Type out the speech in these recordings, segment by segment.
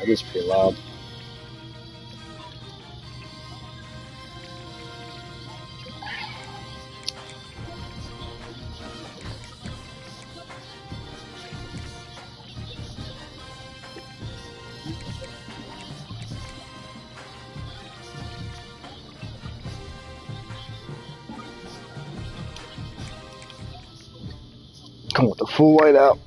That is pretty loud. Come with the full white out.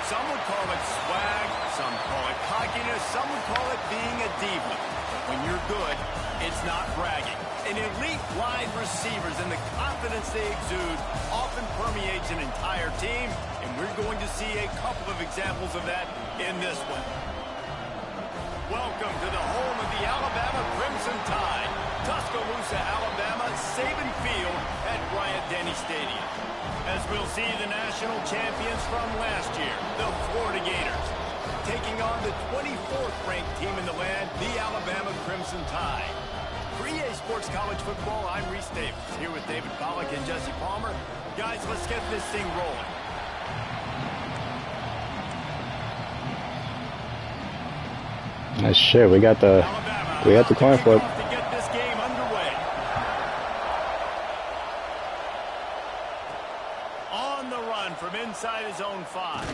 Some would call it swag, some call it cockiness, some would call it being a diva. But when you're good, it's not bragging. An elite wide receivers and the confidence they exude often permeates an entire team, and we're going to see a couple of examples of that in this one. Welcome to the home of the Alabama Crimson Tide, Tuscaloosa, Alabama, Saban Field at Bryant-Denny Stadium. As we'll see the national champions from last year, the Florida Gators, taking on the 24th ranked team in the land, the Alabama Crimson Tide. For EA Sports College Football, I'm Reese Davis, here with David Pollack and Jesse Palmer. Guys, let's get this thing rolling. Nice shit. We got the coin flip. To get this game underway. On the run from inside his own 5.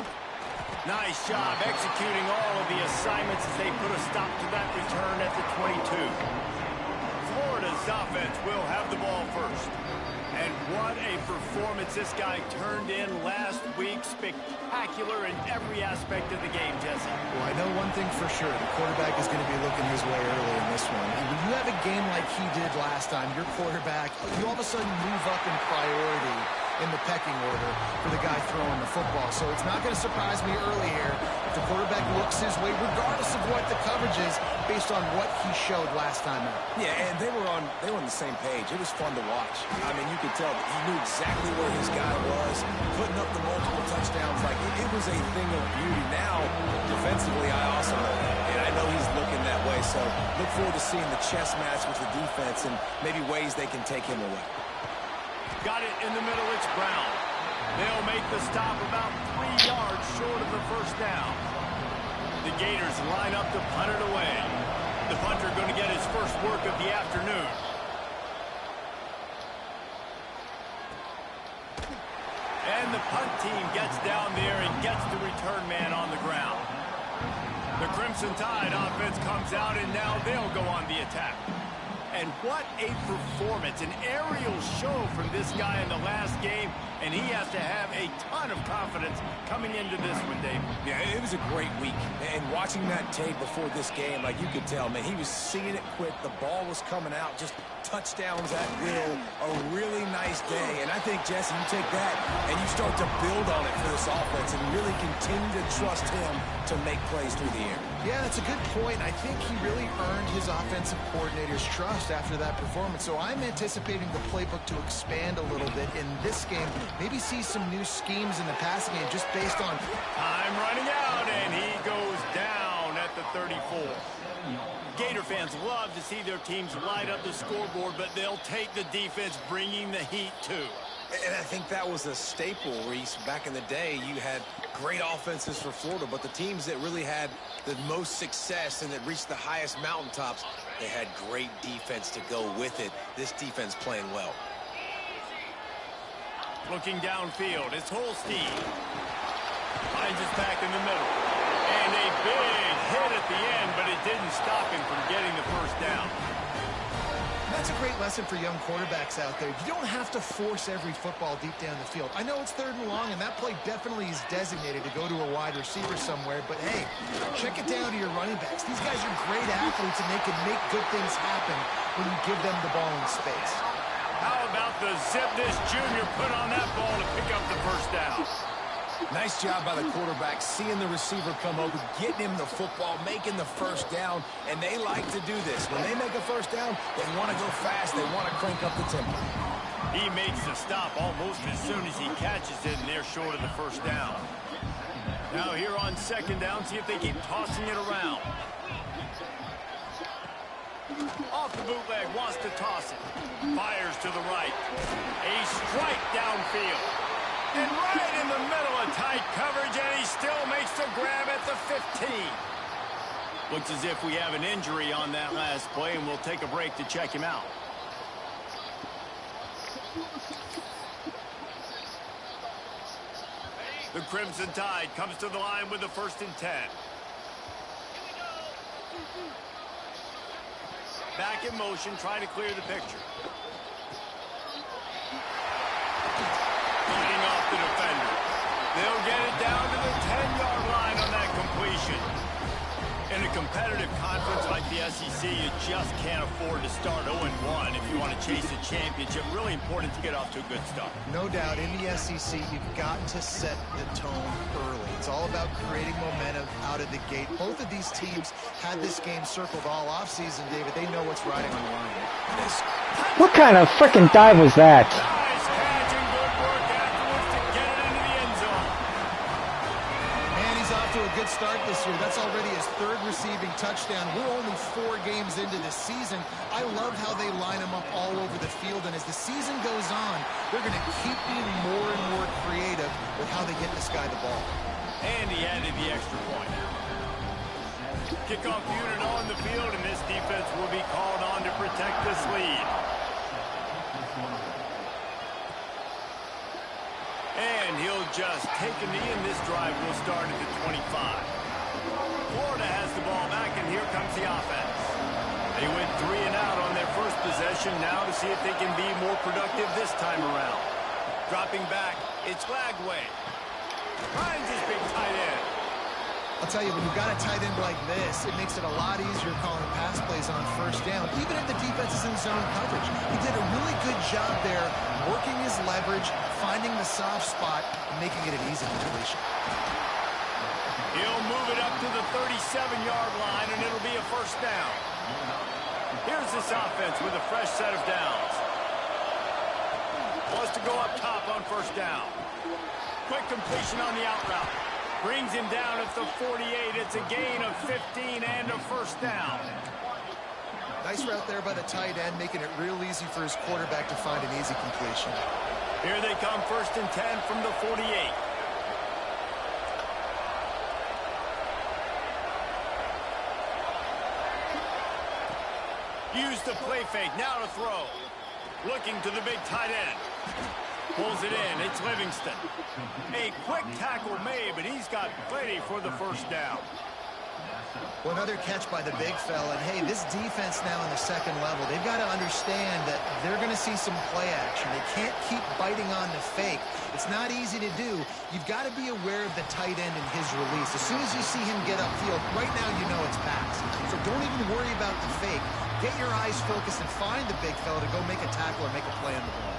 Nice job executing all of the assignments as they put a stop to that return at the 22. Florida's offense will have the ball first. And what a performance this guy turned in last week. Spectacular in every aspect of the game, Jesse. Well, I know one thing for sure. The quarterback is going to be looking his way early in this one. And when you have a game like he did last time, your quarterback, you all of a sudden move up in priority in the pecking order for the guy throwing the football. So it's not going to surprise me early here if the quarterback looks his way, regardless of what the coverage is, based on what he showed last time out. Yeah, and they were on the same page. It was fun to watch. I mean, you could tell that he knew exactly where his guy was, putting up the multiple touchdowns. Like, it was a thing of beauty. Now, defensively, I also know that. And I know he's looking that way. So look forward to seeing the chess match with the defense and maybe ways they can take him away. Got it in the middle, it's Brown. They'll make the stop about 3 yards short of the first down. The Gators line up to punt it away. The punter going to get his first work of the afternoon. And the punt team gets down there and gets the return man on the ground. The Crimson Tide offense comes out, and now they'll go on the attack. And what a performance, an aerial show from this guy in the last game, and he has to have a ton of confidence coming into this one, Dave. Yeah, it was a great week, and watching that tape before this game, like you could tell, man, he was seeing it quick, the ball was coming out, just touchdowns at will, a really nice day. And I think, Jesse, you take that and you start to build on it for this offense and really continue to trust him to make plays through the air. Yeah, that's a good point. I think he really earned his offensive coordinator's trust after that performance. So I'm anticipating the playbook to expand a little bit in this game. Maybe see some new schemes in the passing game just based on... Time running out, and he goes down at the 34. Gator fans love to see their teams light up the scoreboard, but they'll take the defense bringing the heat too. And I think that was a staple, Reese. Back in the day, you had great offenses for Florida, but the teams that really had the most success and that reached the highest mountaintops, they had great defense to go with it. This defense playing well. Looking downfield, it's Holstein. Finds his back in the middle. And a big hit at the end, but it didn't stop him from getting the first down. That's a great lesson for young quarterbacks out there. You don't have to force every football deep down the field. I know it's 3rd and long, and that play definitely is designated to go to a wide receiver somewhere, but hey, check it down to your running backs. These guys are great athletes, and they can make good things happen when you give them the ball in space. How about the zip this junior put on that ball to pick up the first down? Nice job by the quarterback, seeing the receiver come over, getting him the football, making the first down, and they like to do this. When they make a first down, they want to go fast, they want to crank up the tempo. He makes the stop almost as soon as he catches it, and they're short of the first down. Now here on 2nd down, see if they keep tossing it around. Off the bootleg, wants to toss it. Fires to the right. A strike downfield. And right in the middle of tight coverage, and he still makes the grab at the 15. Looks as if we have an injury on that last play, and we'll take a break to check him out. The Crimson Tide comes to the line with the 1st and 10. Back in motion, trying to clear the picture. Fighting off the defender. They'll get it down to the 10-yard line on that completion. In a competitive conference like the SEC, you just can't afford to start 0-1 if you want to chase a championship. Really important to get off to a good start. No doubt, in the SEC, you've got to set the tone early. It's all about creating momentum out of the gate. Both of these teams had this game circled all offseason, David. They know what's riding on the line. What kind of freaking dive was that? Nice catch and good work afterwards to get it into the end zone. Man, he's off to a good start this year. That's already his 3rd receiving touchdown. We're only 4 games into the season. I love how they line him up all over the field, and as the season goes on, they're going to keep being more and more creative with how they get this guy the ball. And he added the extra point. Kickoff unit on the field, and this defense will be called on to protect this lead. And he'll just take a knee, and this drive will start at the 25. Florida has the ball back, and here comes the offense. They went 3 and out on their first possession, now to see if they can be more productive this time around. Dropping back, it's Lagway. Finds his big tight end. I'll tell you, when you've got a tight end like this, it makes it a lot easier calling pass plays on 1st down, even if the defense is in zone coverage. He did a really good job there, working his leverage, finding the soft spot, and making it an easy completion. He'll move it up to the 37-yard line, and it'll be a 1st down. Here's this offense with a fresh set of downs. Wants to go up top on 1st down. Quick completion on the out route. Brings him down at the 48. It's a gain of 15 and a 1st down. Nice route there by the tight end, making it real easy for his quarterback to find an easy completion. Here they come, 1st and 10 from the 48. Use the play fake, now to throw. Looking to the big tight end. Pulls it in, it's Livingston. A quick tackle made, but he's got plenty for the 1st down. Well, another catch by the big fella. And, hey, this defense now in the 2nd level, they've got to understand that they're going to see some play action. They can't keep biting on the fake. It's not easy to do. You've got to be aware of the tight end and his release. As soon as you see him get upfield, right now you know it's pass. So don't even worry about the fake. Get your eyes focused and find the big fella to go make a tackle or make a play on the ball.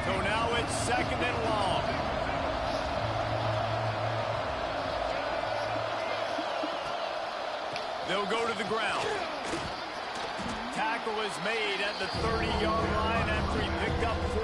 So now it's 2nd and long. They'll go to the ground. Tackle is made at the 30-yard line after he picked up 4.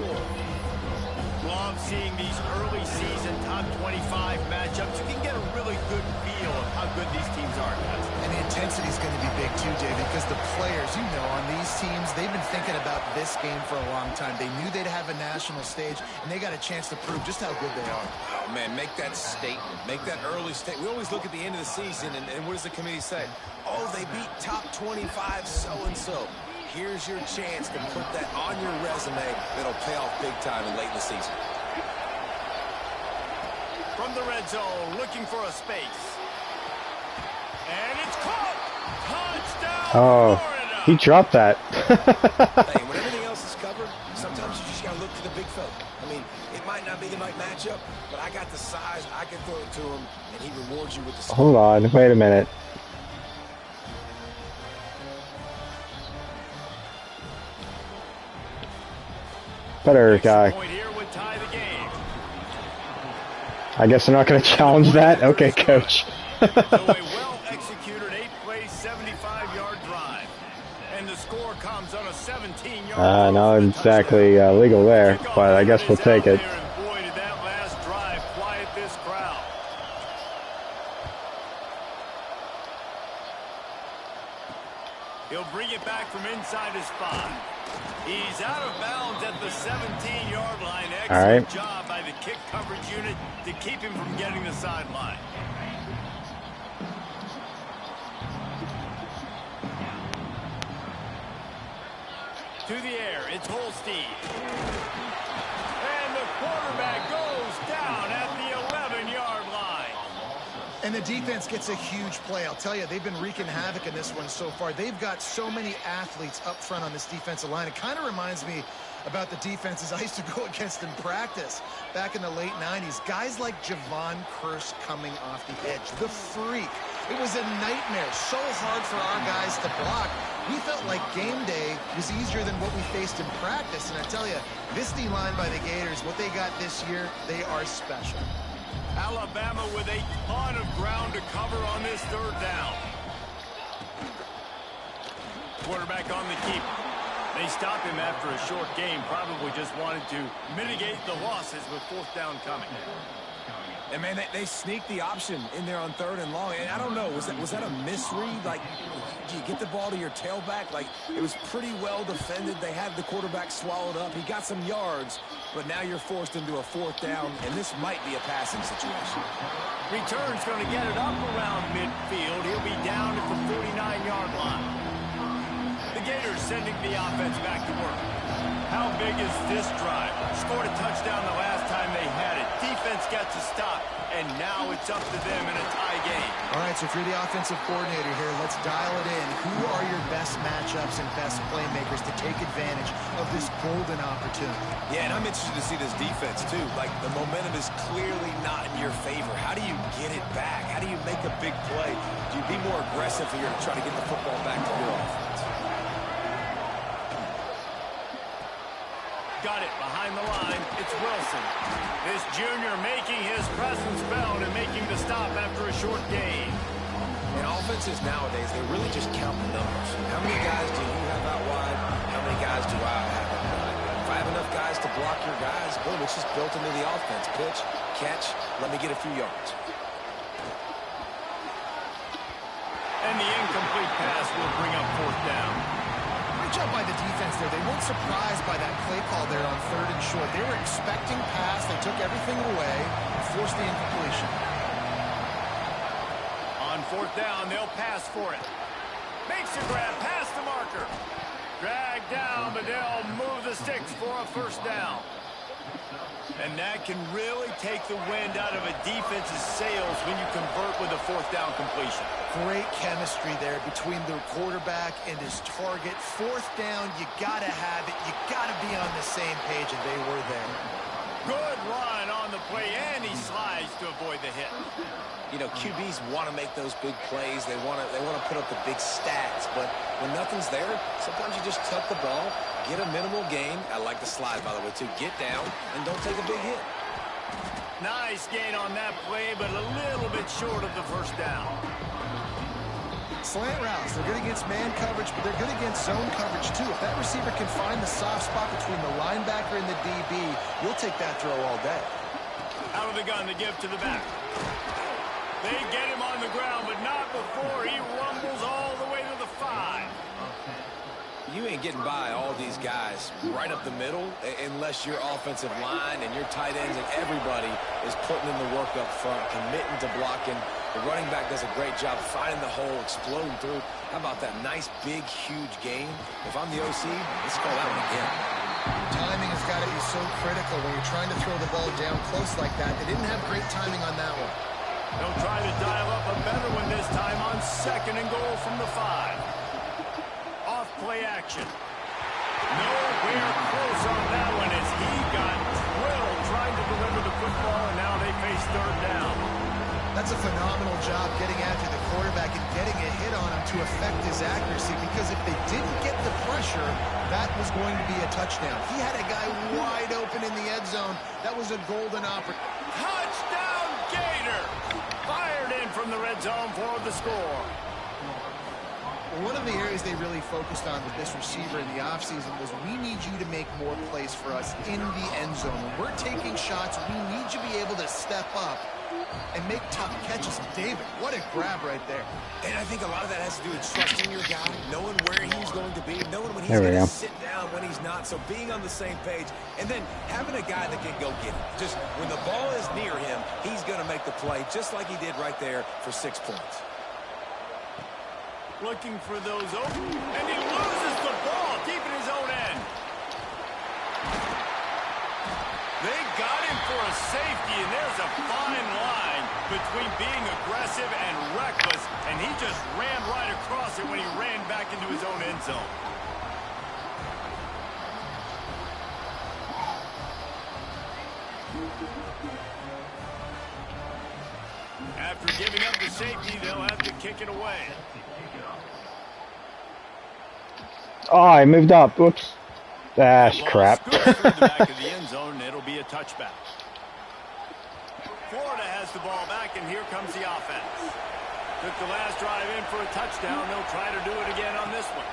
Love seeing these early season top 25 matchups. You can get a really good feel of how good these teams are, guys. And the intensity is going to be big too, David, because the players, you know, on these teams, they've been thinking about this game for a long time. They knew they'd have a national stage, and they got a chance to prove just how good they are. Oh, man, make that statement. Make that early statement. We always look at the end of the season, and what does the committee say? Oh, they beat top 25 so-and-so. Here's your chance to put that on your resume that'll pay off big time and late in the season. From the red zone, looking for a space. And it's caught! Touchdown, Florida! He dropped that. Hey, when everything else is covered, sometimes you just got to look to the big fella. I mean, it might not be the right matchup, but I got the size, I can throw it to him, and he rewards you with the... Hold on, wait a minute. Better guy. I guess they're not going to challenge that? Okay, coach. So a well-executed 8-play, 75-yard drive. And the score comes on a 17-yard not exactly legal there, but I guess we'll take it. Boy, did that last drive quiet this crowd. He'll bring it back from inside his 5. He's out of bounds at the 17-yard line. Excellent job by the kick coverage unit to keep him from getting the sideline. To the air, it's Holstein. And the quarterback goes down at the 11-yard line. And the defense gets a huge play. I'll tell you, they've been wreaking havoc in this one so far. They've got so many athletes up front on this defensive line. It kind of reminds me about the defenses I used to go against in practice back in the late 90s. Guys like Javon Curse coming off the edge. The freak. It was a nightmare. So hard for our guys to block. We felt like game day was easier than what we faced in practice. And I tell you, this D-line by the Gators, what they got this year, they are special. Alabama with a ton of ground to cover on this 3rd down. Quarterback on the keep. They stop him after a short game. Probably just wanted to mitigate the losses with 4th down coming. And, man, they sneaked the option in there on 3rd and long. And I don't know, was that a misread? Like, do you get the ball to your tailback? Like, it was pretty well defended. They had the quarterback swallowed up. He got some yards, but now you're forced into a 4th down, and this might be a passing situation. Return's going to get it up around midfield. He'll be down at the 49-yard line. The Gators sending the offense back to work. How big is this drive? Scored a touchdown the last time they had it. Defense gets a stop, and now it's up to them in a tie game. All right, so if you're the offensive coordinator here, let's dial it in. Who are your best matchups and best playmakers to take advantage of this golden opportunity? Yeah, and I'm interested to see this defense, too. Like, the momentum is clearly not in your favor. How do you get it back? How do you make a big play? Do you be more aggressive here to try to get the football back to your offense? Got it behind the line. It's Wilson. This junior making his presence felt and making the stop after a short gain. In offenses nowadays, they really just count the numbers. How many guys do you have out wide? How many guys do I have out wide? If I have enough guys to block your guys, boom, it's just built into the offense. Pitch, catch, let me get a few yards. And the incomplete pass will bring up 4th down. Great job by the defense there. They weren't surprised by that play call there on 3rd and short. They were expecting pass. They took everything away and forced the incompletion. On 4th down, they'll pass for it. Makes a grab past the marker. Dragged down, but they'll move the sticks for a 1st down. And that can really take the wind out of a defense's sails when you convert with a 4th down completion. Great chemistry there between the quarterback and his target. 4th down, you got to have it. You got to be on the same page, and they were there. Good run on the play, and he slides to avoid the hit. You know, QBs want to make those big plays. They want to put up the big stats. But when nothing's there, sometimes you just tuck the ball, get a minimal gain. I like the slide, by the way, too. Get down and don't take a big hit. Nice gain on that play, but a little bit short of the 1st down. Slant routes, they're good against man coverage, but they're good against zone coverage, too. If that receiver can find the soft spot between the linebacker and the DB, you'll take that throw all day. Out of the gun to give to the back. They get him on the ground, but not before he rumbles all the way to the 5. You ain't getting by all these guys right up the middle unless your offensive line and your tight ends and everybody is putting in the work up front, committing to blocking. The running back does a great job finding the hole, exploding through. How about that nice, big, huge gain? If I'm the OC, let's call that one again. Timing has got to be so critical when you're trying to throw the ball down close like that. They didn't have great timing on that one. They'll try to dial up a better one this time on 2nd and goal from the 5. Off play action. Nowhere close on that one as he got drilled trying to deliver the football, and now they face 3rd down. That's a phenomenal job getting after the quarterback and getting a hit on him to affect his accuracy, because if they didn't get the pressure, that was going to be a touchdown. He had a guy wide open in the end zone. That was a golden opportunity. Touchdown, Gator! Fired in from the red zone for the score. One of the areas they really focused on with this receiver in the offseason was we need you to make more plays for us in the end zone. When we're taking shots, we need you to be able to step up and make tough catches. David, what a grab right there. And I think a lot of that has to do with trusting your guy, knowing where he's going to be, knowing when he's There we going go. to sit down, when he's not. So being on the same page, and then having a guy that can go get it. Just when the ball is near him, he's going to make the play, just like he did right there for 6 points. Looking for those open, and he loses the ball deep in his own end. They got him for a safety, and there's a fine line between being aggressive and reckless, and he just ran right across it when he ran back into his own end zone. After giving up the safety, they'll have to kick it away. Oh, I moved up. Whoops. That's The ball crap. scoots through the back of the end zone, and it'll be a touchback. Florida has the ball back, and here comes the offense. Took the last drive in for a touchdown. They'll try to do it again on this one.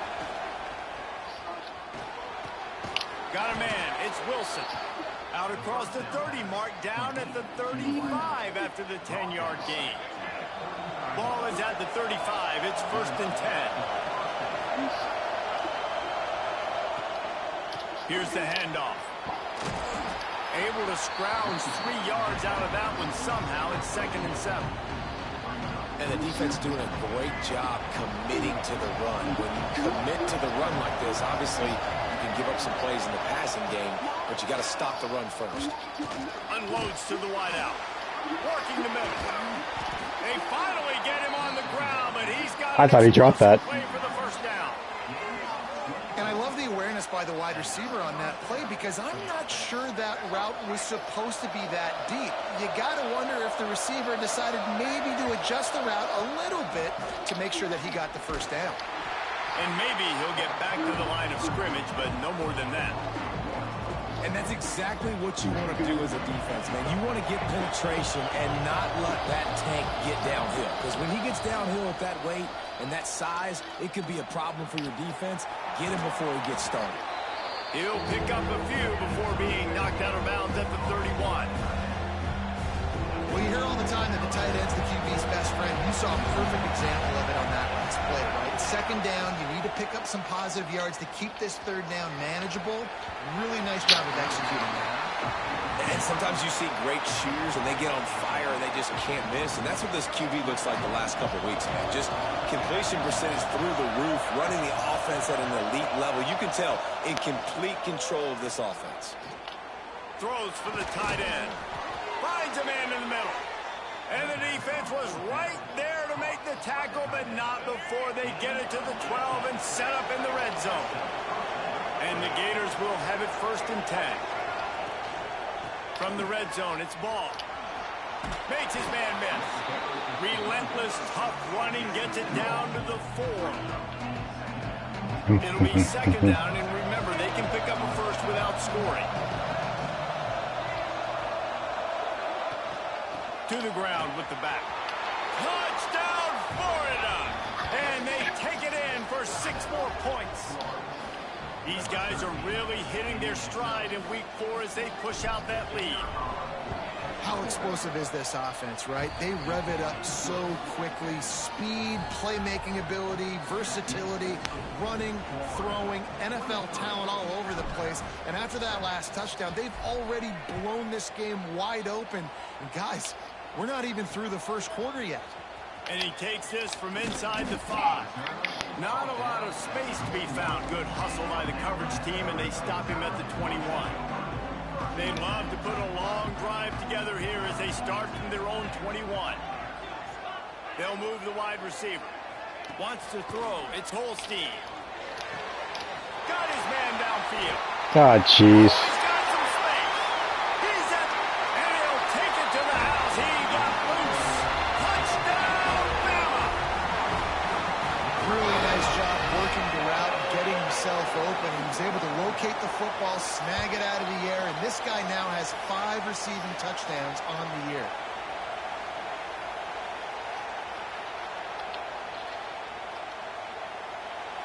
Got a man. It's Wilson. Out across the 30 mark, down at the 35 after the 10-yard gain. Ball is at the 35. It's 1st and 10. Here's the handoff. Able to scrounge 3 yards out of that one somehow. It's 2nd and 7. And the defense doing a great job committing to the run. When you commit to the run like this, obviously you can give up some plays in the passing game, but you got to stop the run first. Unloads to the wideout. Working the middle. They finally get him on the ground, but he's got I thought he dropped that. play for the first down. And I love the awareness by the wide receiver on that play because I'm not sure that route was supposed to be that deep. You got to wonder if the receiver decided maybe to adjust the route a little bit to make sure that he got the first down. And maybe he'll get back to the line of scrimmage, but no more than that. And that's exactly what you want to do as a defense, man. You want to get penetration and not let that tank get downhill. Because when he gets downhill at that weight and that size, it could be a problem for your defense. Get him before he gets started. He'll pick up a few before being knocked out of bounds at the 31. Well, you hear all the time that the tight end's the QB's best friend. You saw a perfect example of it on that last play, right? 2nd down, you need to pick up some positive yards to keep this 3rd down manageable. Really nice job of executing that. And sometimes you see great shooters and they get on fire and they just can't miss. And that's what this QB looks like the last couple weeks, man. Just completion percentage through the roof, running the offense at an elite level. You can tell in complete control of this offense. Throws for the tight end. Finds a man in the middle. And the defense was right there to make the tackle, but not before they get it to the 12 and set up in the red zone. And the Gators will have it 1st and 10. From the red zone, it's Ball. Makes his man miss. Relentless, tough running, gets it down to the 4. It'll be 2nd down, and remember, they can pick up a first without scoring. To the ground with the back. Touchdown, Florida! And they take it in for 6 more points. These guys are really hitting their stride in week 4 as they push out that lead. How explosive is this offense, right? They rev it up so quickly. Speed, playmaking ability, versatility, running, throwing, NFL talent all over the place. And after that last touchdown, they've already blown this game wide open. And guys, we're not even through the first quarter yet. And he takes this from inside the 5. Not a lot of space to be found. Good hustle by the coverage team, and they stop him at the 21. They love to put a long drive together here as they start from their own 21. They'll move the wide receiver. Wants to throw. It's Holstein. Got his man downfield. God, jeez. He's got some space. He's at, and he'll take it to the house. He got loose. Touchdown, Bama. Really nice job working the route, getting himself open. He was able to locate the football, snag it out of the air, and this guy now has 5 receiving touchdowns on the year.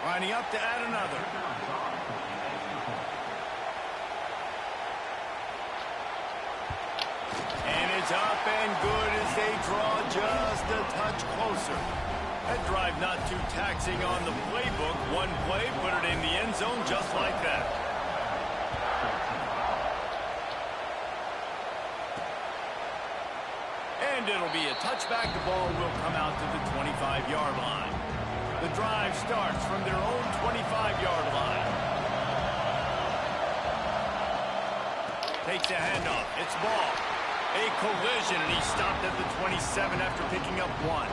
Lining up to add another. And it's up and good as they draw just a touch closer. That drive not too taxing on the playbook. One play, put it in the end zone just like that. And it'll be a touchback. The ball will come out to the 25-yard line. The drive starts from their own 25-yard line. Takes a handoff. It's ball. A collision, and he stopped at the 27 after picking up 1.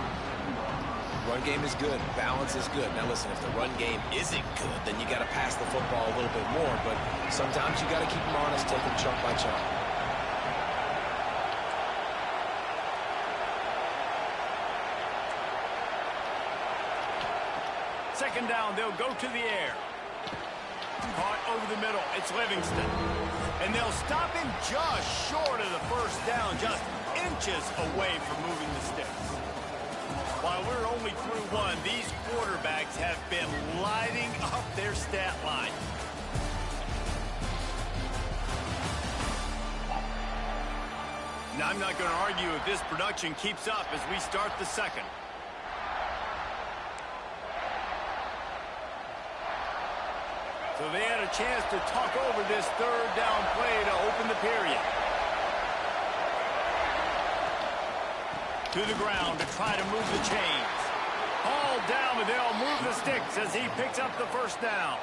Run game is good. Balance is good. Now listen, if the run game isn't good, then you got to pass the football a little bit more. But sometimes you got to keep them honest, take them chunk by chunk. Second down, they'll go to the air. Caught over the middle. It's Livingston. And they'll stop him just short of the first down, just inches away from moving the sticks. While we're only through one, these quarterbacks have been lighting up their stat line. Now, I'm not going to argue if this production keeps up as we start the second. So they had a chance to talk over this third down play to open the period. To the ground to try to move the chains. Hauled down, but they'll move the sticks as he picks up the first down.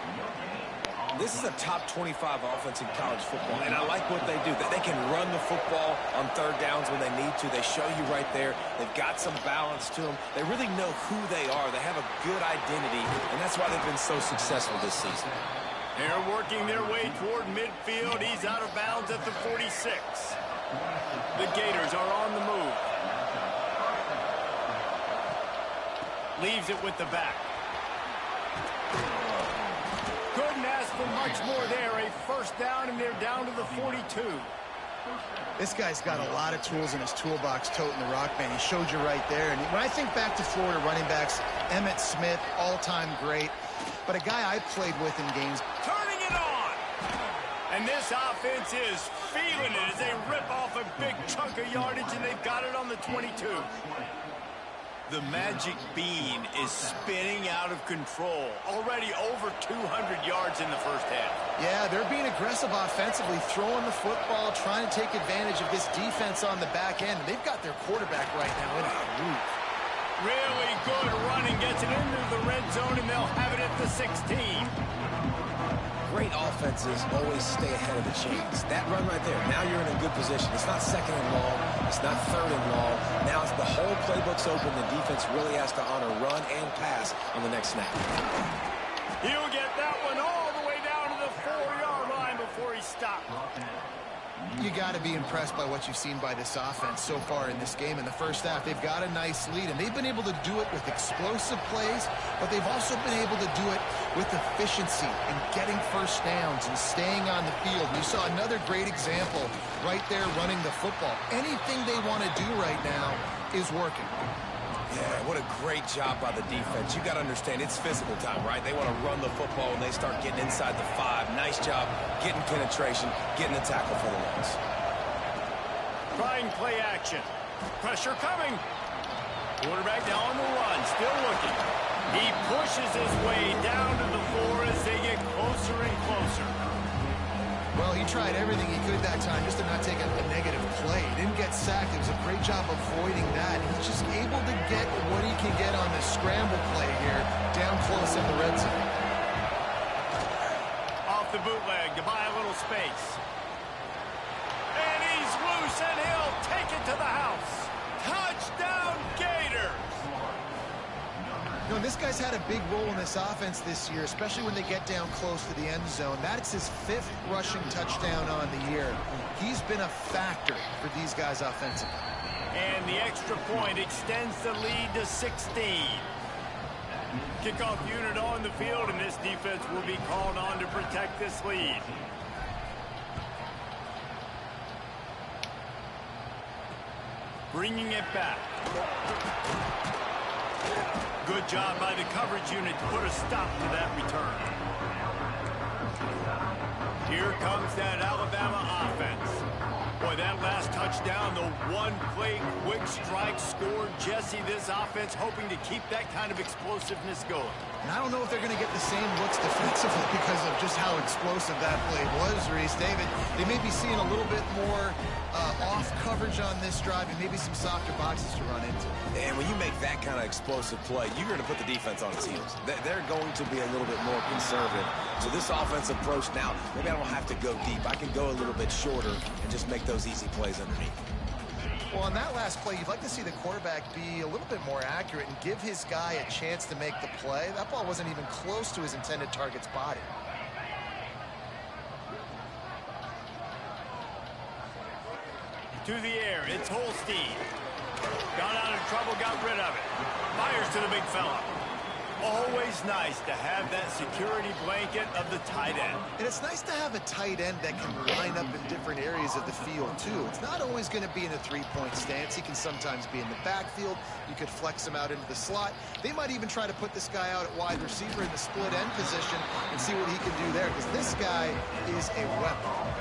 This is a top 25 offense in college football, and I like what they do. They can run the football on third downs when they need to. They show you right there. They've got some balance to them. They really know who they are. They have a good identity, and that's why they've been so successful this season. They're working their way toward midfield. He's out of bounds at the 46. The Gators are on the move. Leaves it with the back. Couldn't ask for much more there. A first down, and they're down to the 42. This guy's got a lot of tools in his toolbox toting the rock, man. He showed you right there. And when I think back to Florida running backs, Emmitt Smith, all-time great. But a guy I played with in games. Turning it on. And this offense is feeling it as they rip off a big chunk of yardage, and they've got it on the 22. The magic bean is spinning out of control. Already over 200 yards in the first half. Yeah, they're being aggressive offensively, throwing the football, trying to take advantage of this defense on the back end. They've got their quarterback right now in a groove. Really good running, gets it into the red zone, and they'll have it at the 16. Great offenses always stay ahead of the chains. That run right there, now you're in a good position. It's not second and long. It's not third and long. Now it's the whole playbook's open. The defense really has to honor run and pass on the next snap. He'll get that one all the way down to the 4-yard line before he stopped. You got to be impressed by what you've seen by this offense so far in this game. In the first half, they've got a nice lead, and they've been able to do it with explosive plays, but they've also been able to do it with efficiency and getting first downs and staying on the field. And you saw another great example right there running the football. Anything they want to do right now is working. Yeah, what a great job by the defense. You got to understand, it's physical time, right? They want to run the football when they start getting inside the 5. Nice job getting penetration, getting the tackle for the loss. Trying play action. Pressure coming. Quarterback now on the run, still looking. He pushes his way down to the 4 as they get closer and closer. Well, he tried everything he could that time just to not take a negative play. He didn't get sacked. It was a great job avoiding that. He's just able to get what he can get on the scramble play here, down close in the red zone. Off the bootleg to buy a little space. And he's loose, and he'll take it to the house. Touchdown, Gators! You know, this guy's had a big role in this offense this year, especially when they get down close to the end zone. That's his 5th rushing touchdown on the year. He's been a factor for these guys offensively. And the extra point extends the lead to 16. Kickoff unit on the field, and this defense will be called on to protect this lead. Bringing it back. Good job by the coverage unit to put a stop to that return. Here comes that Alabama offense. Boy, that last touchdown, the one-play quick strike scored. Jesse, this offense hoping to keep that kind of explosiveness going. And I don't know if they're going to get the same looks defensively because of just how explosive that play was, Reese. David, they may be seeing a little bit more off coverage on this drive and maybe some softer boxes to run into. And when you make that kind of explosive play, you're going to put the defense on its heels. They're going to be a little bit more conservative. So this offensive approach now, maybe I don't have to go deep. I can go a little bit shorter and just make those easy plays underneath. Well, on that last play, you'd like to see the quarterback be a little bit more accurate and give his guy a chance to make the play. That ball wasn't even close to his intended target's body. To the air, it's Holstein. Got out of trouble, got rid of it. Fires to the big fella. Always nice to have that security blanket of the tight end. And it's nice to have a tight end that can line up in different areas of the field, too. It's not always going to be in a three-point stance. He can sometimes be in the backfield. You could flex him out into the slot. They might even try to put this guy out at wide receiver in the split end position and see what he can do there, because this guy is a weapon.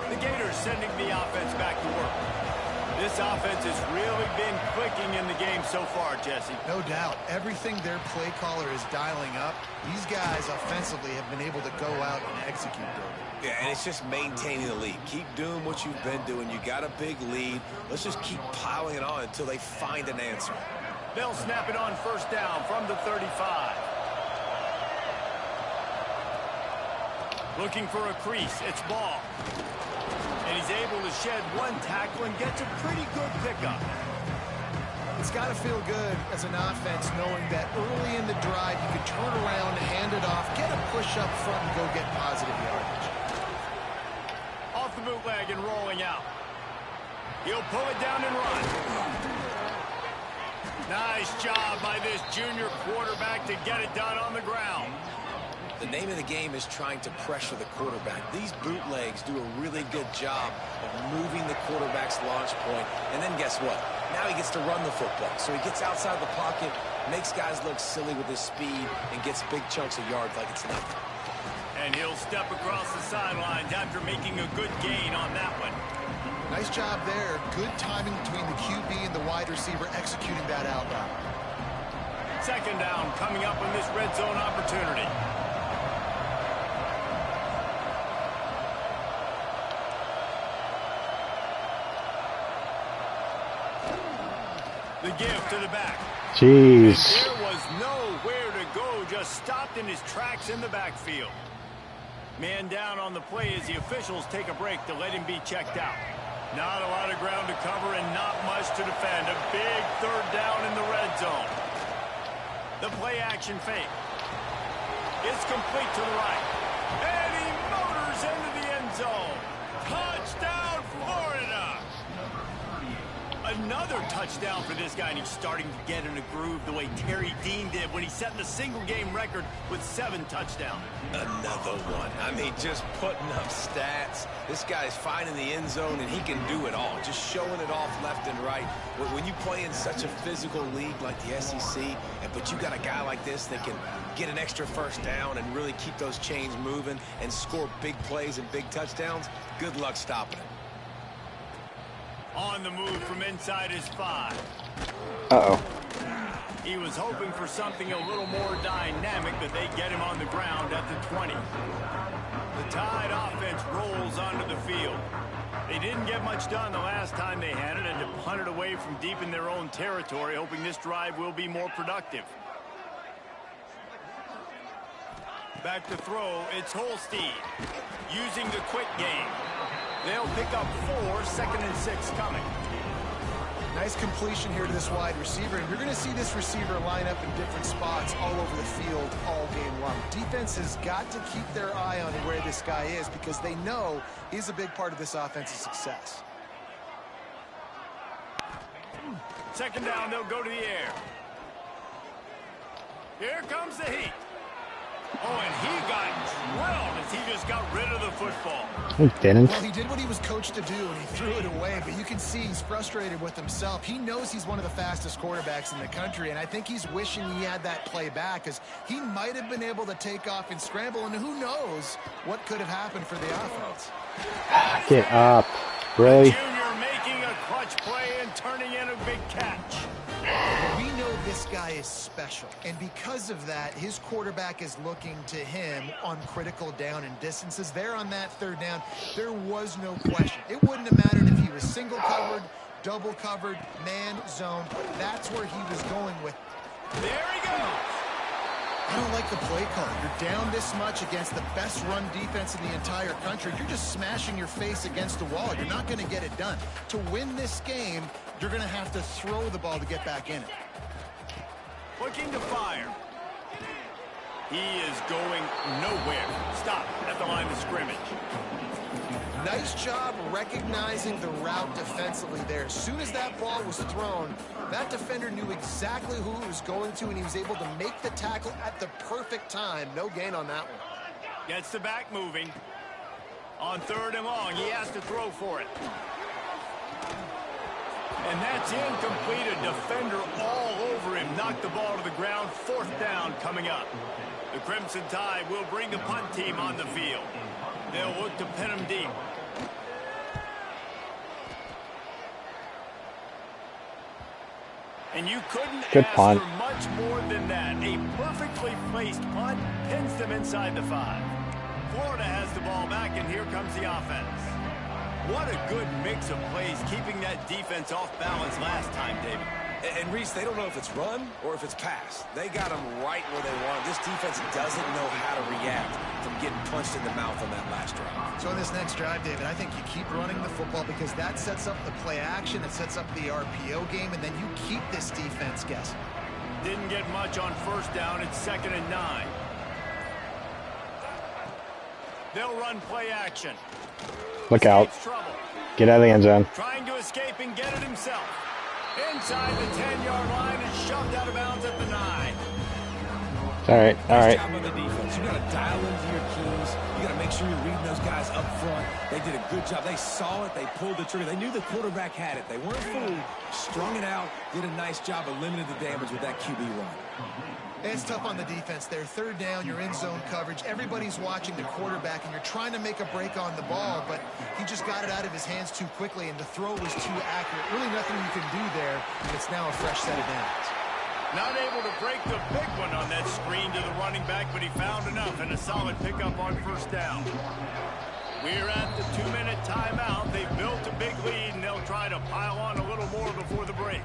The Gators sending the offense back to work. This offense has really been clicking in the game so far, Jesse. No doubt. Everything their play caller is dialing up, these guys offensively have been able to go out and execute it. Yeah, and it's just maintaining the lead. Keep doing what you've been doing. You got a big lead. Let's just keep piling it on until they find an answer. They'll snap it on first down from the 35. Looking for a crease. It's Ball. And he's able to shed one tackle and gets a pretty good pickup. It's got to feel good as an offense knowing that early in the drive you can turn around, hand it off, get a push up front, and go get positive yardage. Off the bootleg and rolling out. He'll pull it down and run. Nice job by this junior quarterback to get it done on the ground. The name of the game is trying to pressure the quarterback. These bootlegs do a really good job of moving the quarterback's launch point. And then guess what? Now he gets to run the football. So he gets outside the pocket, makes guys look silly with his speed, and gets big chunks of yards like it's nothing. And he'll step across the sidelines after making a good gain on that one. Nice job there. Good timing between the QB and the wide receiver executing that out route. Second down coming up in this red zone opportunity. The give to the back. Jeez. And there was nowhere to go, just stopped in his tracks in the backfield. Man down on the play as the officials take a break to let him be checked out. Not a lot of ground to cover and not much to defend. A big third down in the red zone. The play action fake. It's complete to the right. And he motors into the end zone. Touchdown, Florida! Another touchdown for this guy, and he's starting to get in a groove the way Terry Dean did when he set the single-game record with 7 touchdowns. Another one. I mean, just putting up stats. This guy's finding the end zone, and he can do it all. Just showing it off left and right. When you play in such a physical league like the SEC, but you got a guy like this that can get an extra first down and really keep those chains moving and score big plays and big touchdowns, good luck stopping him. On the move from inside his 5. Uh-oh. He was hoping for something a little more dynamic, but they get him on the ground at the 20. The Tide offense rolls onto the field. They didn't get much done the last time they had it, and to punt it away from deep in their own territory, hoping this drive will be more productive. Back to throw, it's Holstein. Using the quick game. They'll pick up 4, 2nd and 6 coming. Nice completion here to this wide receiver. And you're going to see this receiver line up in different spots all over the field all game long. Defense has got to keep their eye on where this guy is because they know he's a big part of this offense's success. Second down, they'll go to the air. Here comes the heat. Oh, and he got drilled as he just got rid of the football. He didn't. Well, he did what he was coached to do, and he threw it away. But you can see he's frustrated with himself. He knows he's one of the fastest quarterbacks in the country, and I think he's wishing he had that play back, because he might have been able to take off and scramble, and who knows what could have happened for the offense. Get up. Really? Junior making a clutch play and turning in a big catch. We know this guy is special, and because of that, his quarterback is looking to him on critical down and distances. There on that third down, there was no question. It wouldn't have mattered if he was single covered, double covered, man zone. That's where he was going with. There he goes. I don't like the play call. You're down this much against the best run defense in the entire country. You're just smashing your face against the wall. You're not going to get it done. To win this game, you're going to have to throw the ball to get back in it. Looking to fire. He is going nowhere. Stop at the line of scrimmage. Nice job recognizing the route defensively there. As soon as that ball was thrown, that defender knew exactly who he was going to, and he was able to make the tackle at the perfect time. No gain on that one. Gets the back moving. On third and long, he has to throw for it. And that's incomplete. A defender all over him. Knocked the ball to the ground. Fourth down coming up. The Crimson Tide will bring the punt team on the field. They'll look to pin him deep. And you couldn't ask for much more than that. A perfectly placed punt pins them inside the 5. Florida has the ball back, and here comes the offense. What a good mix of plays, keeping that defense off balance last time, David. And Reese, they don't know if it's run or if it's pass. They got them right where they want. This defense doesn't know how to react from getting punched in the mouth on that last drive. So in this next drive, David, I think you keep running the football because that sets up the play action, it sets up the RPO game, and then you keep this defense guessing. Didn't get much on first down. It's 2nd and 9. They'll run play action. Look out. Get out of the end zone. Trying to escape and get it himself. Inside the 10-yard line and shoved out of bounds at the 9. All right, all right. Nice job on the defense. You got to dial into your keys. You got to make sure you're reading those guys up front. They did a good job. They saw it. They pulled the trigger. They knew the quarterback had it. They weren't fooled. Strung it out. Did a nice job of limiting the damage with that QB run. It's tough on the defense there. Third down, you're in zone coverage. Everybody's watching the quarterback, and you're trying to make a break on the ball, but he just got it out of his hands too quickly, and the throw was too accurate. Really nothing you can do there, and it's now a fresh set of downs. Not able to break the big one on that screen to the running back, but he found enough and a solid pickup on first down. We're at the 2-minute timeout. They've built a big lead, and they'll try to pile on a little more before the break.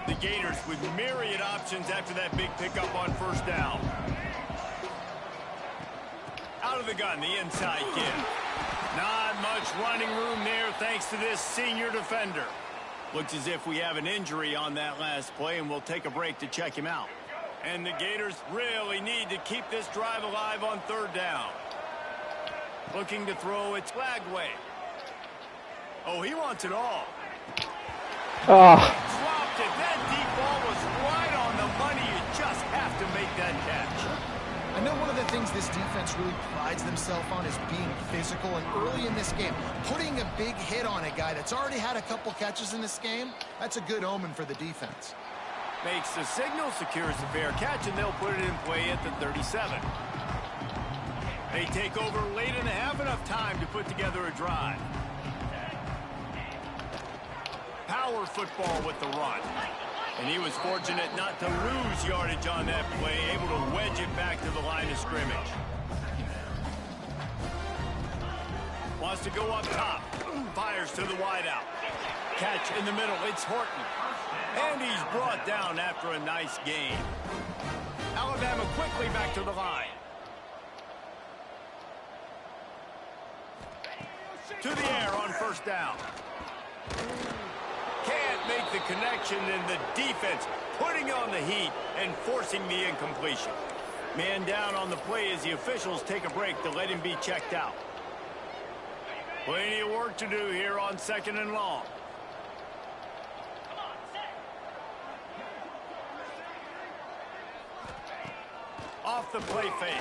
The Gators with myriad options after that big pickup on first down. Out of the gun, the inside kid. Not much running room there thanks to this senior defender. Looks as if we have an injury on that last play, and we'll take a break to check him out. And the Gators really need to keep this drive alive on third down. Looking to throw, it's Lagway. Oh, he wants it all. Oh. Dropped it. That deep ball was right on the money. You just have to make that catch. I know one of the things this defense really prides themselves on is being physical, and early in this game, putting a big hit on a guy that's already had a couple catches in this game, that's a good omen for the defense. Makes the signal, secures the fair catch, and they'll put it in play at the 37. They take over late in the half, enough time to put together a drive. Power football with the run. And he was fortunate not to lose yardage on that play, able to wedge it back to the line of scrimmage. Wants to go up top. Fires to the wideout. Catch in the middle. It's Horton. And he's brought down after a nice gain. Alabama quickly back to the line. To the air on first down. Can't make the connection, and the defense putting on the heat and forcing the incompletion. Man down on the play as the officials take a break to let him be checked out. Plenty of work to do here on 2nd and long. off the play fake.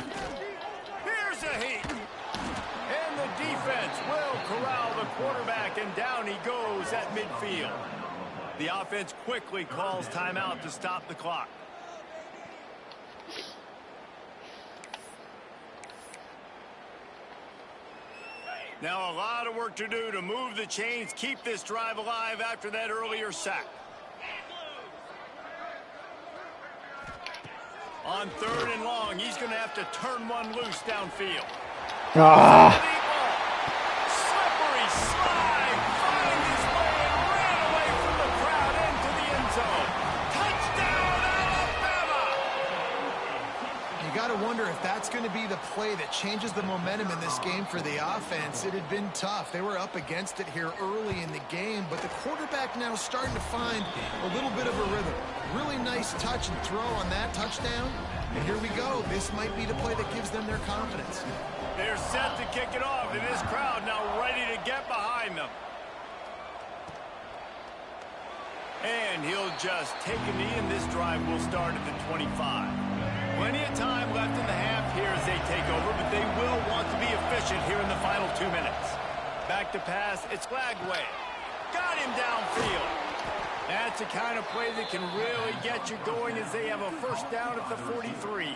Here's a heat. And the defense will corral the quarterback, and down he goes at midfield. The offense quickly calls timeout to stop the clock. Now a lot of work to do to move the chains, keep this drive alive after that earlier sack. On 3rd and long, he's going to have to turn one loose downfield. Slippery slide, find his way and ran away from the crowd into the end zone. Touchdown, Alabama! You got to wonder if that's going to be the play that changes the momentum in this game for the offense. It had been tough. They were up against it here early in the game, but the quarterback now starting to find a little bit of a rhythm. Really nice touch and throw on that touchdown. And here we go. This might be the play that gives them their confidence. They're set to kick it off, and this crowd now ready to get behind them. And he'll just take a knee, and this drive will start at the 25. Plenty of time left in the half here as they take over, but they will want to be efficient here in the final 2 minutes. Back to pass, it's Lagway. Got him downfield. That's the kind of play that can really get you going as they have a first down at the 43.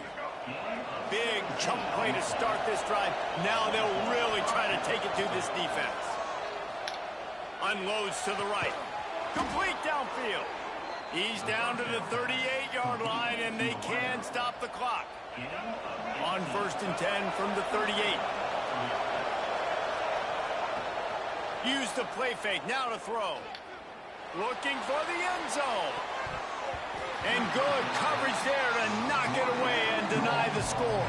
Big chunk play to start this drive. Now they'll really try to take it to this defense. Unloads to the right. Complete downfield. He's down to the 38-yard line, and they can stop the clock. On 1st and 10 from the 38. Use the play fake. Now to throw. Looking for the end zone. And good coverage there to knock it away and deny the score.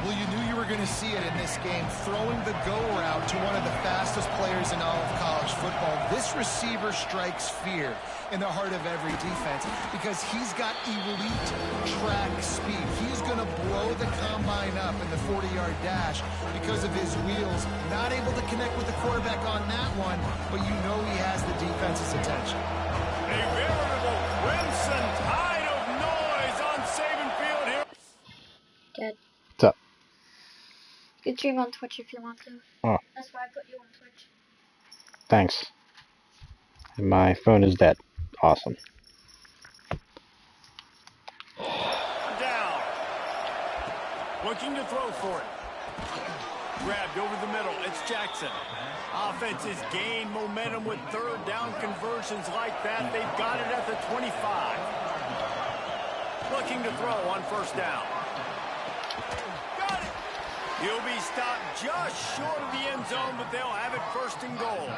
Well, you knew you were going to see it in this game, throwing the go route to one of the fastest players in all of college football. This receiver strikes fear in the heart of every defense because he's got elite track speed. He's going to blow the combine up in the 40-yard dash because of his wheels. Not able to connect with the quarterback on that one, but you know he has the defense's attention. A veritable crimson tide of noise on Saban Field here. Dad. What's up? You can stream on Twitch if you want to. Oh. That's why I put you on Twitch. Thanks. And my phone is dead. Awesome. Down. Looking to throw for it. Grabbed over the middle. It's Jackson. Offense has gained momentum with 3rd down conversions like that. They've got it at the 25. Looking to throw on 1st down. Got it. He'll be stopped just short of the end zone, but they'll have it 1st and goal.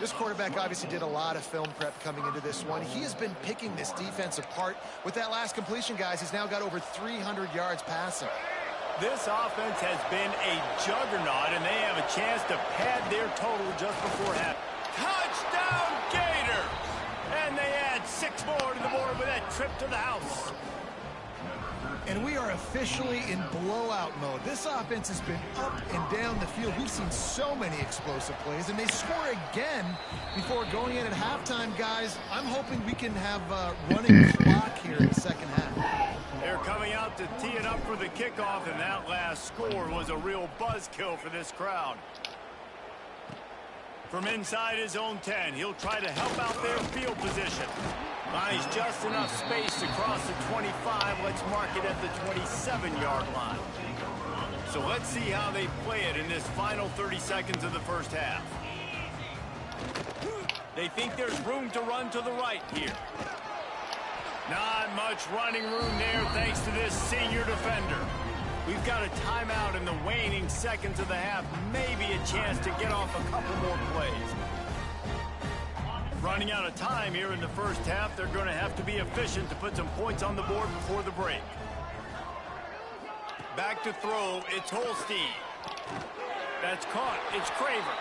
This quarterback obviously did a lot of film prep coming into this one. He has been picking this defense apart. With that last completion, guys, he's now got over 300 yards passing. This offense has been a juggernaut, and they have a chance to pad their total just before half. Touchdown, Gator! And they add 6 more to the board with that trip to the house. And we are officially in blowout mode. This offense has been up and down the field. We've seen so many explosive plays, and they score again before going in at halftime, guys. I'm hoping we can have a running clock here in the second half. They're coming out to tee it up for the kickoff, and that last score was a real buzzkill for this crowd. From inside his own 10, he'll try to help out their field position. Finds just enough space to cross the 25. Let's mark it at the 27-yard line. So let's see how they play it in this final 30 seconds of the first half. They think there's room to run to the right here. Not much running room there thanks to this senior defender. We've got a timeout in the waning seconds of the half. Maybe a chance to get off a couple more plays. Running out of time here in the first half. They're going to have to be efficient to put some points on the board before the break. Back to throw. It's Holstein. That's caught. It's Craver.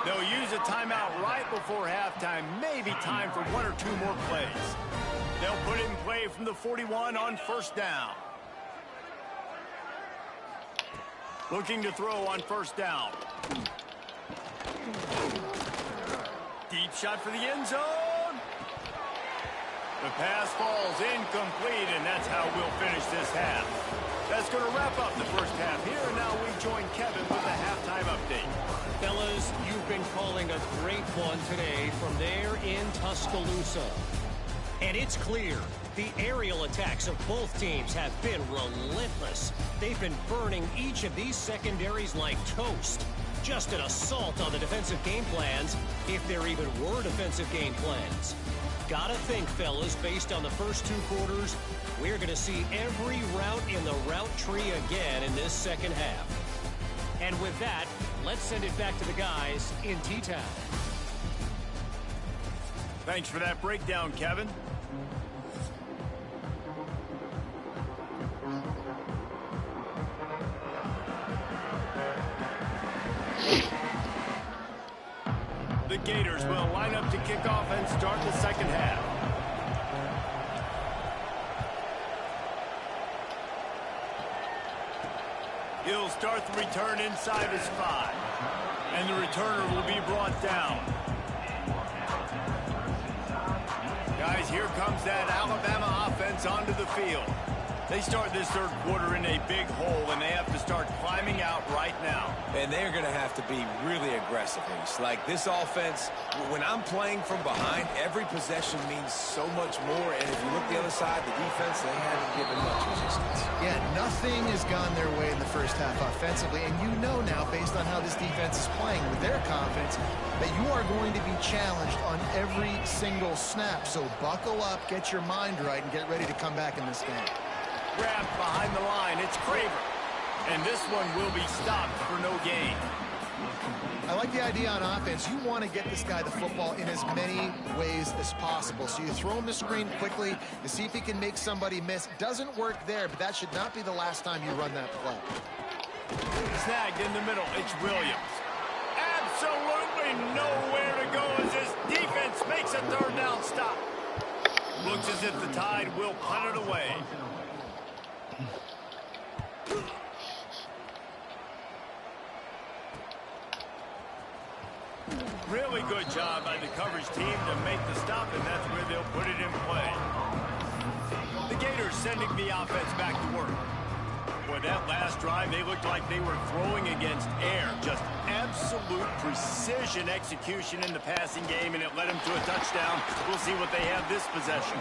They'll use a timeout right before halftime. Maybe time for 1 or 2 more plays. They'll put it in play from the 41 on 1st down. Looking to throw on 1st down. Deep shot for the end zone. The pass falls incomplete, and that's how we'll finish this half. That's going to wrap up the first half here, and now we join Kevin with the halftime update. Fellas, you've been calling a great one today from there in Tuscaloosa. And it's clear, the aerial attacks of both teams have been relentless. They've been burning each of these secondaries like toast. Just an assault on the defensive game plans, if there even were defensive game plans. Gotta think, fellas, based on the first 2 quarters, we're going to see every route in the route tree again in this second half. And with that, let's send it back to the guys in T-Town. Thanks for that breakdown, Kevin. The Gators will line up to kick off and start the second half. He'll start the return inside his 5. And the returner will be brought down. Guys, here comes that Alabama offense onto the field. They start this third quarter in a big hole, and they have to start climbing out right now. And they're going to have to be really aggressive. Like this offense, when I'm playing from behind, every possession means so much more. And if you look the other side, the defense, they haven't given much resistance. Yeah, nothing has gone their way in the first half offensively. And you know now, based on how this defense is playing with their confidence, that you are going to be challenged on every single snap. So buckle up, get your mind right, and get ready to come back in this game. Grabbed behind the line. It's Craver. And this one will be stopped for no gain. I like the idea on offense. You want to get this guy the football in as many ways as possible. So you throw him the screen quickly to see if he can make somebody miss. Doesn't work there, but that should not be the last time you run that play. Snagged in the middle. It's Williams. Absolutely nowhere to go as this defense makes a third down stop. Looks as if the Tide will punt it away. Really good job by the coverage team to make the stop, and that's where they'll put it in play. The Gators sending the offense back to work. Boy, that last drive, they looked like they were throwing against air. Just absolute precision execution in the passing game, and it led them to a touchdown. We'll see what they have this possession.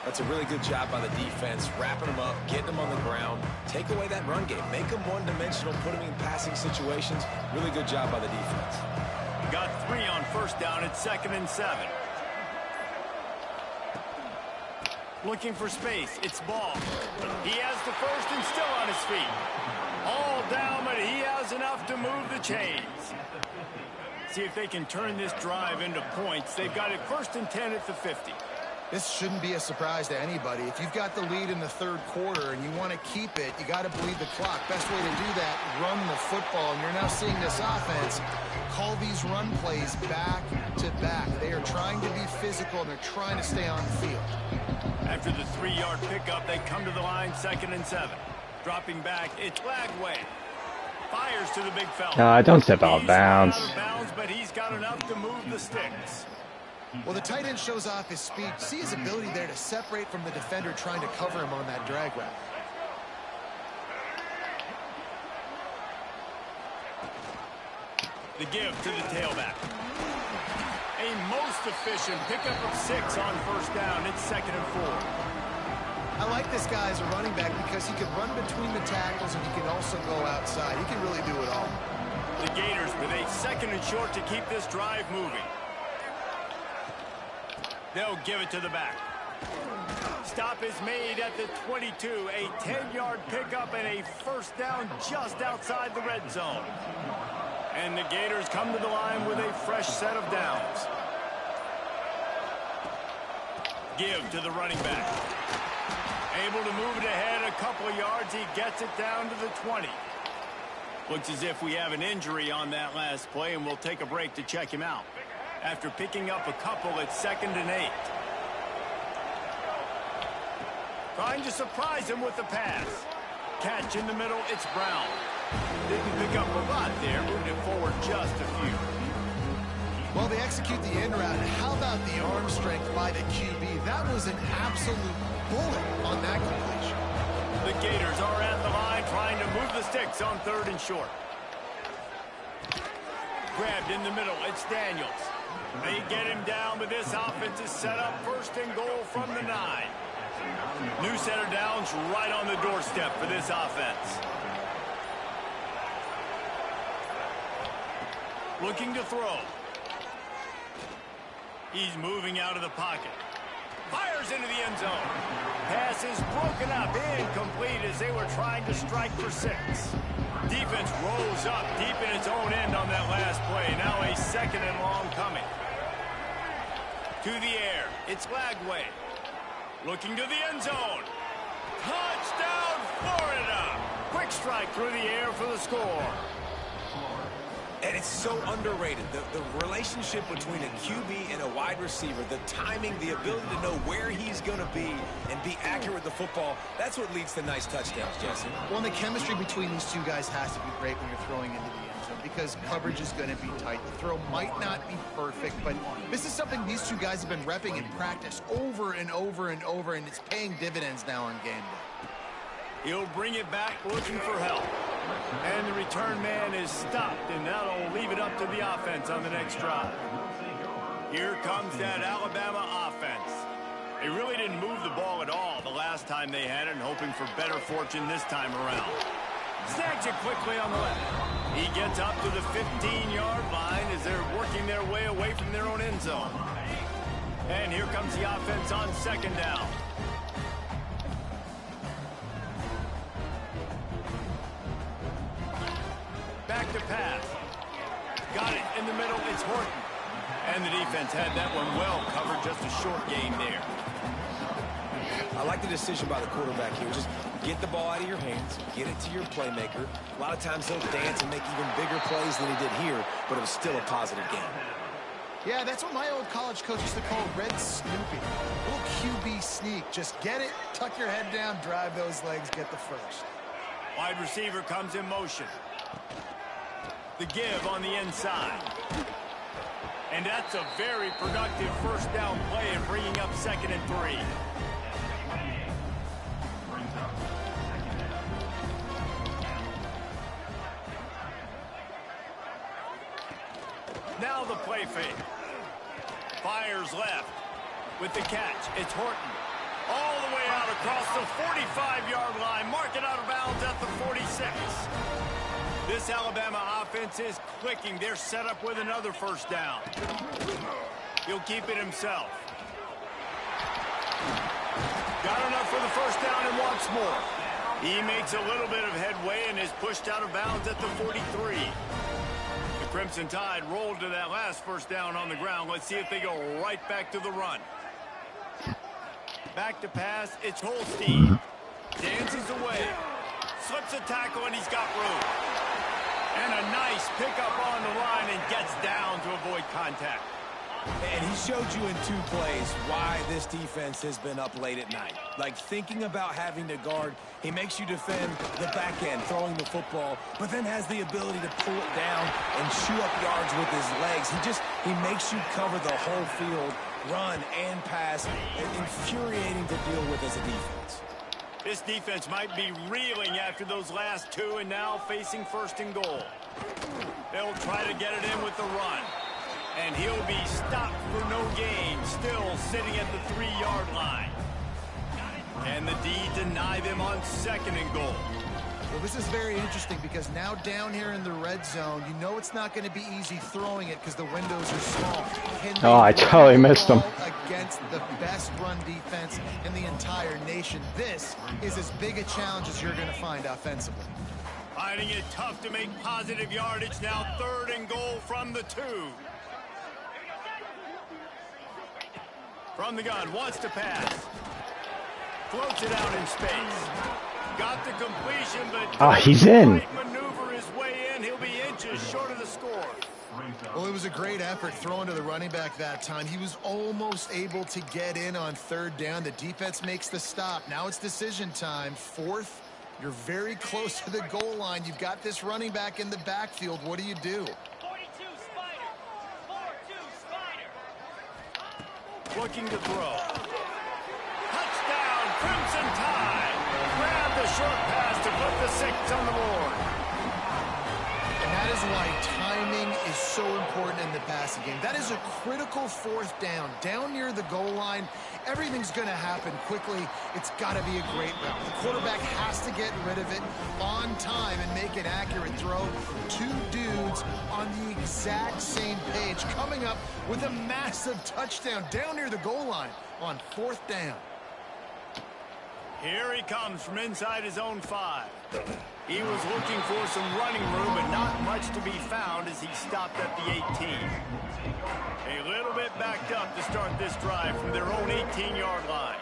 That's a really good job by the defense, wrapping them up, getting them on the ground, take away that run game, make them one-dimensional, put them in passing situations. Really good job by the defense. Got 3 on first down. It's 2nd and 7. Looking for space. It's Ball. He has the first and still on his feet. All down, but he has enough to move the chains. See if they can turn this drive into points. They've got it 1st and 10 at the 50. This shouldn't be a surprise to anybody. If you've got the lead in the third quarter and you want to keep it, you got to bleed the clock. Best way to do that, run the football. And you're now seeing this offense call these run plays back to back. They are trying to be physical, and they're trying to stay on the field. After the 3-yard pickup, they come to the line, 2nd and 7. Dropping back, it's Lagway. Fires to the big fella. Don't step out of bounds. Out of bounds, but he's got enough to move the sticks. Well, the tight end shows off his speed. See his ability there to separate from the defender trying to cover him on that drag route. The give to the tailback. A most efficient pickup of 6 on first down. It's 2nd and 4. I like this guy as a running back because he can run between the tackles and he can also go outside. He can really do it all. The Gators with a 2nd and short to keep this drive moving. They'll give it to the back. Stop is made at the 22. A 10-yard pickup and a first down just outside the red zone. And the Gators come to the line with a fresh set of downs. Give to the running back. Able to move it ahead a couple of yards. He gets it down to the 20. Looks as if we have an injury on that last play, and we'll take a break to check him out. After picking up a couple, it's 2nd and 8. Trying to surprise him with the pass. Catch in the middle, it's Brown. Didn't pick up a lot there, moving it forward just a few. Well, they execute the end route. How about the arm arm strength by the QB. That was an absolute bullet on that completion. The Gators are at the line trying to move the sticks on 3rd and short. Grabbed in the middle. It's Daniels. They get him down, but this offense is set up 1st and goal from the 9. New set of downs right on the doorstep for this offense. Looking to throw. He's moving out of the pocket. Fires into the end zone. Pass is broken up, incomplete as they were trying to strike for 6. Defense rolls up deep in its own end on that last play. Now a 2nd and long coming. To the air. It's Lagway. Looking to the end zone. Touchdown, Florida! Quick strike through the air for the score. And it's so underrated. The relationship between a QB and a wide receiver, the timing, the ability to know where he's going to be and be accurate with the football, that's what leads to nice touchdowns, Jesse. Well, the chemistry between these two guys has to be great when you're throwing into the end zone because coverage is going to be tight. The throw might not be perfect, but this is something these two guys have been repping in practice over and over and over, and it's paying dividends now on game day. He'll bring it back looking for help. And the return man is stopped, and that'll leave it up to the offense on the next drive. Here comes that Alabama offense. They really didn't move the ball at all the last time they had it, and hoping for better fortune this time around. Snags it quickly on the left. He gets up to the 15-yard line as they're working their way away from their own end zone. And here comes the offense on 2nd down. Back to pass. Got it in the middle. It's Horton. And the defense had that one well covered. Just a short gain there. I like the decision by the quarterback here. Just get the ball out of your hands. Get it to your playmaker. A lot of times he'll dance and make even bigger plays than he did here, but it was still a positive game. Yeah, that's what my old college coach used to call red snooping. A little QB sneak. Just get it, tuck your head down, drive those legs, get the first. Wide receiver comes in motion. The give on the inside. And that's a very productive 1st down play and bringing up 2nd and 3. Now the play fake. Fires left with the catch. It's Horton. All the way out across the 45-yard line. Mark it out of bounds at the 46. This Alabama offense is clicking. They're set up with another 1st down. He'll keep it himself. Got enough for the 1st down and wants more. He makes a little bit of headway and is pushed out of bounds at the 43. The Crimson Tide rolled to that last 1st down on the ground. Let's see if they go right back to the run. Back to pass. It's Holstein. Dances away. Slips a tackle and he's got room. And a nice pickup on the line and gets down to avoid contact. And he showed you in 2 plays why this defense has been up late at night. Like thinking about having to guard, he makes you defend the back end, throwing the football, but then has the ability to pull it down and chew up yards with his legs. He makes you cover the whole field, run and pass. Infuriating to deal with as a defense. This defense might be reeling after those last 2 and now facing 1st and goal. They'll try to get it in with the run. And he'll be stopped for no gain, still sitting at the 3-yard line. And the D deny them on 2nd and goal. Well, this is very interesting because now down here in the red zone, you know it's not going to be easy throwing it because the windows are small. Oh, I totally missed them. Against the best run defense in the entire nation. This is as big a challenge as you're going to find offensively. Finding it tough to make positive yardage. Now 3rd and goal from the 2. From the gun, wants to pass. Floats it out in space. Got the completion, but he's in. Maneuver his way in. He'll be inches short of the score. Well, it was a great effort throwing to the running back that time. He was almost able to get in on 3rd down. The defense makes the stop. Now it's decision time. 4th, you're very close to the goal line. You've got this running back in the backfield. What do? looking to throw. Touchdown, Crimson Tide. Grab the short pass to put the 6 on the board. And that is why timing is so important in the passing game. That is a critical 4th down. Down near the goal line, everything's going to happen quickly. It's got to be a great route. The quarterback has to get rid of it on time and make an accurate throw. 2 dudes on the exact same page coming up with a massive touchdown down near the goal line on 4th down. Here he comes from inside his own 5. He was looking for some running room, but not much to be found as he stopped at the 18. A little bit backed up to start this drive from their own 18-yard line.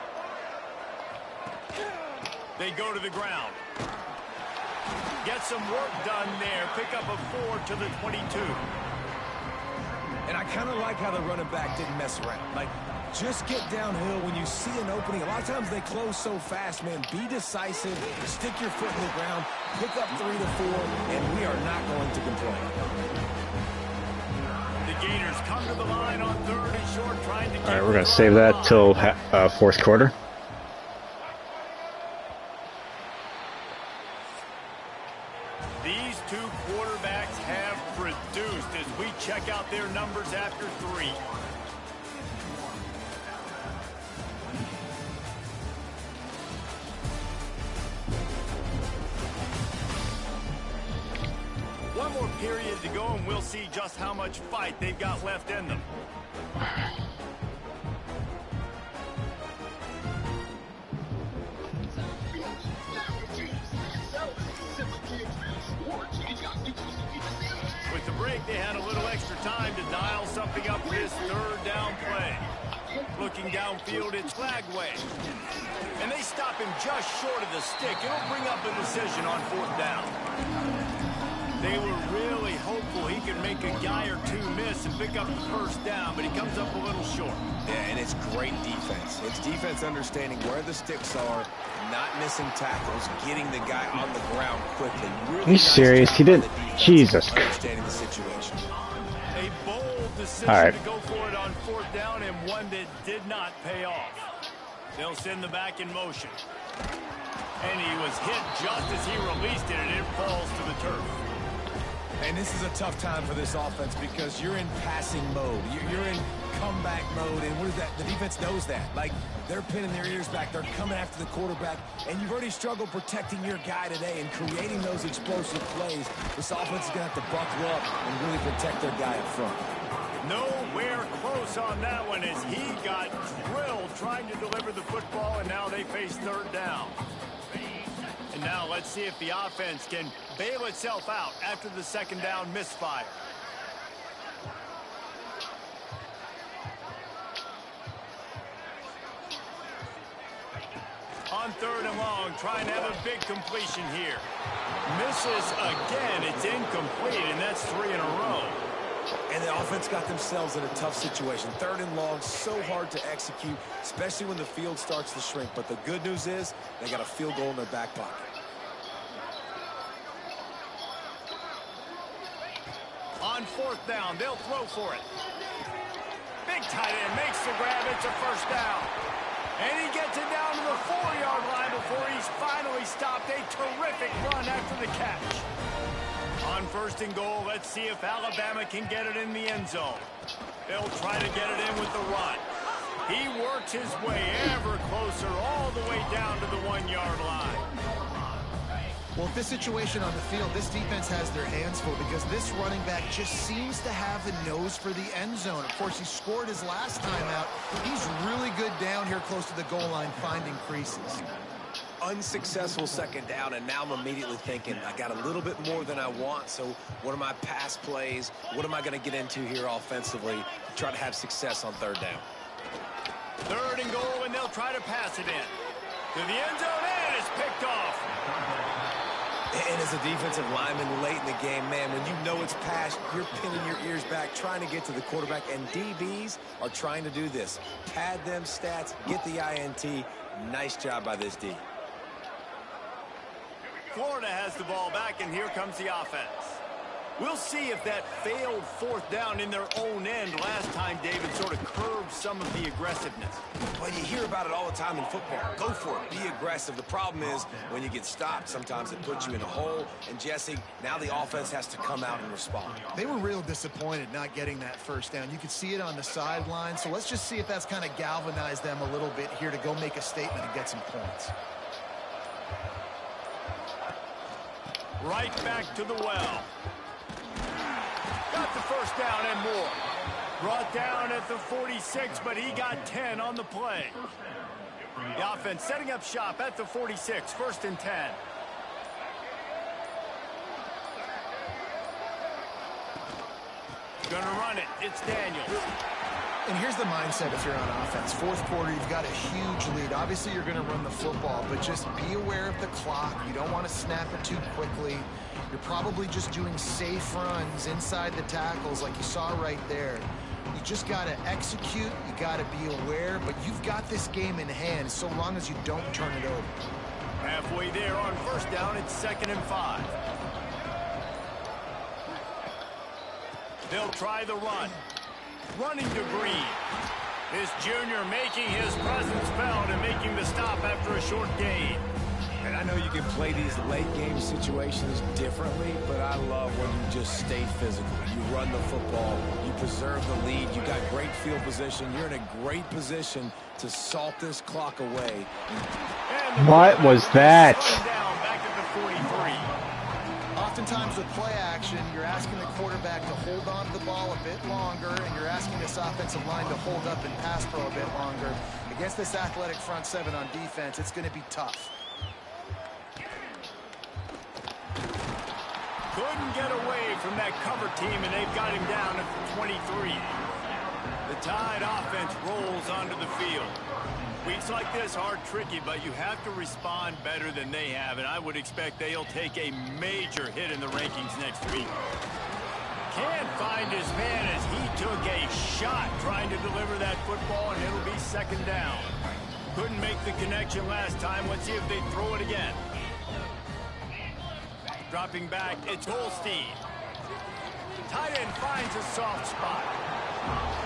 They go to the ground. Get some work done there. Pick up a 4 to the 22. And I kind of like how the running back didn't mess around. Like, just get downhill when you see an opening. A lot of times they close so fast, man. Be decisive. Stick your foot in the ground. Pick up 3 to 4, and we are not going to complain. The Gators come to the line on 3rd and short, trying to. All right, we're gonna save that till 4th quarter. These 2 quarterbacks have produced as we check out their numbers after 3. One more period to go, and we'll see just how much fight they've got left in them. With the break, they had a little extra time to dial something up for this 3rd down play. Looking downfield, it's Flagway. And they stop him just short of the stick. It'll bring up a decision on 4th down. They were really hopeful he could make a guy or 2 miss and pick up the 1st down, but he comes up a little short. Yeah, and it's great defense. It's defense understanding where the sticks are, not missing tackles, getting the guy on the ground quickly. Really Are you serious? He didn't. Jesus. Understanding the situation. A bold decision to go for it on 4th down, and one that did not pay off. They'll send the back in motion. And he was hit just as he released it, and it falls to the turf. And this is a tough time for this offense because you're in passing mode. You're in comeback mode, and what is that? The defense knows that. Like, they're pinning their ears back. They're coming after the quarterback, and you've already struggled protecting your guy today and creating those explosive plays. This offense is going to have to buckle up and really protect their guy up front. Nowhere close on that one as he got drilled trying to deliver the football, and now they face 3rd down. And now let's see if the offense can bail itself out after the 2nd down misfire. On 3rd and long, trying to have a big completion here. Misses again. It's incomplete, and that's 3 in a row. And the offense got themselves in a tough situation. 3rd and long, so hard to execute, especially when the field starts to shrink. But the good news is they got a field goal in their back pocket. On 4th down, they'll throw for it. Big tight end makes the grab. It's a 1st down. And he gets it down to the 4-yard line before he's finally stopped. A terrific run after the catch. On 1st and goal, let's see if Alabama can get it in the end zone. They'll try to get it in with the run. He works his way ever closer all the way down to the 1-yard line. Well, this situation on the field, this defense has their hands full because this running back just seems to have the nose for the end zone. Of course, he scored his last time out. He's really good down here close to the goal line finding creases. Unsuccessful 2nd down, and now I'm immediately thinking, I got a little bit more than I want, so what are my pass plays? What am I going to get into here offensively to try to have success on 3rd down? 3rd and goal, and they'll try to pass it in. To the end zone, and it's picked off. And as a defensive lineman late in the game, man, when you know it's pass, you're pinning your ears back, trying to get to the quarterback, and DBs are trying to do this. Pad them stats, get the INT. Nice job by this D. Florida has the ball back, and here comes the offense. We'll see if that failed fourth down in their own end last time, David, sort of curbed some of the aggressiveness. Well, you hear about it all the time in football. Go for it. Be aggressive. The problem is when you get stopped, sometimes it puts you in a hole. And, Jesse, now the offense has to come out and respond. They were real disappointed not getting that first down. You could see it on the sideline. So let's just see if that's kind of galvanized them a little bit here to go make a statement and get some points. Right back to the well. Got the first down and more. Brought down at the 46, but he got 10 on the play. The offense setting up shop at the 46, 1st and 10. Gonna run it. It's Daniels. And here's the mindset if you're on offense. Fourth quarter, you've got a huge lead. Obviously, you're going to run the football, but just be aware of the clock. You don't want to snap it too quickly. You're probably just doing safe runs inside the tackles like you saw right there. You just got to execute. You got to be aware, but you've got this game in hand so long as you don't turn it over. Halfway there on first down, it's 2nd and 5. They'll try the run. Running to Green. This junior making his presence felt and making the stop after a short gain. And I know you can play these late game situations differently, but I love when you just stay physical. You run the football, you preserve the lead, you got great field position, you're in a great position to salt this clock away. What was that? Down back at the 43. Oftentimes with play action, you're asking the quarterback to hold on to the ball a bit longer, and you're asking this offensive line to hold up and pass pro a bit longer. Against this athletic front seven on defense, it's going to be tough. Couldn't get away from that cover team, and they've got him down at the 23. The Tide offense rolls onto the field. Weeks like this are tricky, but you have to respond better than they have, and I would expect they'll take a major hit in the rankings next week. Can't find his man as he took a shot trying to deliver that football, and it'll be 2nd down. Couldn't make the connection last time. Let's see if they throw it again. Dropping back, it's Goldstein. Tight end finds a soft spot.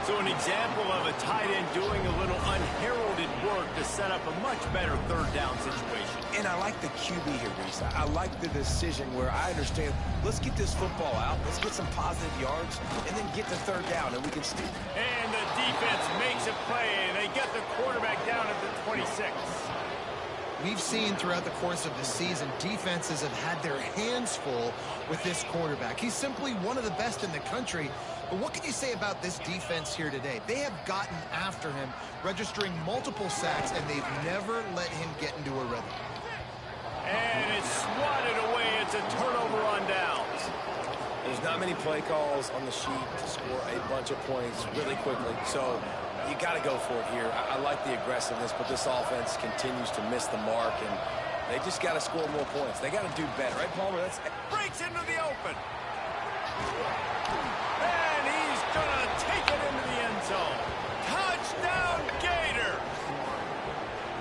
So an example of a tight end doing a little unheralded work to set up a much better 3rd down situation. And I like the QB here, Reese. I like the decision where I understand, let's get this football out, let's get some positive yards, and then get to 3rd down, and we can steal. And the defense makes a play, and they get the quarterback down at the 26. We've seen throughout the course of the season, defenses have had their hands full with this quarterback. He's simply one of the best in the country. But what can you say about this defense here today? They have gotten after him, registering multiple sacks, and they've never let him get into a rhythm. And it's swatted away. It's a turnover on downs. There's not many play calls on the sheet to score a bunch of points really quickly. So you got to go for it here. I like the aggressiveness, but this offense continues to miss the mark, and they just got to score more points. They got to do better, right, Palmer? That's breaks into the open. And he's going to take it into the end zone. Touchdown, Gators!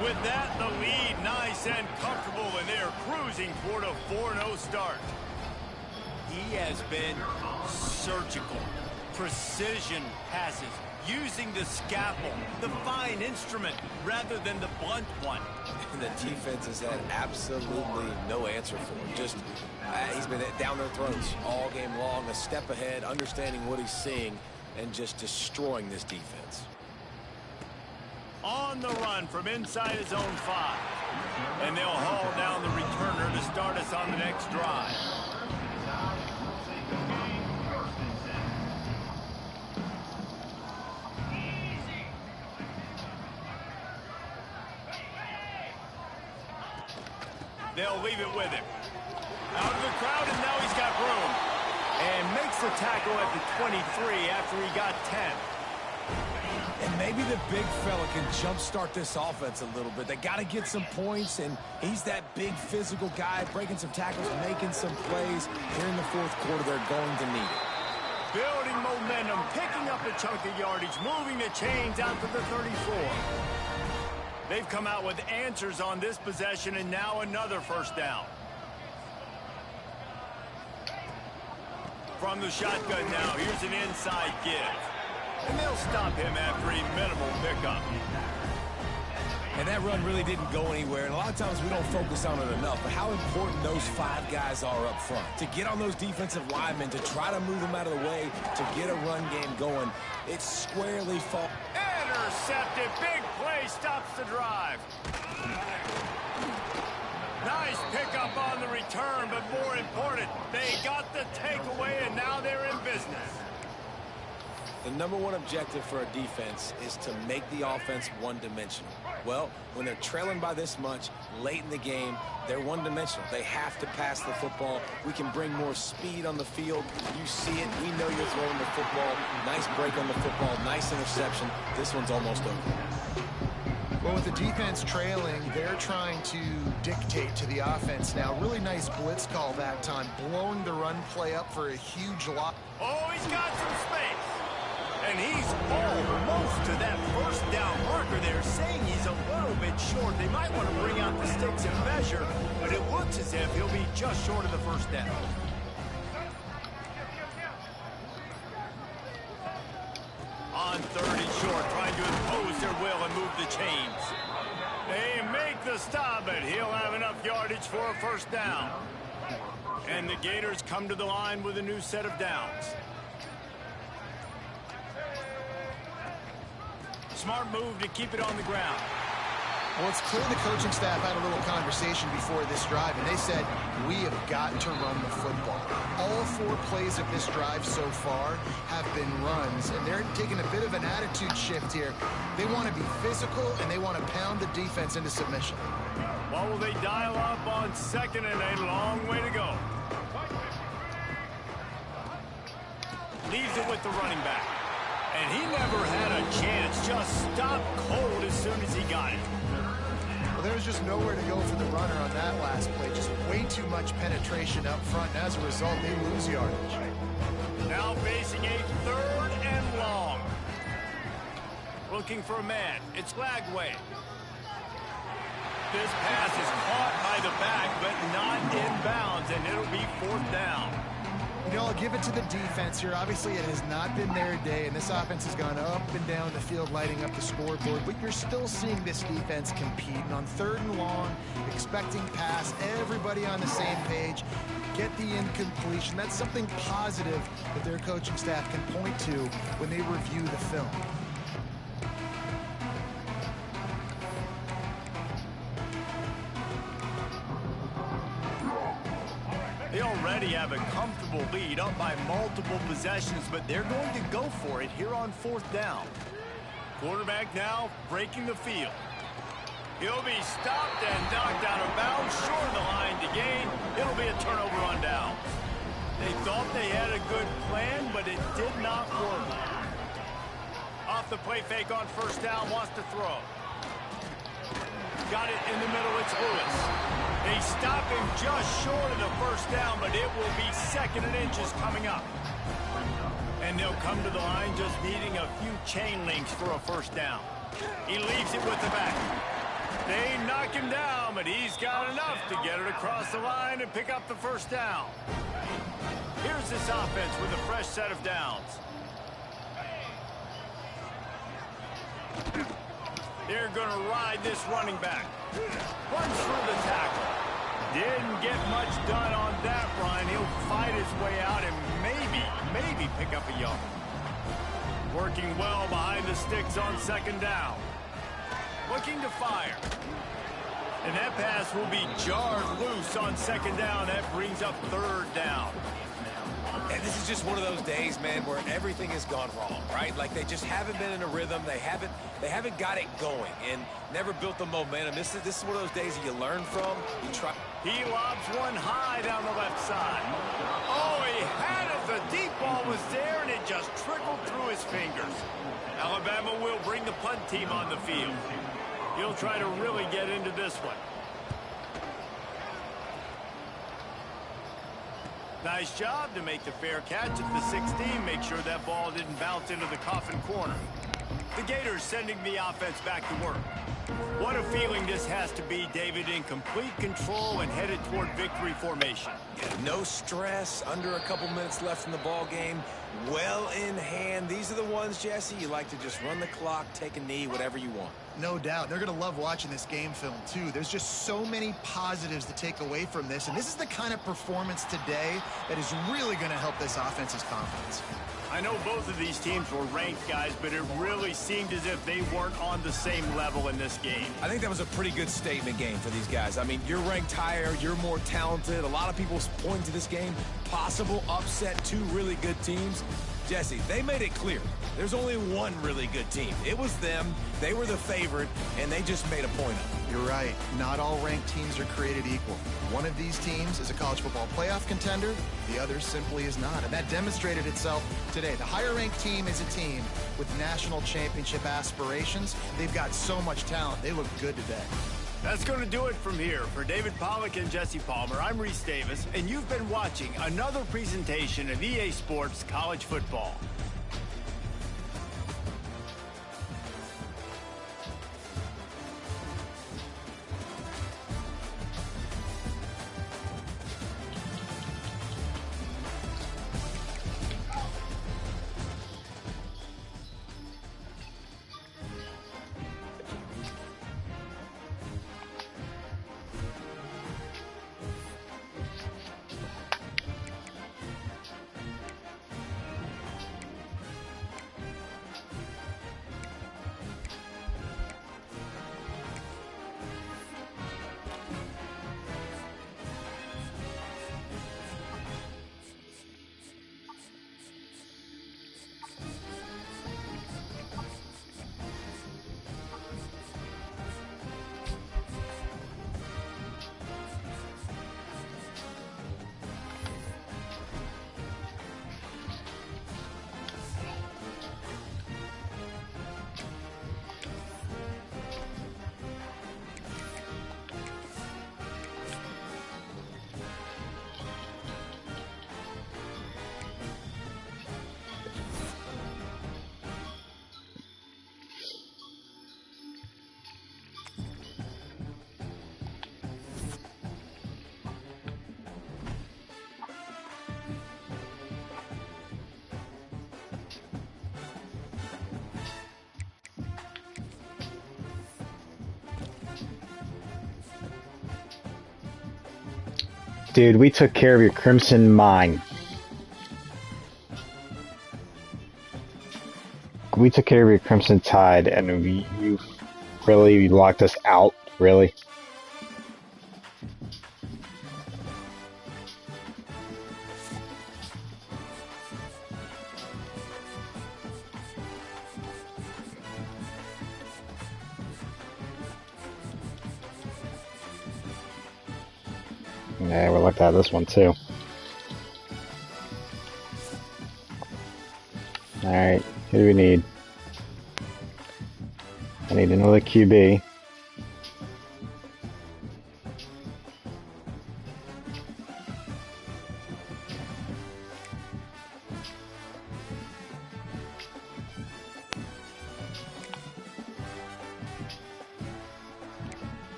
With that, the lead nice and comfortable, and they're cruising toward a 4-0 start. He has been surgical. Precision passes. Using the scalpel, the fine instrument, rather than the blunt one. And the defense has had absolutely no answer for him. Just, he's been down their throats all game long, a step ahead, understanding what he's seeing, and just destroying this defense. On the run from inside his own 5. And they'll haul down the returner to start us on the next drive. They'll leave it with him. Out of the crowd, and now he's got room. And makes the tackle at the 23 after he got 10. And maybe the big fella can jumpstart this offense a little bit. They got to get some points, and he's that big physical guy, breaking some tackles, making some plays. Here in the 4th quarter, they're going to need it. Building momentum, picking up a chunk of yardage, moving the chains out to the 34. They've come out with answers on this possession, and now another 1st down. From the shotgun now, here's an inside give. And they'll stop him after a minimal pickup. And that run really didn't go anywhere. And a lot of times we don't focus on it enough. But how important those 5 guys are up front. To get on those defensive linemen, to try to move them out of the way, to get a run game going. It's squarely fault. Intercepted. Big play stops the drive. Nice pickup on the return, but more important, they got the takeaway, and now they're in business. The #1 objective for a defense is to make the offense one-dimensional. Well, when they're trailing by this much late in the game, they're one-dimensional. They have to pass the football. We can bring more speed on the field. You see it. We know you're throwing the football. Nice break on the football. Nice interception. This one's almost over. Well, with the defense trailing, they're trying to dictate to the offense now. Really nice blitz call that time, blowing the run play up for a huge lot. Oh, he's got some space. And he's almost to that first down marker there, saying he's a little bit short. They might want to bring out the sticks and measure, but it looks as if he'll be just short of the first down. On 30 short, trying to impose their will and move the chains. They make the stop, but he'll have enough yardage for a first down. And the Gators come to the line with a new set of downs. Smart move to keep it on the ground. Well, it's clear the coaching staff had a little conversation before this drive, and they said, we have got to run the football. All 4 plays of this drive so far have been runs, and they're taking a bit of an attitude shift here. They want to be physical, and they want to pound the defense into submission. What will they dial up on 2nd and a long way to go? Leaves it with the running back. And he never had a chance. Just stopped cold as soon as he got it. Well, there was just nowhere to go for the runner on that last play. Just way too much penetration up front, and as a result, they lose yardage. Now facing a 3rd and long. Looking for a man. It's Lagway. This pass is caught by the back, but not in bounds, and it'll be 4th down. You know, I'll give it to the defense here. Obviously, it has not been their day, and this offense has gone up and down the field, lighting up the scoreboard. But you're still seeing this defense compete. And on 3rd and long, expecting pass, everybody on the same page, get the incompletion. That's something positive that their coaching staff can point to when they review the film. They already have a comfortable lead, up by multiple possessions, but they're going to go for it here on 4th down. Quarterback now breaking the field. He'll be stopped and knocked out of bounds, short of the line to gain. It'll be a turnover on down. They thought they had a good plan, but it did not work. Off the play fake on 1st down, wants to throw. Got it in the middle, it's Lewis. They stop him just short of the 1st down, but it will be 2nd and inches coming up. And they'll come to the line just needing a few chain links for a 1st down. He leaves it with the back. They knock him down, but he's got enough to get it across the line and pick up the 1st down. Here's this offense with a fresh set of downs. They're going to ride this running back. Runs through the tackle. Didn't get much done on that run. He'll fight his way out and maybe pick up a yard. Working well behind the sticks on 2nd down. Looking to fire. And that pass will be jarred loose on 2nd down. That brings up 3rd down. And this is just one of those days, man, where everything has gone wrong, right? Like they just haven't been in a rhythm. They haven't got it going and never built the momentum. This is one of those days that you learn from. You try. He lobs one high down the left side. Oh, he had it. The deep ball was there, and it just trickled through his fingers. Alabama will bring the punt team on the field. He'll try to really get into this one. Nice job to make the fair catch at the 16. Make sure that ball didn't bounce into the coffin corner. The Gators sending the offense back to work. What a feeling this has to be, David, in complete control and headed toward victory formation. Yeah, no stress, under a couple minutes left in the ball game, well in hand. These are the ones, Jesse, you like to just run the clock, take a knee, whatever you want. No doubt. They're going to love watching this game film, too. There's just so many positives to take away from this, and this is the kind of performance today that is really going to help this offense's confidence. I know both of these teams were ranked, guys, but it really seemed as if they weren't on the same level in this game. I think that was a pretty good statement game for these guys. I mean, you're ranked higher, you're more talented. A lot of people point to this game, possible upset, two really good teams. Jesse, they made it clear. There's only one really good team. It was them. They were the favorite, and they just made a point of it. You're right. Not all ranked teams are created equal. One of these teams is a college football playoff contender. The other simply is not. And that demonstrated itself today. The higher-ranked team is a team with national championship aspirations. They've got so much talent. They look good today. That's going to do it from here. For David Pollack and Jesse Palmer, I'm Reese Davis, and you've been watching another presentation of EA Sports College Football. Dude, we took care of your Crimson Mine. We took care of your Crimson Tide, and you really locked us out? Really? Yeah, we're locked out of this one too. Alright, who do we need? I need another QB.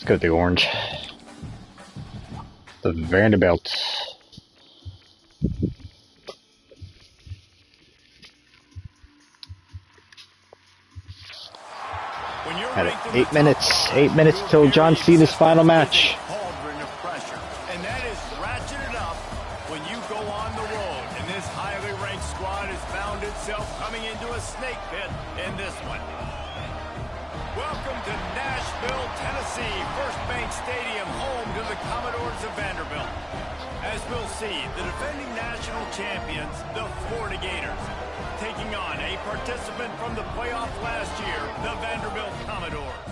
Let's go with the orange. The Vanderbilt. At 8 minutes. 8 minutes till John Cena's final match. And that is ratcheted up when you go on the road. And this highly ranked squad has found itself coming into a snake pit in this one. Welcome to Nashville, Tennessee, First Bank Stadium, home to the Commodores of Vanderbilt. As we'll see, the defending national champions, the Florida Gators, taking on a participant from the playoff last year, the Vanderbilt Commodores.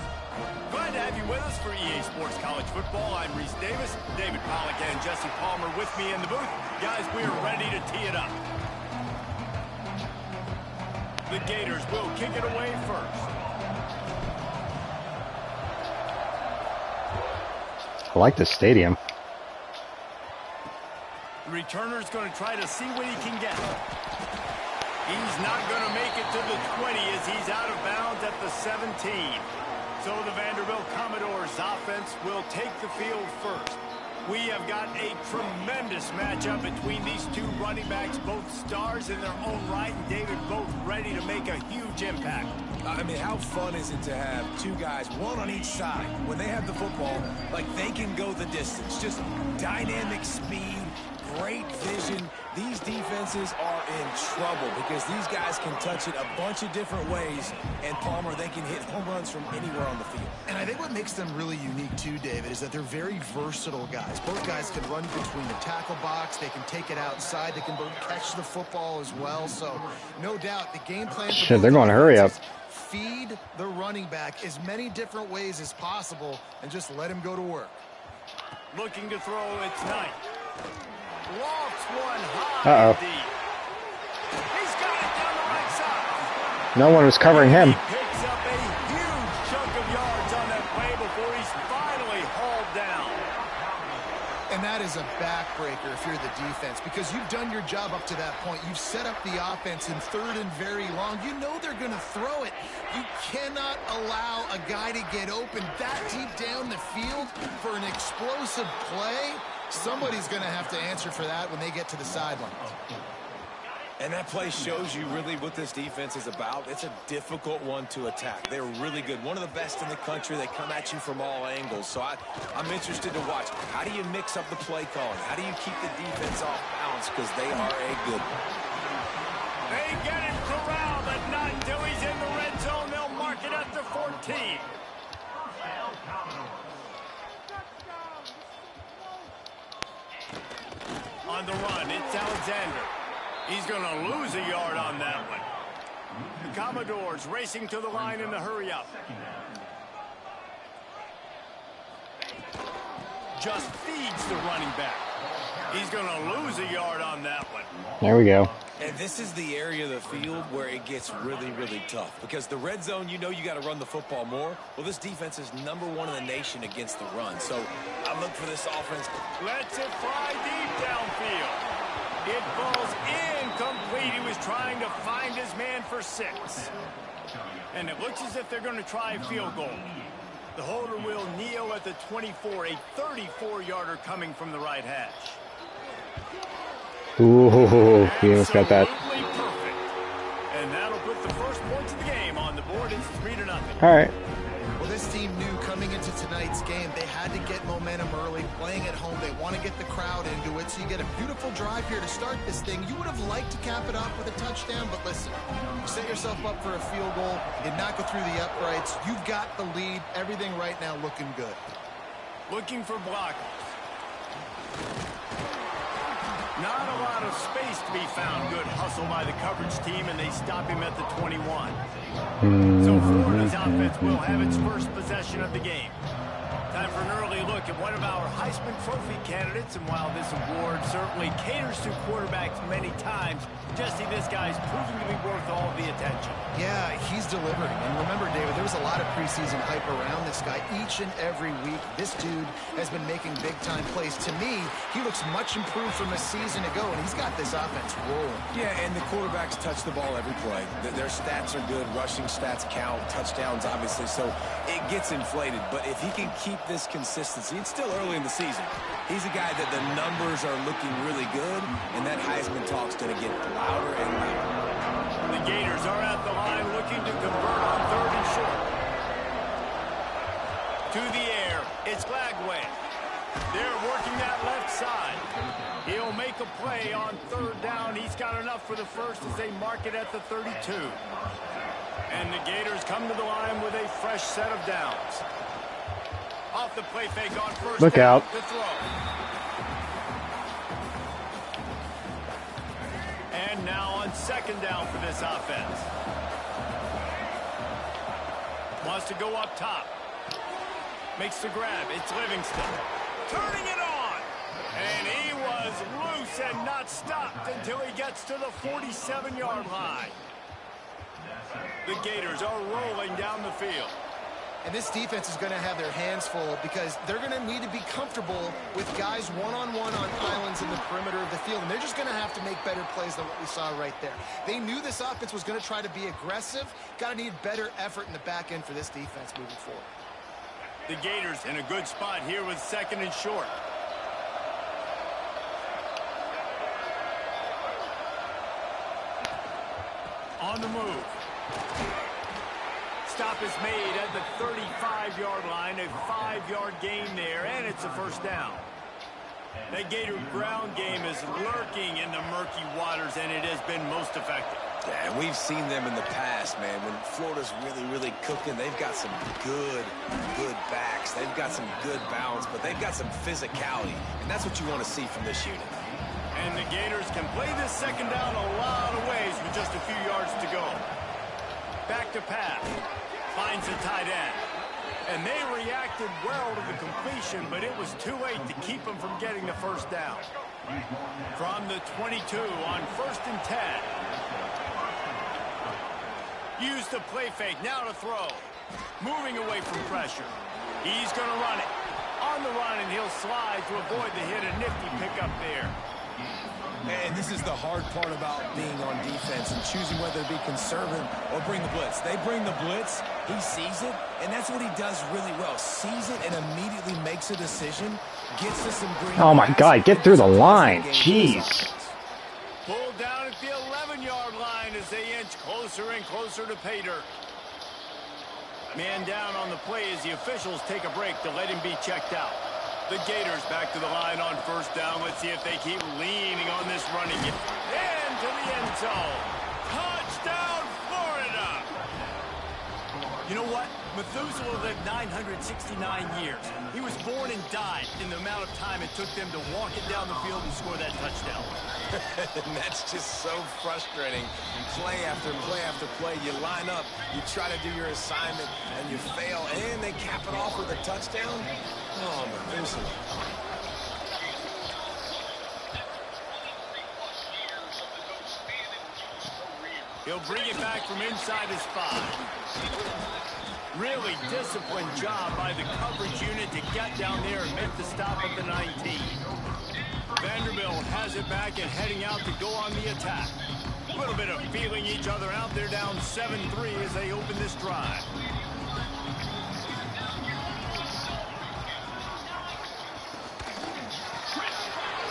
Glad to have you with us for EA Sports College Football. I'm Reese Davis, David Pollack and Jesse Palmer with me in the booth. Guys, we are ready to tee it up. The Gators will kick it away first. I like this stadium. The returner's going to try to see what he can get. He's not going to make it to the 20 as he's out of bounds at the 17. So the Vanderbilt Commodores offense will take the field first. We have got a tremendous matchup between these two running backs, both stars in their own right, and David, both ready to make a huge impact. I mean, how fun is it to have two guys, one on each side, when they have the football, like they can go the distance. Just dynamic speed, great vision. These defenses are in trouble because these guys can touch it a bunch of different ways, and Palmer, they can hit home runs from anywhere on the field. And I think what makes them really unique too, David, is that they're very versatile guys. Both guys can run between the tackle box. They can take it outside. They can both catch the football as well. So no doubt the game plan. Shit, they're going to hurry up. Feed the running back as many different ways as possible and just let him go to work. Looking to throw, it's Knight. Lofts one high deep. He's got it down the right side. No one was covering him. He picks up a huge chunk of yards on that play before he's finally hauled down. And that is a backbreaker if you're the defense, because you've done your job up to that point. You've set up the offense in third and very long. You know they're going to throw it. You cannot allow a guy to get open that deep down the field for an explosive play. Somebody's going to have to answer for that when they get to the sideline. And that play shows you really what this defense is about. It's a difficult one to attack. They're really good. One of the best in the country. They come at you from all angles. So I'm interested to watch. How do you mix up the play calling? How do you keep the defense off balance? Because they are a good one. They get him corralled, but not until he's in the red zone. They'll mark it at the 14. On the run, it's Alexander. He's going to lose a yard on that one. The Commodores racing to the line in the hurry-up. Just feeds the running back. He's going to lose a yard on that one. There we go. And this is the area of the field where it gets really, really tough. Because the red zone, you know you got to run the football more. Well, this defense is #1 in the nation against the run. So I look for this offense. Lets it fly deep downfield. It falls incomplete. He was trying to find his man for 6. And it looks as if they're going to try a field goal. The holder will kneel at the 24, a 34-yarder coming from the right hash. Ooh, he almost got that. Absolutely perfect. And that'll put the first points of the game on the board. It's 3-0. All right. Well, this team knew coming into tonight's game they had to get momentum early, playing at home. They want to get the crowd into it, so you get a beautiful drive here to start this thing. You would have liked to cap it off with a touchdown, but listen, you set yourself up for a field goal. You knock it through the uprights. You've got the lead. Everything right now looking good. Looking for blockers. Not a lot of space to be found. Good hustle by the coverage team, and they stop him at the 21. So Florida's offense will have its first possession of the game. Time for an early look at one of our Heisman Trophy candidates, and while this award certainly caters to quarterbacks many times, Jesse, this guy's proven to be worth all the the attention. Yeah, he's delivering. And remember, David, there was a lot of preseason hype around this guy each and every week. This dude has been making big-time plays. To me, he looks much improved from a season ago, and he's got this offense rolling. Yeah, and the quarterbacks touch the ball every play. Their stats are good. Rushing stats count. Touchdowns, obviously. So it gets inflated. But if he can keep this consistency, it's still early in the season. He's a guy that the numbers are looking really good, and that Heisman talk's going to get louder and louder. The Gators are at the line looking to convert on 3rd and short. To the air, it's Glagway. They're working that left side. He'll make a play on 3rd down. He's got enough for the first as they mark it at the 32. And the Gators come to the line with a fresh set of downs. Off the play fake on 1st Look down out. to throw. And now on 2nd down for this offense. Wants to go up top. Makes the grab. It's Livingston. Turning it on. And he was loose and not stopped until he gets to the 47-yard line. The Gators are rolling down the field. And this defense is going to have their hands full because they're going to need to be comfortable with guys one-on-one on islands in the perimeter of the field. And they're just going to have to make better plays than what we saw right there. They knew this offense was going to try to be aggressive. Got to need better effort in the back end for this defense moving forward. The Gators in a good spot here with 2nd and short. On the move. Stop is made at the 35-yard line, a 5-yard gain there, and it's a 1st down. The Gator ground game is lurking in the murky waters, and it has been most effective. Yeah, and we've seen them in the past, man. When Florida's really cooking, they've got some good backs. They've got some good balance, but they've got some physicality, and that's what you want to see from this unit. And the Gators can play this 2nd down a lot of ways with just a few yards to go. Back to pass. Finds a tight end. And they reacted well to the completion, but it was too late to keep them from getting the 1st down. From the 22 on 1st and 10. Use the play fake, now to throw. Moving away from pressure. He's going to run it. On the run, and he'll slide to avoid the hit. A nifty pickup there. And this is the hard part about being on defense and choosing whether to be conservative or bring the blitz. They bring the blitz, he sees it, and that's what he does really well. Sees it and immediately makes a decision, gets to some green. Oh my God, get through the line. Jeez. Pulled down at the 11-yard line as they inch closer and closer to pay dirt. Man down on the play as the officials take a break to let him be checked out. The Gators back to the line on 1st down. Let's see if they keep leaning on this running game. Into the end zone. Touchdown, Florida! You know what? Methuselah lived 969 years. He was born and died in the amount of time it took them to walk it down the field and score that touchdown. And that's just so frustrating. Play after play after play. You line up, you try to do your assignment, and you fail, and they cap it off with a touchdown. Oh, Methuselah. He'll bring it back from inside his 5. Really disciplined job by the coverage unit to get down there and make the stop at the 19. Vanderbilt has it back and heading out to go on the attack. A little bit of feeling each other out. They're down 7-3 as they open this drive.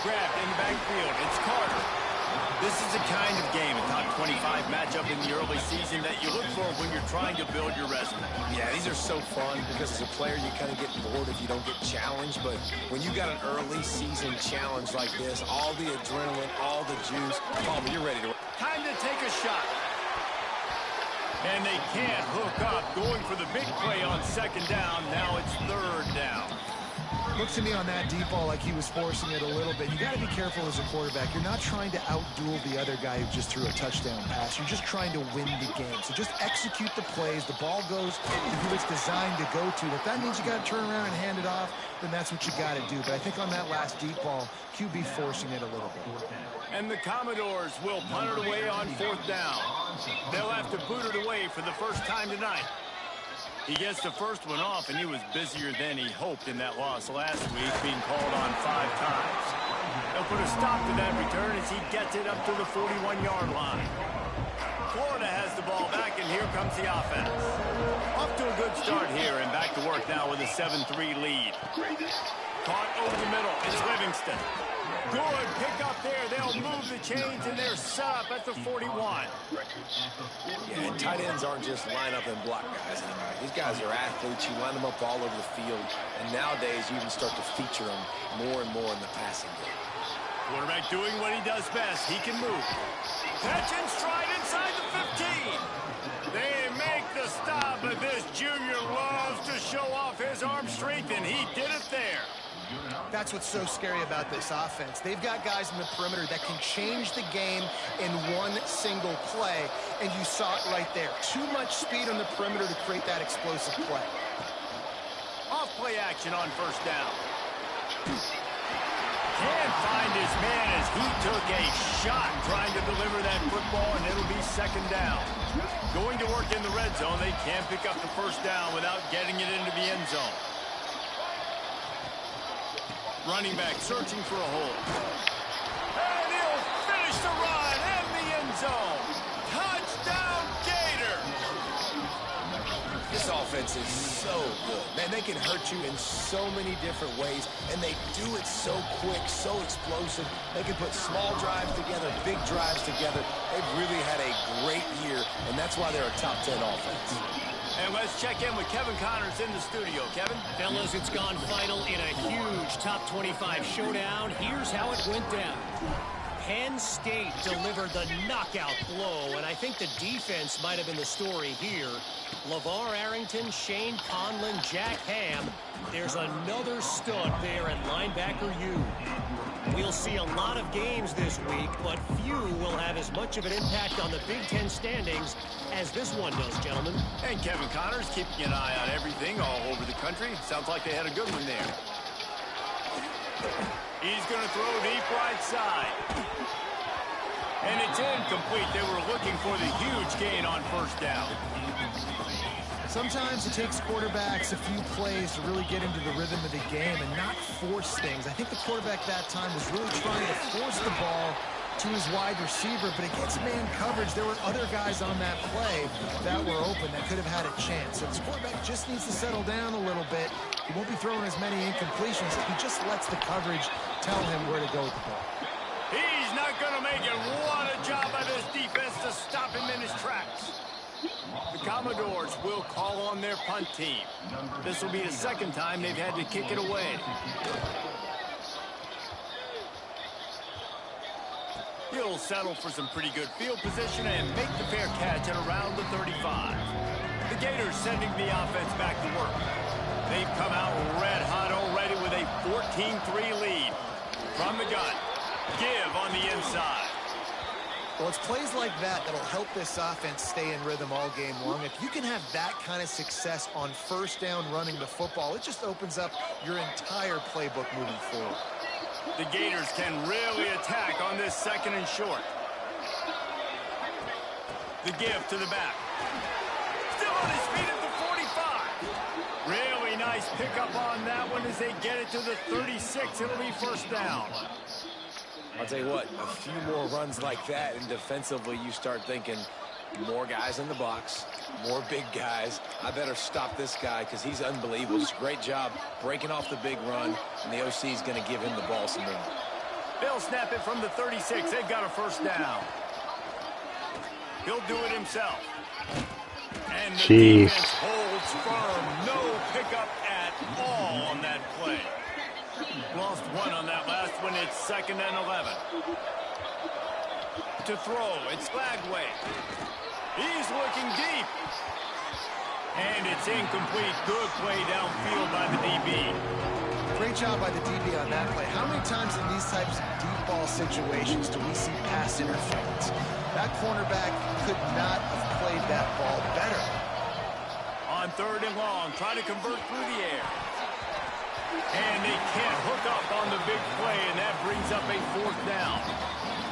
Grabbed in the backfield. It's Carter. This is the kind of game, a top 25 matchup in the early season that you look for when you're trying to build your resume. Yeah, these are so fun because as a player, you kind of get bored if you don't get challenged. But when you got an early season challenge like this, all the adrenaline, all the juice, Palmer, you're ready to... Time to take a shot. And they can't hook up. Going for the big play on 2nd down. Now it's 3rd down. Looks to me on that deep ball like he was forcing it a little bit. You got to be careful as a quarterback. You're not trying to outduel the other guy who just threw a touchdown pass. You're just trying to win the game. So just execute the plays. The ball goes to who it's designed to go to. If that means you got to turn around and hand it off, then that's what you got to do. But I think on that last deep ball, QB forcing it a little bit. And the Commodores will punt it away on 4th down. They'll have to boot it away for the first time tonight. He gets the first one off, and he was busier than he hoped in that loss last week, being called on 5 times. They'll put a stop to that return as he gets it up to the 41-yard line. Florida has the ball back, and here comes the offense. Off to a good start here, and back to work now with a 7-3 lead. Caught over the middle. It's Livingston. Good pick up there. They'll move the chains, and they're set up at the 41. Yeah, and tight ends aren't just line up and block guys anymore. These guys are athletes. You line them up all over the field. And nowadays, you can start to feature them more and more in the passing game. Quarterback doing what he does best. He can move. Catch and stride inside the 15. They make the stop, but this junior loves to show off his arm strength, and he did it there. That's what's so scary about this offense. They've got guys in the perimeter that can change the game in one single play, and you saw it right there. Too much speed on the perimeter to create that explosive play. Off play action on 1st down. Can't find his man as he took a shot trying to deliver that football, and it'll be 2nd down. Going to work in the red zone, they can't pick up the 1st down without getting it into the end zone. Running back searching for a hole. And he'll finish the run in the end zone. Touchdown, Gator! This offense is so good. Man, they can hurt you in so many different ways, and they do it so quick, so explosive. They can put small drives together, big drives together. They've really had a great year, and that's why they're a top 10 offense. And let's check in with Kevin Connors in the studio. Kevin? Fellas, it's gone final in a huge top 25 showdown. Here's how it went down. Penn State delivered the knockout blow, and I think the defense might have been the story here. LeVar Arrington, Shane Conlon, Jack Ham. There's another stud there at linebacker U. We'll see a lot of games this week, but few will have as much of an impact on the Big Ten standings as this one does, gentlemen. And Kevin Connors keeping an eye on everything all over the country. Sounds like they had a good one there. He's going to throw deep right side. And it's incomplete. They were looking for the huge gain on 1st down. Sometimes it takes quarterbacks a few plays to really get into the rhythm of the game and not force things. I think the quarterback that time was really trying to force the ball to his wide receiver, but against man coverage, there were other guys on that play that were open that could have had a chance. So this quarterback just needs to settle down a little bit. He won't be throwing as many incompletions. He just lets the coverage tell him where to go with the ball. He's not going to make it. What a job by this defense to stop him in his tracks. The Commodores will call on their punt team. This will be the 2nd time they've had to kick it away. He'll settle for some pretty good field position and make the fair catch at around the 35. The Gators sending the offense back to work. They've come out red hot already with a 14-3 lead. From the gun, give on the inside. Well, it's plays like that that'll help this offense stay in rhythm all game long. If you can have that kind of success on 1st down running the football, it just opens up your entire playbook moving forward. The Gators can really attack on this 2nd and short. The give to the back. Still on his feet at the 45. Really nice pickup on that one as they get it to the 36. It'll be 1st down. I'll tell you what, a few more runs like that, and defensively you start thinking more guys in the box, more big guys. I better stop this guy because he's unbelievable. Just great job breaking off the big run, and the OC is going to give him the ball some more. They'll snap it from the 36. They've got a 1st down. He'll do it himself. And the defense holds firm. No pickup at all on that play. Lost one on that last one. It's 2nd and 11. To throw, it's Flagway. He's looking deep. And it's incomplete. Good play downfield by the DB. Great job by the DB on that play. How many times in these types of deep ball situations do we see pass interference? That cornerback could not have played that ball better. On 3rd and long, trying to convert through the air. And they can't hook up on the big play, and that brings up a 4th down.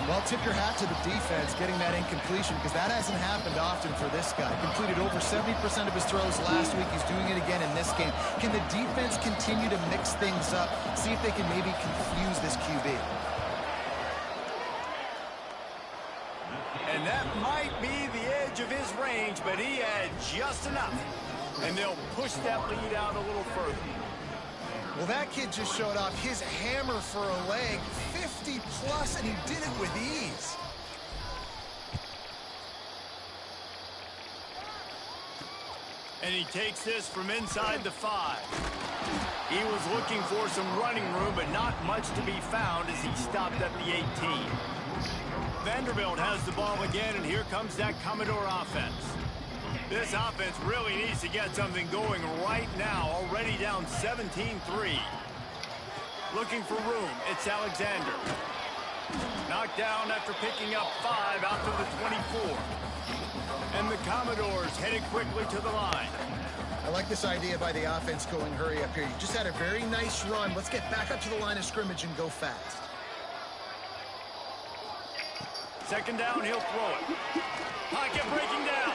Well, tip your hat to the defense getting that incompletion, because that hasn't happened often for this guy. Completed over 70% of his throws last week. He's doing it again in this game. Can the defense continue to mix things up, see if they can maybe confuse this QB? And that might be the edge of his range, but he had just enough. And they'll push that lead out a little further. Well, that kid just showed off his hammer for a leg, 50 plus, and he did it with ease. And he takes this from inside the 5. He was looking for some running room, but not much to be found as he stopped at the 18. Vanderbilt has the ball again, and here comes that Commodore offense. This offense really needs to get something going right now, already down 17-3. Looking for room, it's Alexander. Knocked down after picking up 5 out to the 24. And the Commodores headed quickly to the line. I like this idea by the offense going hurry up here. You just had a very nice run. Let's get back up to the line of scrimmage and go fast. 2nd down, he'll throw it. Pocket breaking down.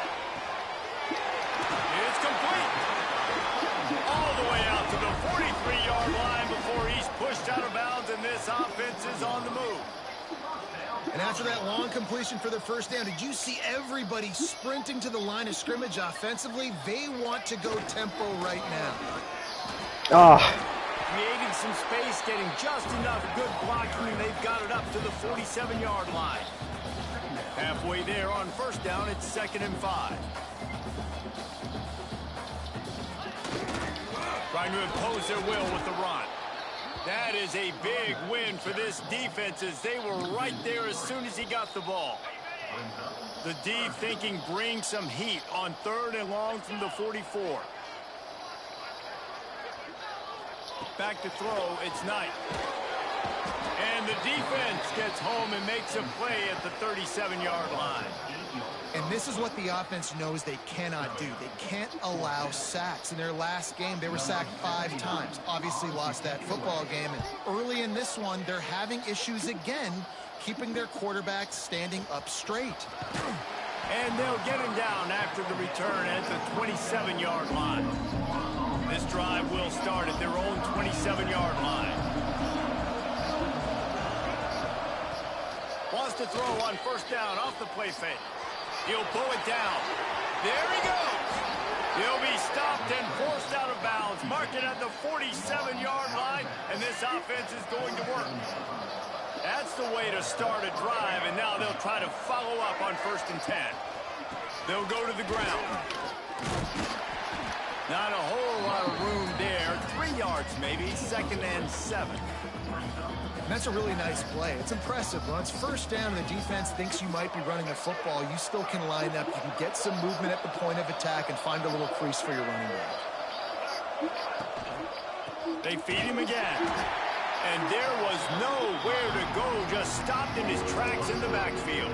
It's complete. All the way out to the 43-yard line before he's pushed out of bounds, and this offense is on the move. And after that long completion for the 1st down, did you see everybody sprinting to the line of scrimmage offensively? They want to go tempo right now. Creating some space, getting just enough good blocking, and they've got it up to the 47-yard line. Halfway there on 1st down, it's 2nd and 5. Trying to impose their will with the run. That is a big win for this defense, as they were right there as soon as he got the ball. The D thinking bring some heat on 3rd and long from the 44. Back to throw, it's Knight. And the defense gets home and makes a play at the 37-yard line. And this is what the offense knows they cannot do. They can't allow sacks. In their last game, they were sacked 5 times. Obviously lost that football game. And early in this one, they're having issues again, keeping their quarterback standing up straight. And they'll get him down after the return at the 27-yard line. This drive will start at their own 27-yard line. Wants to throw on 1st down off the play fake. He'll pull it down. There he goes. He'll be stopped and forced out of bounds. Marked it at the 47-yard line, and this offense is going to work. That's the way to start a drive, and now they'll try to follow up on 1st and 10. They'll go to the ground. Not a whole lot of room there. 3 yards maybe, 2nd and 7. And that's a really nice play. It's impressive. Once 1st down and the defense thinks you might be running the football, you still can line up. You can get some movement at the point of attack and find a little crease for your running back. They feed him again. And there was nowhere to go, just stopped in his tracks in the backfield.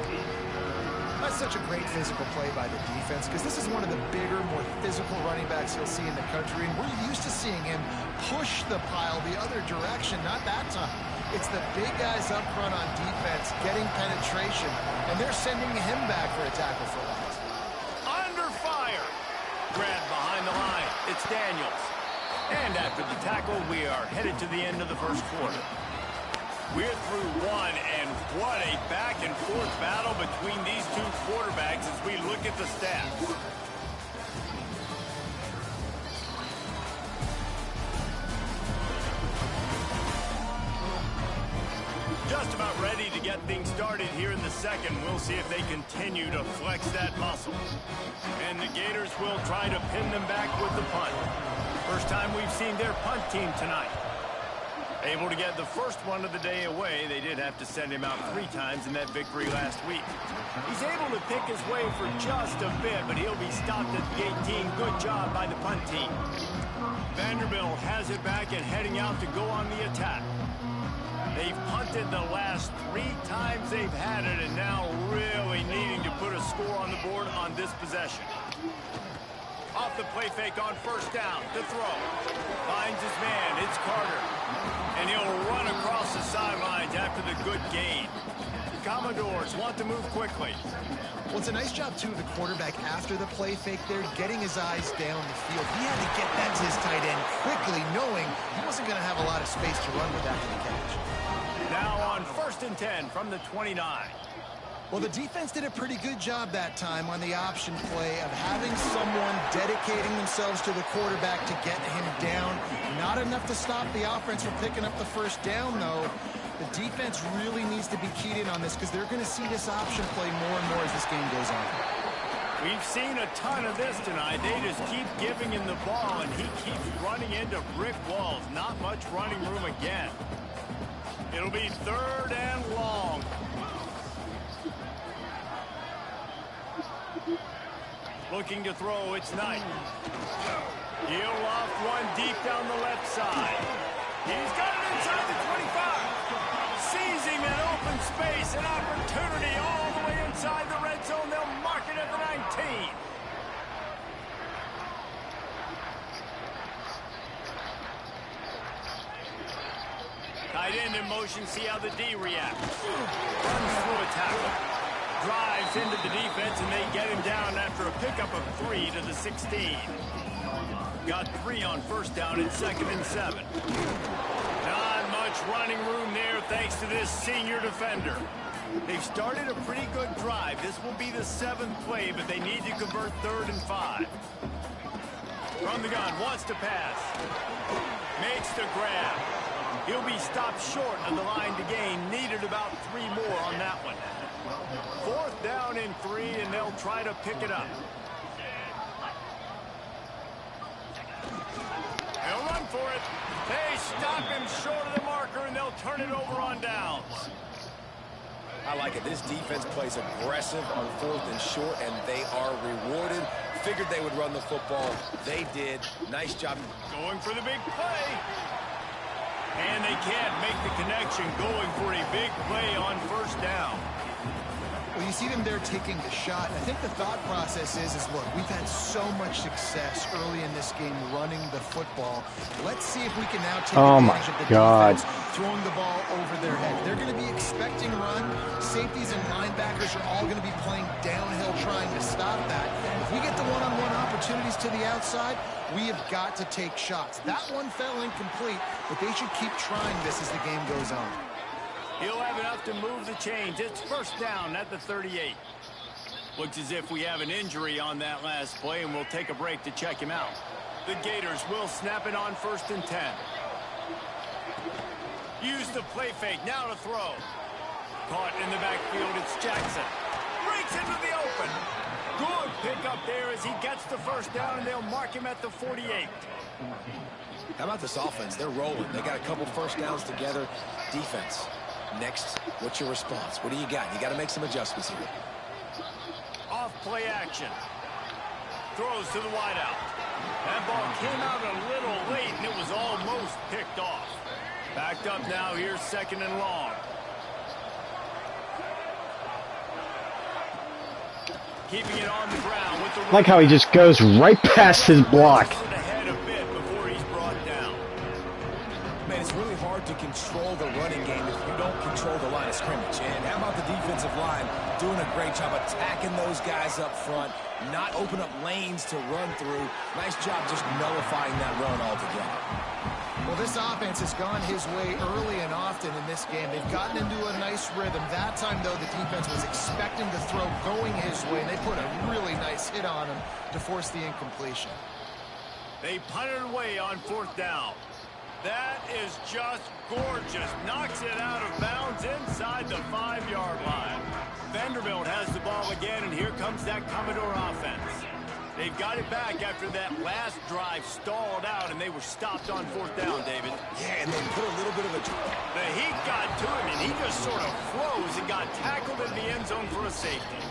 That's such a great physical play by the defense, because this is one of the bigger, more physical running backs you'll see in the country, and we're used to seeing him push the pile the other direction. Not that time. It's the big guys up front on defense getting penetration, and they're sending him back for a tackle for loss. Under fire. Grabbed behind the line. It's Daniels. And after the tackle, we are headed to the end of the 1st quarter. We're through 1, and what a back-and-forth battle between these 2 quarterbacks as we look at the stats. Just about ready to get things started here in the 2nd. We'll see if they continue to flex that muscle. And the Gators will try to pin them back with the punt. First time we've seen their punt team tonight. Able to get the first one of the day away. They did have to send him out 3 times in that victory last week. He's able to pick his way for just a bit, but he'll be stopped at the 18. Good job by the punt team. Vanderbilt has it back and heading out to go on the attack. They've punted the last 3 times they've had it, and now really needing to put a score on the board on this possession. Off the play fake on first down. To throw. Finds his man. It's Carter. And he'll run across the sidelines after the good gain. The Commodores want to move quickly. Well, it's a nice job, too, of the quarterback after the play fake there, getting his eyes down the field. He had to get that to his tight end quickly, knowing he wasn't going to have a lot of space to run with after the catch. Now on 1st and 10 from the 29. Well, the defense did a pretty good job that time on the option play of having someone dedicating themselves to the quarterback to get him down. Not enough to stop the offense from picking up the first down, though. The defense really needs to be keyed in on this because they're going to see this option play more and more as this game goes on. We've seen a ton of this tonight. They just keep giving him the ball, and he keeps running into brick walls. Not much running room again. It'll be 3rd and long. Looking to throw, it's Knight. He'll off one deep down the left side. He's got it inside the 25. Seizing an open space, an opportunity all the way inside the red zone. They'll mark it at the 19. Tight end in motion, see how the D reacts. Runs through a tackle. Drives into the defense, and they get him down after a pickup of 3 to the 16. Got 3 on first down and 2nd and 7. Not much running room there thanks to this senior defender. They've started a pretty good drive. This will be the 7th play, but they need to convert 3rd and 5. From the gun, wants to pass. Makes the grab. He'll be stopped short of the line to gain. Needed about 3 more on that one. 4th down and 3, and they'll try to pick it up. They'll run for it. They stop him short of the marker, and they'll turn it over on downs. I like it. This defense plays aggressive on 4th and short, and they are rewarded. Figured they would run the football. They did. Nice job. Going for the big play. And they can't make the connection, going for a big play on first down. Well, you see them there taking the shot. I think the thought process is look, we've had so much success early in this game running the football. Let's see if we can now take advantage of the defense throwing the ball over their head. They're going to be expecting run. Safeties and linebackers are all going to be playing downhill trying to stop that. If we get the one-on-one opportunities to the outside, we have got to take shots. That one fell incomplete, but they should keep trying this as the game goes on. He'll have enough to move the chains. It's first down at the 38. Looks as if we have an injury on that last play, and we'll take a break to check him out. The Gators will snap it on 1st and 10. Use the play fake, now to throw. Caught in the backfield, it's Jackson. Breaks into the open. Good pick up there as he gets the first down, and they'll mark him at the 48. How about this offense? They're rolling. They got a couple first downs together. Defense. Next, what's your response? What do you got? You got to make some adjustments here. Off play action. Throws to the wideout. That ball came out a little late, and it was almost picked off. Backed up now. Here's 2nd and long. Keeping it on the ground with the like how he just goes right past his block. Ahead a bit before he's brought down. Man, it's really hard to control the running game if you don't control the line of scrimmage. And how about the defensive line doing a great job attacking those guys up front, not open up lanes to run through. Nice job just nullifying that run altogether. Well, this offense has gone his way early and often in this game. They've gotten into a nice rhythm. That time, though, the defense was expecting the throw going his way, and they put a really nice hit on him to force the incompletion. They punted away on 4th down. That is just gorgeous. Knocks it out of bounds inside the 5-yard line. Vanderbilt has the ball again, and here comes that Commodore offense. They They've got it back after that last drive stalled out, and they were stopped on 4th down, David. Yeah, and they put a little bit of a... The heat got to him, and he just sort of froze and got tackled in the end zone for a safety.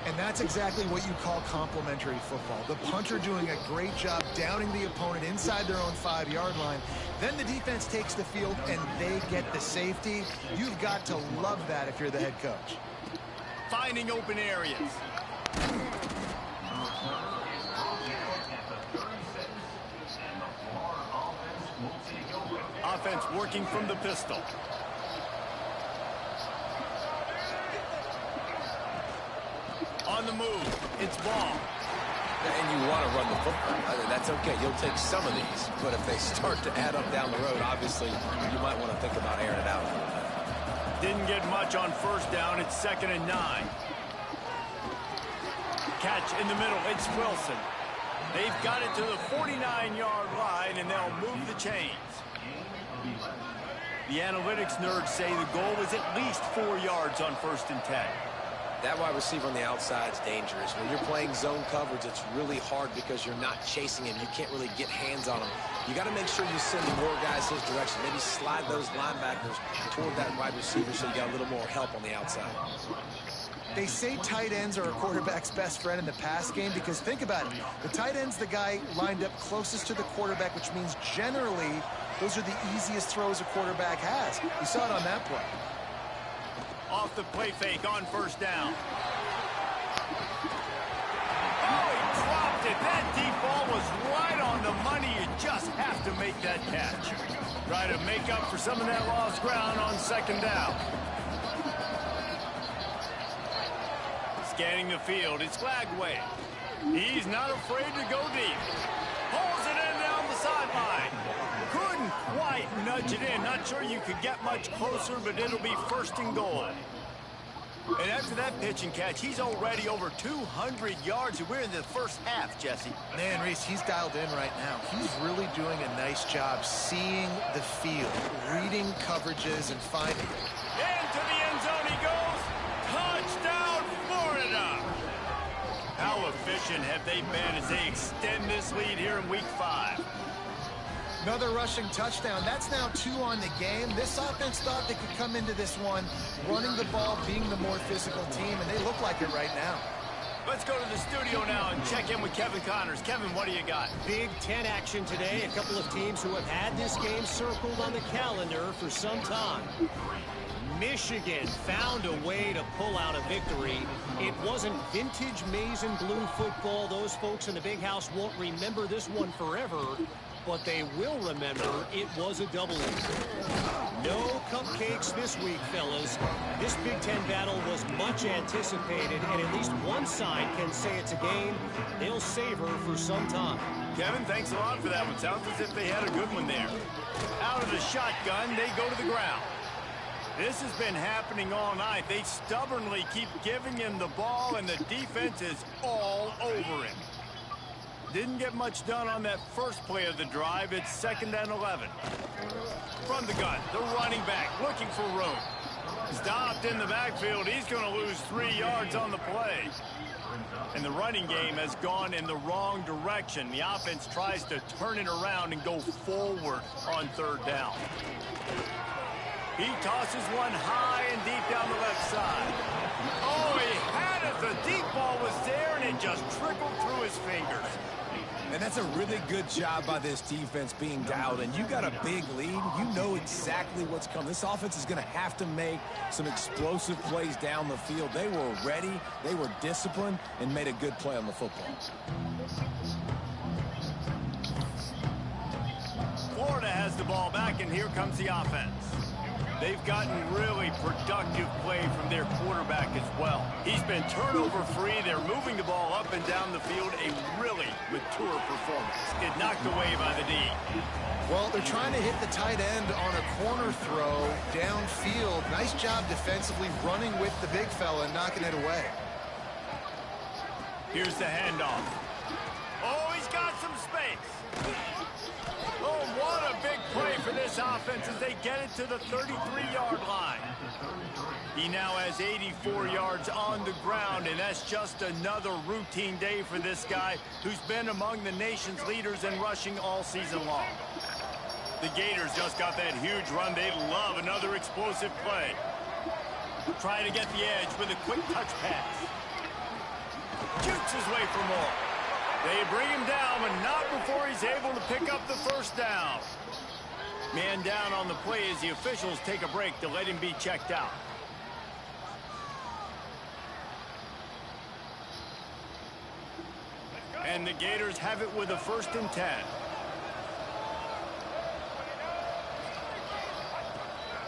And that's exactly what you call complementary football. The punter doing a great job downing the opponent inside their own 5-yard line. Then the defense takes the field, and they get the safety. You've got to love that if you're the head coach. Finding open areas. Offense working from the pistol. On the move, it's ball. And you want to run the football. That's okay. You'll take some of these. But if they start to add up down the road, obviously, you might want to think about airing it out. Didn't get much on 1st down. It's 2nd and 9. Catch in the middle. It's Wilson. They've got it to the 49-yard line, and they'll move the chains. The analytics nerds say the goal is at least 4 yards on 1st and 10. That wide receiver on the outside is dangerous. When you're playing zone coverage, it's really hard because you're not chasing him. You can't really get hands on him. You got to make sure you send more guys his direction. Maybe slide those linebackers toward that wide receiver so you got a little more help on the outside. They say tight ends are a quarterback's best friend in the pass game because think about it. The tight end's the guy lined up closest to the quarterback, which means generally those are the easiest throws a quarterback has. You saw it on that play. Off the play fake on 1st down. Oh, he dropped it. That deep ball was right on the money. You just have to make that catch. Try to make up for some of that lost ground on 2nd down. Scanning the field, it's Flagway. He's not afraid to go deep. Pulls it in down the sideline. Couldn't quite nudge it in. Not sure you could get much closer, but it'll be 1st and goal. And after that pitch and catch, he's already over 200 yards. We're in the 1st half, Jesse. Man, Reese, he's dialed in right now. He's really doing a nice job seeing the field, reading coverages, and finding it. Into the end zone he goes. Touchdown, Florida! How efficient have they been as they extend this lead here in Week 5? Another rushing touchdown. That's now 2 on the game. This offense thought they could come into this one running the ball, being the more physical team, and they look like it right now. Let's go to the studio now and check in with Kevin Connors. Kevin, what do you got? Big 10 action today. A couple of teams who have had this game circled on the calendar for some time. Michigan found a way to pull out a victory. It wasn't vintage maize and blue football. Those folks in the big house won't remember this one forever, but they will remember it was a double. No cupcakes this week, fellas. This Big Ten battle was much anticipated, and at least one side can say it's a game they'll savor for some time. Kevin, thanks a lot for that one. Sounds as if they had a good one there. Out of the shotgun, they go to the ground. This has been happening all night. They stubbornly keep giving him the ball, and the defense is all over him. Didn't get much done on that first play of the drive. It's 2nd and 11. From the gun, the running back looking for room. Stopped in the backfield. He's going to lose 3 yards on the play. And the running game has gone in the wrong direction. The offense tries to turn it around and go forward on 3rd down. He tosses one high and deep down the left side. Oh, he had it. The deep ball was there, and it just trickled through his fingers. And that's a really good job by this defense being dialed in. You got a big lead. You know exactly what's coming. This offense is going to have to make some explosive plays down the field. They were ready, they were disciplined, and made a good play on the football. Florida has the ball back, and here comes the offense. They've gotten really productive play from their quarterback as well. He's been turnover-free. They're moving the ball up and down the field. A really mature performance. It knocked away by the D. Well, they're trying to hit the tight end on a corner throw downfield. Nice job defensively running with the big fella and knocking it away. Here's the handoff. Oh, he's got some space. Oh, what a big play for this offense as they get it to the 33-yard line. He now has 84 yards on the ground, and that's just another routine day for this guy who's been among the nation's leaders in rushing all season long. The Gators just got that huge run. They love another explosive play. Try to get the edge with a quick touch pass. Shoots his way for more. They bring him down, but not before he's able to pick up the first down. Man down on the play as the officials take a break to let him be checked out. And the Gators have it with a 1st and 10.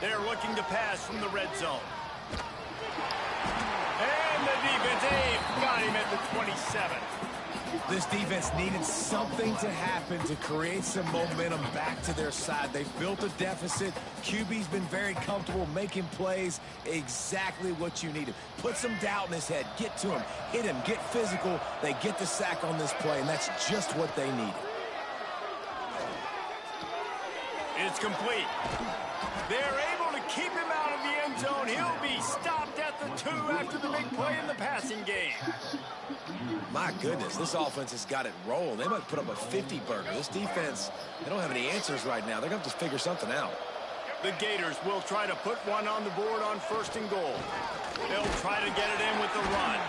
They're looking to pass from the red zone. And the defense got him at the 27. This defense needed something to happen to create some momentum back to their side. They've built a deficit. QB's been very comfortable making plays. Exactly what you needed. Put some doubt in his head. Get to him. Hit him. Get physical. They get the sack on this play, and that's just what they needed. It's complete. They're able to keep him out of the end zone. He'll be stopped at the 2 after the big play in the passing game. My goodness, this offense has got it rolling. They might put up a 50-burger. This defense, they don't have any answers right now. They're going to have to figure something out. The Gators will try to put one on the board on 1st and goal. They'll try to get it in with the run.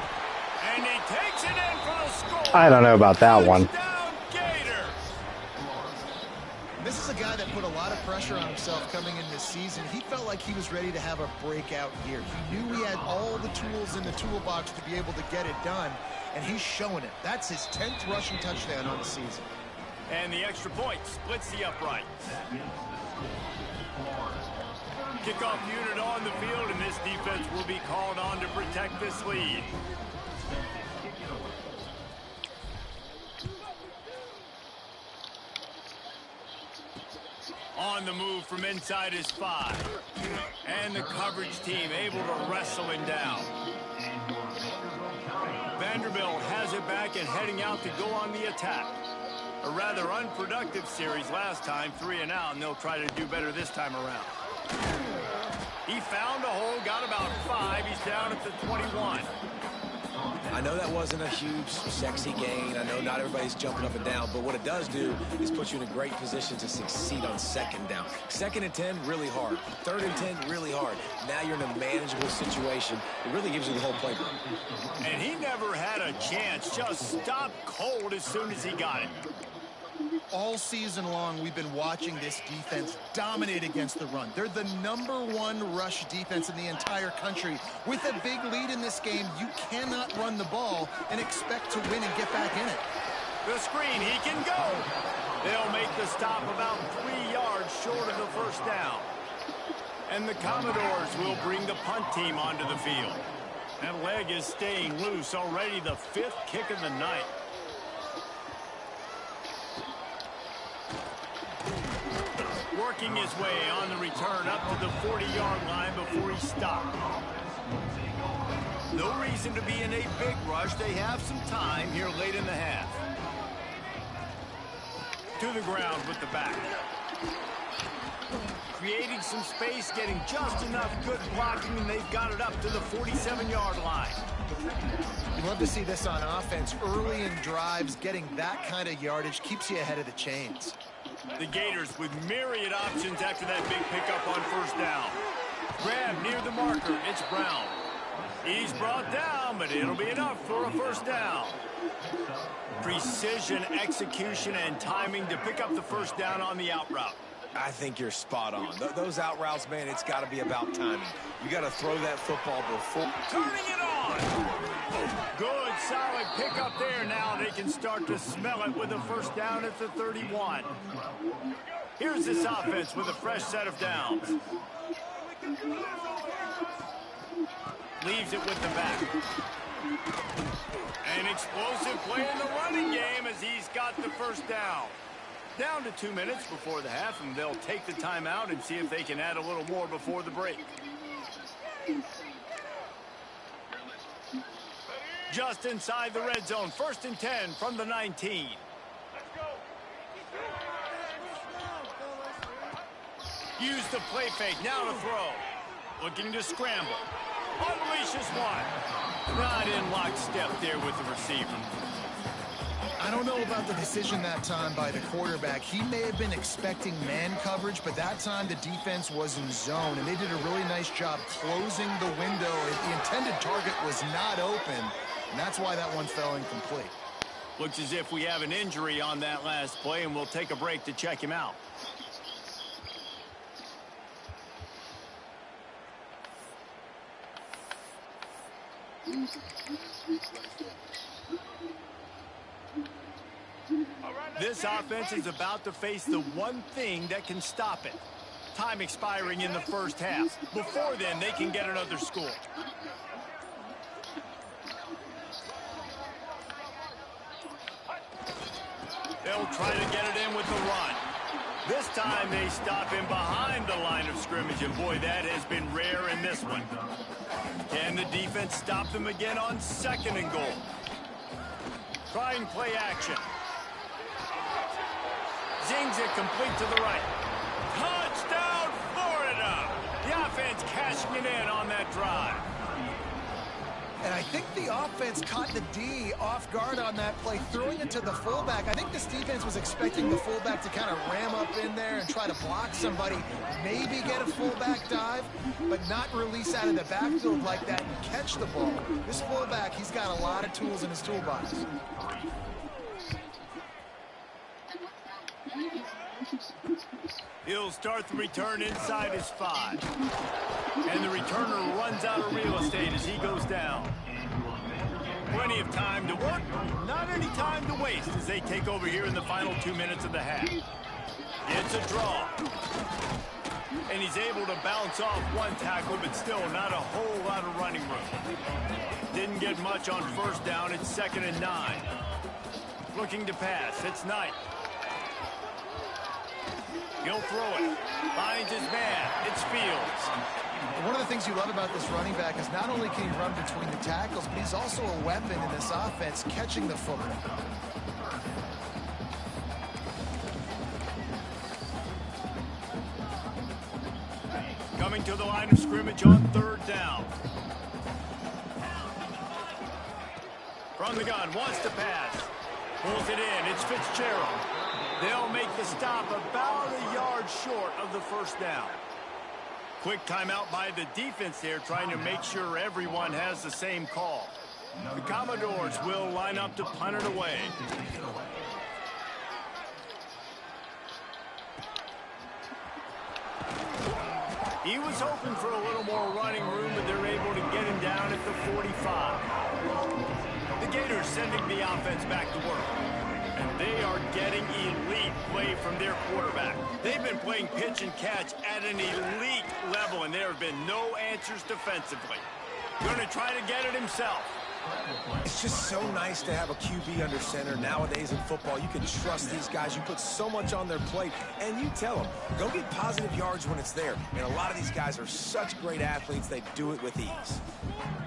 And he takes it in for the score. I don't know about that one. Touchdown, Gators. This is a guy that put a lot of pressure on himself coming in this season. He felt like he was ready to have a breakout year. He knew he had all the tools in the toolbox to be able to get it done, and he's showing it. That's his 10th rushing touchdown on the season. And the extra point splits the upright. Kickoff unit on the field, and this defense will be called on to protect this lead. On the move from inside his 5. And the coverage team able to wrestle him down. Vanderbilt has it back and heading out to go on the attack. A rather unproductive series last time, 3 and out, and they'll try to do better this time around. He found a hole, got about 5. He's down at the 21. I know that wasn't a huge, sexy gain. I know not everybody's jumping up and down, but what it does do is put you in a great position to succeed on 2nd down. 2nd and 10, really hard. 3rd and 10, really hard. Now you're in a manageable situation. It really gives you the whole playbook. And he never had a chance. Just stopped cold as soon as he got it. All season long, we've been watching this defense dominate against the run. They're the #1 rush defense in the entire country. With a big lead in this game, you cannot run the ball and expect to win and get back in it. The screen, he can go. They'll make the stop about 3 yards short of the 1st down. And the Commodores will bring the punt team onto the field. That leg is staying loose already, the 5th kick of the night. Working his way on the return up to the 40-yard line before he stopped. No reason to be in a big rush. They have some time here late in the half. To the ground with the back. Creating some space, getting just enough good blocking, and they've got it up to the 47-yard line. You love to see this on offense. Early in drives, getting that kind of yardage keeps you ahead of the chains. The Gators with myriad options after that big pickup on 1st down. Grab near the marker. It's Brown. He's brought down, but it'll be enough for a 1st down. Precision, execution, and timing to pick up the 1st down on the out route. I think you're spot on. Those out routes, man, it's got to be about timing. You got to throw that football before. Turning it on. Good, solid pickup there. Now they can start to smell it with a 1st down at the 31. Here's this offense with a fresh set of downs. Leaves it with the back. An explosive play in the running game as he's got the 1st down. Down to 2 minutes before the half, and they'll take the timeout and see if they can add a little more before the break. Just inside the red zone, 1st and 10 from the 19. Use the play fake. Now to throw. Looking to scramble. Unleashes one. Not in lockstep there with the receiver. I don't know about the decision that time by the quarterback. He may have been expecting man coverage, but that time the defense was in zone, and they did a really nice job closing the window. The intended target was not open, and that's why that one fell incomplete. Looks as if we have an injury on that last play, and we'll take a break to check him out. This offense is about to face the one thing that can stop it. Time expiring in the first half. Before then, they can get another score. They'll try to get it in with the run. This time they stop him behind the line of scrimmage, and boy, that has been rare in this one. Can the defense stop them again on 2nd and goal? Trying play action. Zings it complete to the right. Touchdown, Florida! The offense cashing it in on that drive. And I think the offense caught the D off guard on that play, throwing it to the fullback. I think this defense was expecting the fullback to kind of ram up in there and try to block somebody, maybe get a fullback dive, but not release out of the backfield like that and catch the ball. This fullback, he's got a lot of tools in his toolbox. He'll start the return inside his 5. And the returner runs out of real estate as he goes down. Plenty of time to work, not any time to waste as they take over here in the final 2 minutes of the half. It's a draw. And he's able to bounce off one tackle, but still not a whole lot of running room. Didn't get much on 1st down. It's 2nd and 9. Looking to pass. It's Knight. He'll throw it. Finds his man. It's Fields. One of the things you love about this running back is not only can he run between the tackles, but he's also a weapon in this offense, catching the football. Coming to the line of scrimmage on 3rd down. From the gun, wants to pass. Pulls it in. It's Fitzgerald. They'll make the stop about a yard short of the 1st down. Quick timeout by the defense there, trying to make sure everyone has the same call. The Commodores will line up to punt it away. He was hoping for a little more running room, but they're able to get him down at the 45. The Gators sending the offense back to work. And they are getting elite play from their quarterback. They've been playing pitch and catch at an elite level, and there have been no answers defensively. Going to try to get it himself. It's just so nice to have a QB under center. Nowadays in football, you can trust these guys. You put so much on their plate, and you tell them, go get positive yards when it's there. And a lot of these guys are such great athletes, they do it with ease.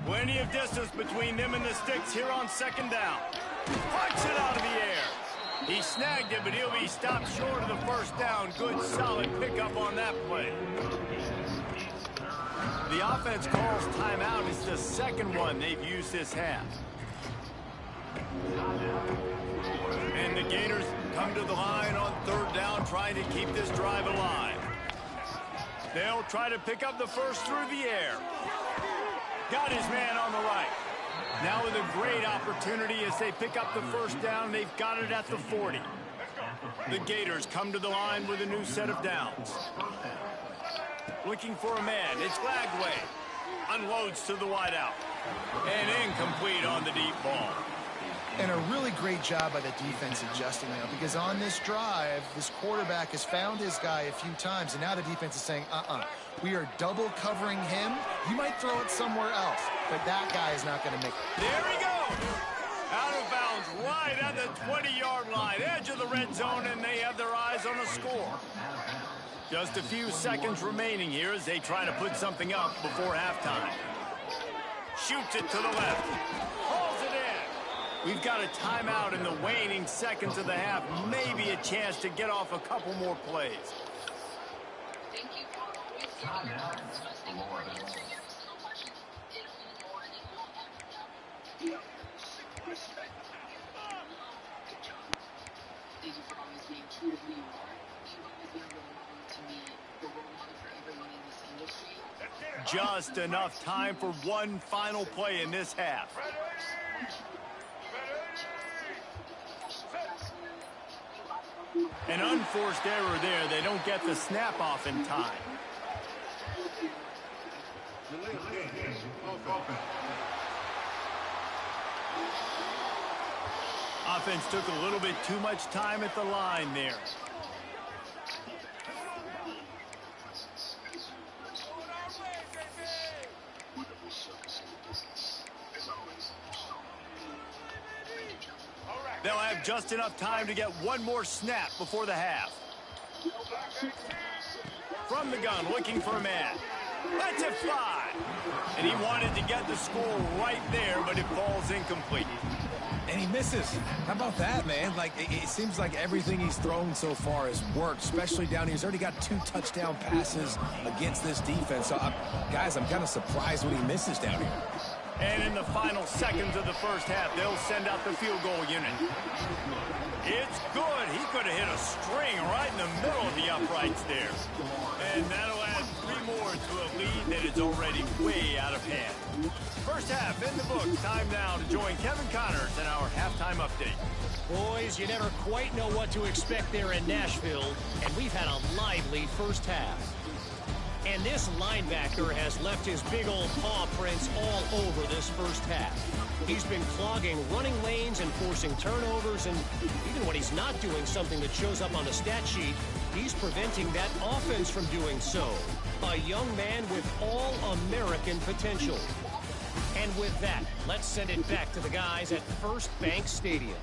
Plenty of distance between them and the sticks here on 2nd down. Punch it out of the air. He snagged it, but he'll be stopped short of the 1st down. Good, solid pickup on that play. The offense calls timeout. It's the 2nd one they've used this half. And the Gators come to the line on 3rd down, trying to keep this drive alive. They'll try to pick up the 1st through the air. Got his man on the right. Now with a great opportunity as they pick up the 1st down. They've got it at the 40. The Gators come to the line with a new set of downs. Looking for a man. It's Lagway. Unloads to the wideout. And incomplete on the deep ball. And a really great job by the defense adjusting now, because on this drive, this quarterback has found his guy a few times, and now the defense is saying, we are double covering him. You might throw it somewhere else, but that guy is not going to make it. There he goes. Out of bounds right at the 20-yard line, edge of the red zone, and they have their eyes on a score. Just a few seconds remaining here as they try to put something up before halftime. Shoots it to the left. Hauls it in. We've got a timeout in the waning seconds of the half. Maybe a chance to get off a couple more plays. Thank you. Just enough time for one final play in this half. An unforced error there. They don't get the snap off in time. Offense took a little bit too much time at the line there. They'll have just enough time to get one more snap before the half. From the gun, looking for a man. Lets it fly. And he wanted to get the score right there, but it falls incomplete. And he misses. How about that, man? Like, it seems like everything he's thrown so far has worked, especially down here. He's already got 2 touchdown passes against this defense. So, guys, I'm kind of surprised when he misses down here. And in the final seconds of the first half, they'll send out the field goal unit. It's good. He could have hit a string right in the middle of the uprights there. And that'll add 3 more to a lead that is already way out of hand. First half in the books. Time now to join Kevin Connors in our halftime update. Boys, you never quite know what to expect there in Nashville, and we've had a lively first half. And this linebacker has left his big old paw prints all over this first half. He's been clogging running lanes and forcing turnovers, and even when he's not doing something that shows up on the stat sheet, he's preventing that offense from doing so. A young man with all-American potential. And with that, let's send it back to the guys at First Bank Stadium.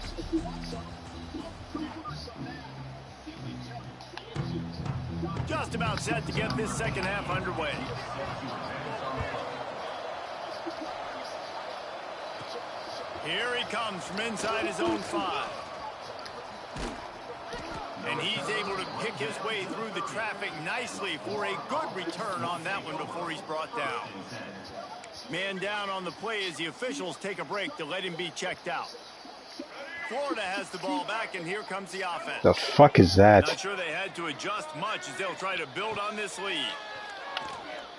Just about set to get this second half underway. Here he comes from inside his own 5. And he's able to pick his way through the traffic nicely for a good return on that one before he's brought down. Man down on the play as the officials take a break to let him be checked out. Florida has the ball back, and here comes the offense. The fuck is that? Not sure they had to adjust much as they'll try to build on this lead.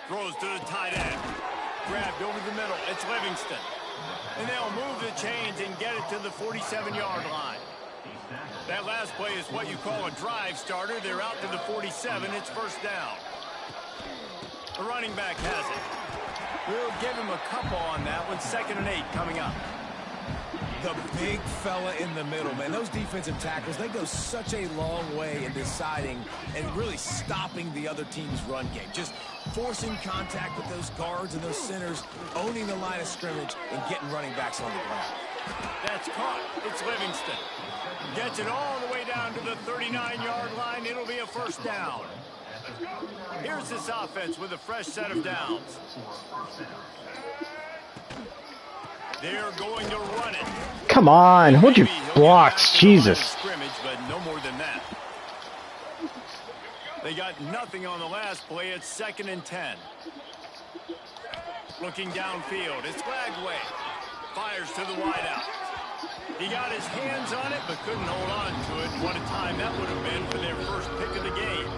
Throws to the tight end. Grabbed over the middle. It's Livingston. And they'll move the chains and get it to the 47-yard line. That last play is what you call a drive starter. They're out to the 47. It's first down. The running back has it. We'll give him a couple on that one. 2nd and 8 coming up. The big fella in the middle, man. Those defensive tackles, they go such a long way in deciding and really stopping the other team's run game. Just forcing contact with those guards and those centers, owning the line of scrimmage, and getting running backs on the ground. That's caught. It's Livingston. Gets it all the way down to the 39-yard line. It'll be a first down. Here's this offense with a fresh set of downs. They're going to run it. Come on, hold your blocks, Jesus. Scrimmage, but no more than that. They got nothing on the last play. It's 2nd and 10. Looking downfield, it's Lagway. Fires to the wideout. He got his hands on it, but couldn't hold on to it. What a time that would have been for their first pick of the game.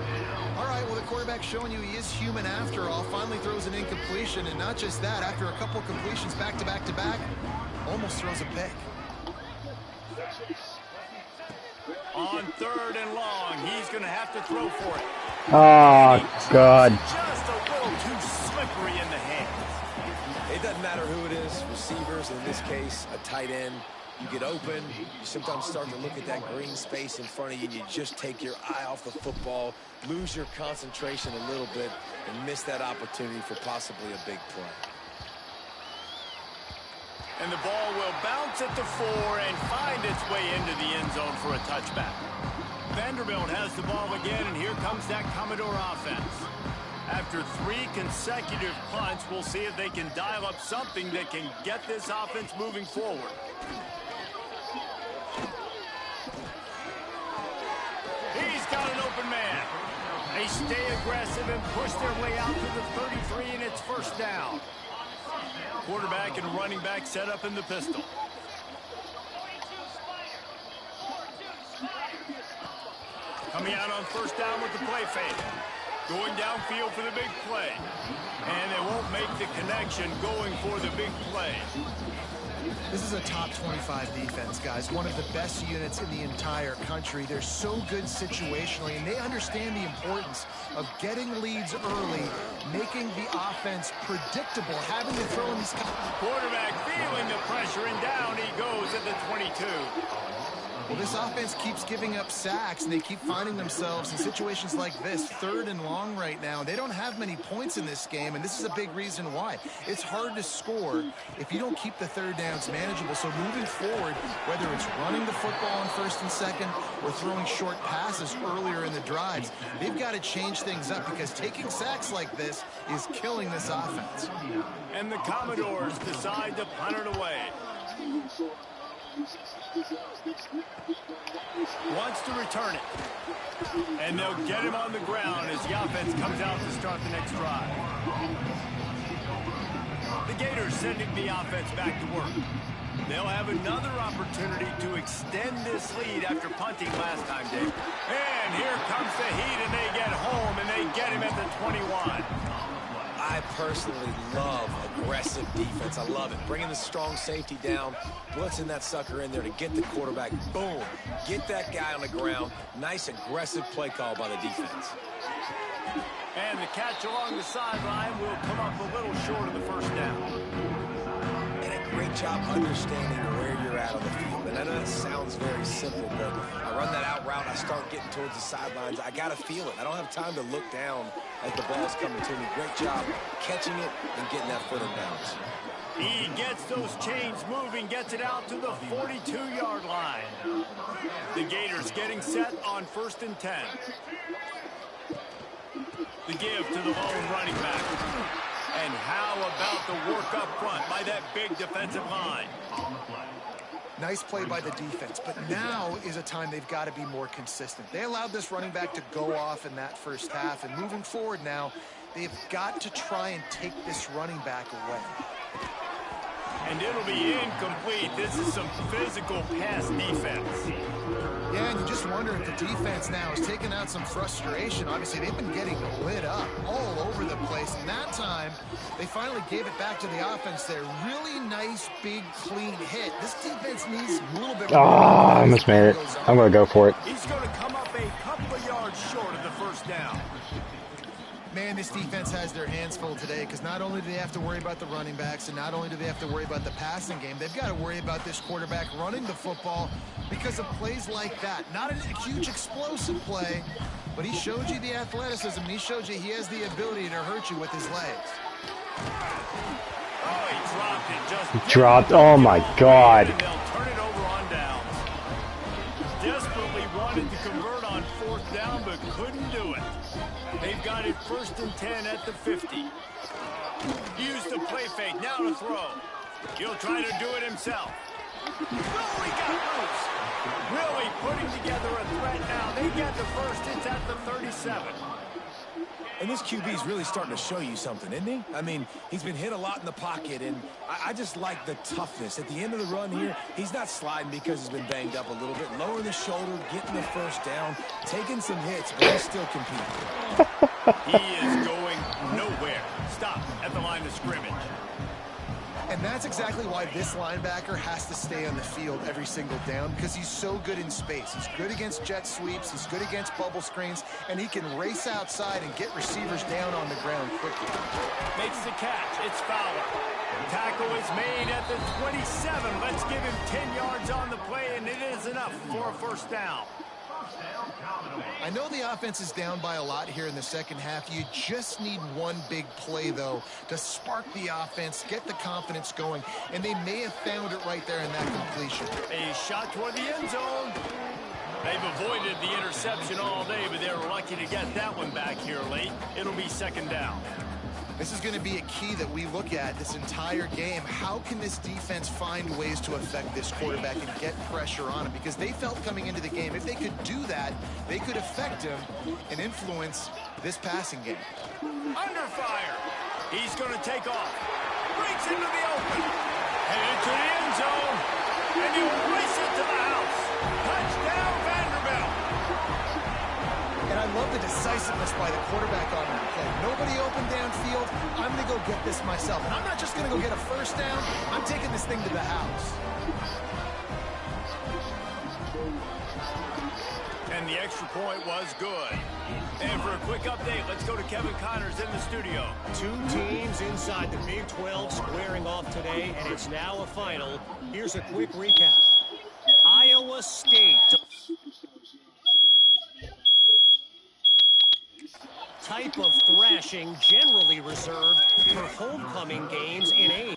All right, well, the quarterback's showing you he is human after all. Finally throws an incompletion, and not just that, after a couple completions back to back to back, almost throws a pick. On 3rd and long, he's going to have to throw for it. Oh, God. Just a little too slippery in the hands. It doesn't matter who it is, receivers, in this case, a tight end. You get open, you sometimes start to look at that green space in front of you, and you just take your eye off the football, lose your concentration a little bit, and miss that opportunity for possibly a big play. And the ball will bounce at the 4 and find its way into the end zone for a touchback. Vanderbilt has the ball again, and here comes that Commodore offense. After 3 consecutive punts, we'll see if they can dial up something that can get this offense moving forward. He's got an open man. He They stay aggressive and push their way out to the 33, and it's first down. Quarterback and running back set up in the pistol. Coming out on first down with the play fake. Going downfield for the big play. And they won't make the connection going for the big play. This is a top 25 defense, guys. One of the best units in the entire country. They're so good situationally, and they understand the importance of getting leads early, making the offense predictable, having to throw in these... Quarterback feeling the pressure, and down he goes at the 22. Well, this offense keeps giving up sacks, and they keep finding themselves in situations like this, 3rd and long right now. They don't have many points in this game, and this is a big reason why. It's hard to score if you don't keep the third downs manageable. So moving forward, whether it's running the football on 1st and 2nd or throwing short passes earlier in the drives, they've got to change things up because taking sacks like this is killing this offense. And the Commodores decide to punt it away. Wants to return it. And they'll get him on the ground as the offense comes out to start the next drive. The Gators sending the offense back to work. They'll have another opportunity to extend this lead after punting last time, Dave. And here comes the heat, and they get home, and they get him at the 21. I personally love aggressive defense. I love it. Bringing the strong safety down, blitzing that sucker in there to get the quarterback. Boom. Get that guy on the ground. Nice aggressive play call by the defense. And the catch along the sideline will come up a little short of the first down. And a great job understanding where you're at on the field. And I know that sounds very simple, but I run that out route, I start getting towards the sidelines. I got to feel it. I don't have time to look down as the ball's coming to me. Great job catching it and getting that foot in bounds. He gets those chains moving, gets it out to the 42-yard line. The Gators getting set on 1st and 10. The give to the lone running back. And how about the work up front by that big defensive line? Nice play by the defense, but now is a time they've got to be more consistent. They allowed this running back to go off in that first half, and moving forward now, they've got to try and take this running back away. And it'll be incomplete. This is some physical pass defense. Yeah, and you just wonder if the defense now is taking out some frustration. Obviously, they've been getting lit up all over the place. And that time, they finally gave it back to the offense there. Really nice, big, clean hit. This defense needs a little bit more. I almost made it. I'm going to go for it. He's going to come up a couple of yards short of the first down. Man, this defense has their hands full today because not only do they have to worry about the running backs and not only do they have to worry about the passing game, they've got to worry about this quarterback running the football because of plays like that. Not a huge explosive play, but he showed you the athleticism. He showed you he has the ability to hurt you with his legs. Oh, he dropped it. Just Dropped. Oh, my God. And they'll turn it over on down. Desperately wanted to convert on 4th down, but couldn't do it. They've got it 1st and 10 at the 50. Use the play fake, now to throw. He'll try to do it himself. Oh, he got loose. Really putting together a threat now. They get the first, it's at the 37. And this QB's really starting to show you something, isn't he? I mean, he's been hit a lot in the pocket, and I just like the toughness. At the end of the run here, he's not sliding because he's been banged up a little bit. Lowering the shoulder, getting the first down, taking some hits, but he's still competing. He is going nowhere. Stop at the line of scrimmage. And that's exactly why this linebacker has to stay on the field every single down because he's so good in space. He's good against jet sweeps. He's good against bubble screens. And he can race outside and get receivers down on the ground quickly. Makes the catch. It's Fowler. Tackle is made at the 27. Let's give him 10 yards on the play, and it is enough for a first down. I know the offense is down by a lot here in the second half. You just need one big play, though, to spark the offense, get the confidence going, and they may have found it right there in that completion. A shot toward the end zone. They've avoided the interception all day, but they were lucky to get that one back here late. It'll be 2nd down. This is going to be a key that we look at this entire game. How can this defense find ways to affect this quarterback and get pressure on him? Because they felt coming into the game, if they could do that, they could affect him and influence this passing game. Under fire. He's going to take off. Breaks into the open. Headed to the end zone. And he'll race it to the house. Touchdown, Vanderbilt. And I love the decisiveness by the quarterback on that play. Nobody open downfield. I'm going to go get this myself. And I'm not just going to go get a first down. I'm taking this thing to the house. And the extra point was good. And for a quick update, let's go to Kevin Connors in the studio. Two teams inside the Big 12 squaring off today, and it's now a final. Here's a quick recap. Iowa State. Type of thrashing generally reserved for homecoming games in age.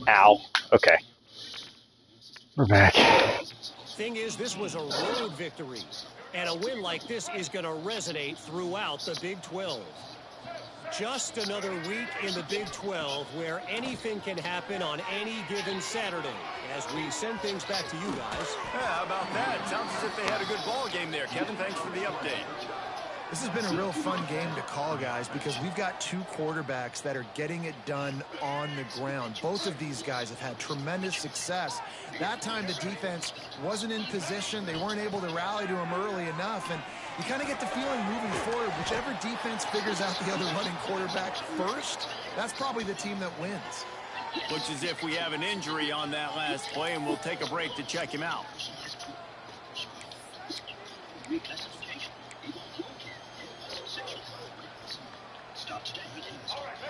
Ow. Okay. We're back. Thing is, this was a road victory, and a win like this is going to resonate throughout the Big 12. Just another week in the Big 12 where anything can happen on any given Saturday. As we send things back to you guys. Yeah, how about that? Sounds as if they had a good ball game there. Kevin, thanks for the update. This has been a real fun game to call, guys, because we've got two quarterbacks that are getting it done on the ground. Both of these guys have had tremendous success. That time the defense wasn't in position. They weren't able to rally to him early enough. And you kind of get the feeling moving forward, whichever defense figures out the other running quarterback first, that's probably the team that wins. Looks as if we have an injury on that last play, and we'll take a break to check him out.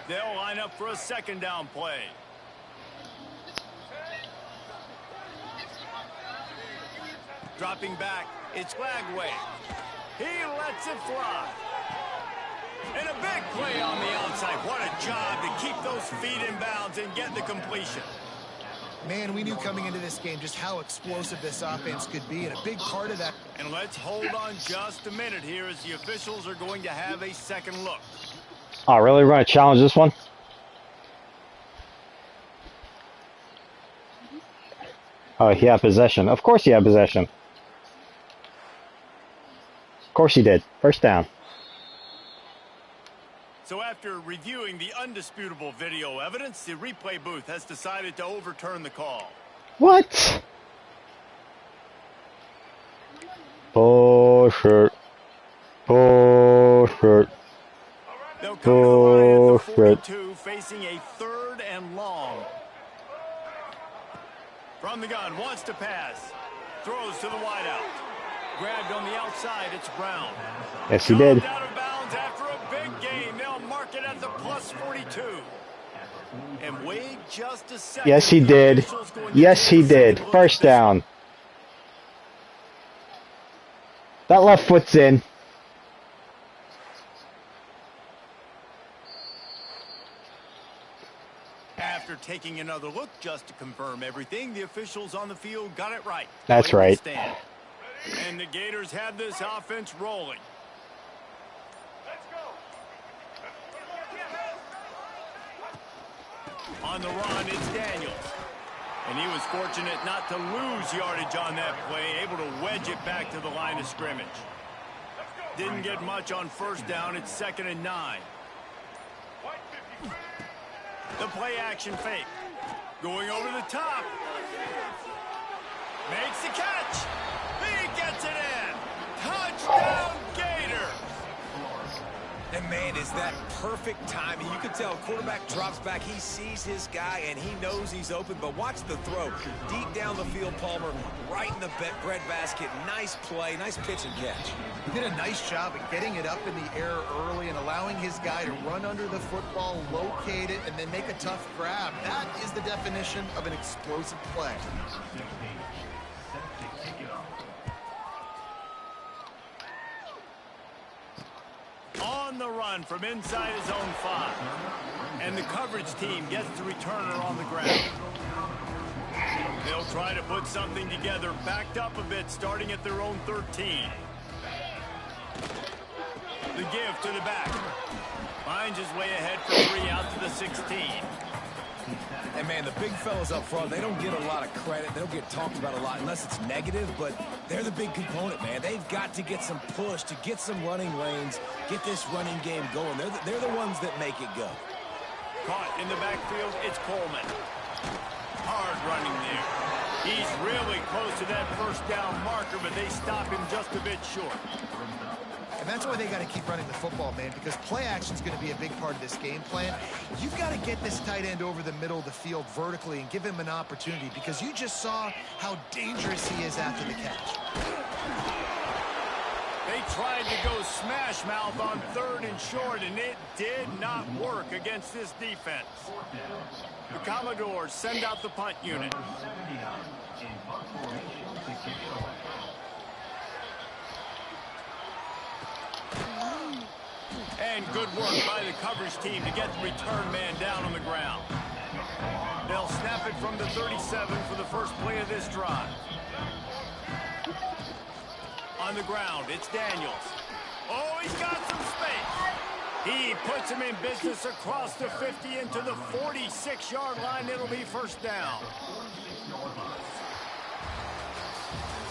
They'll line up for a second down play. Dropping back, it's Lagway. He lets it fly. And a big play on the outside. What a job to keep those feet in bounds and get the completion. Man, we knew coming into this game just how explosive this offense could be, and a big part of that. And let's hold on just a minute here as the officials are going to have a second look. Oh, really? We're going to challenge this one? Oh, he had possession. Of course he had possession. Of course he did. First down. So after reviewing the undisputable video evidence, the replay booth has decided to overturn the call. What? Bullshit. Bullshit. They'll come to the line at the 42, facing a 3rd and long. From the gun, wants to pass. Throws to the wideout. Grabbed on the outside, it's Brown. Yes, he did. Out of bounds after a big gain. They'll mark it at the plus 42. And wait just a second. Yes, he did. Yes, he did. First down. That left foot's in. After taking another look just to confirm everything, the officials on the field got it right. That's right. And the Gators have this offense rolling. On the run, it's Daniels. And he was fortunate not to lose yardage on that play, able to wedge it back to the line of scrimmage. Didn't get much on first down. It's 2nd and 9. The play action fake. Going over the top. Makes the catch. He gets it in. Touchdown, Gators. And, man, is that perfect timing. You can tell quarterback drops back. He sees his guy, and he knows he's open. But watch the throw. Deep down the field, Palmer, right in the breadbasket. Nice play, nice pitch and catch. He did a nice job of getting it up in the air early and allowing his guy to run under the football, locate it, and then make a tough grab. That is the definition of an explosive play. On the run from inside his own 5. And the coverage team gets the returner on the ground. They'll try to put something together, backed up a bit, starting at their own 13. The give to the back. Finds his way ahead for 3 out to the 16. And, man, the big fellas up front, they don't get a lot of credit. They don't get talked about a lot unless it's negative, but they're the big component, man. They've got to get some push, to get some running lanes, get this running game going. They're the ones that make it go. Caught in the backfield, it's Coleman. Hard running there. He's really close to that first down marker, but they stop him just a bit short. And that's why they got to keep running the football, man, because play action is going to be a big part of this game plan. You've got to get this tight end over the middle of the field vertically and give him an opportunity, because you just saw how dangerous he is after the catch. They tried to go smash mouth on 3rd and short, and it did not work against this defense. The Commodores send out the punt unit. And good work by the coverage team to get the return man down on the ground. They'll snap it from the 37 for the first play of this drive. On the ground, it's Daniels. Oh, he's got some space. He puts him in business across the 50 into the 46-yard line. It'll be first down.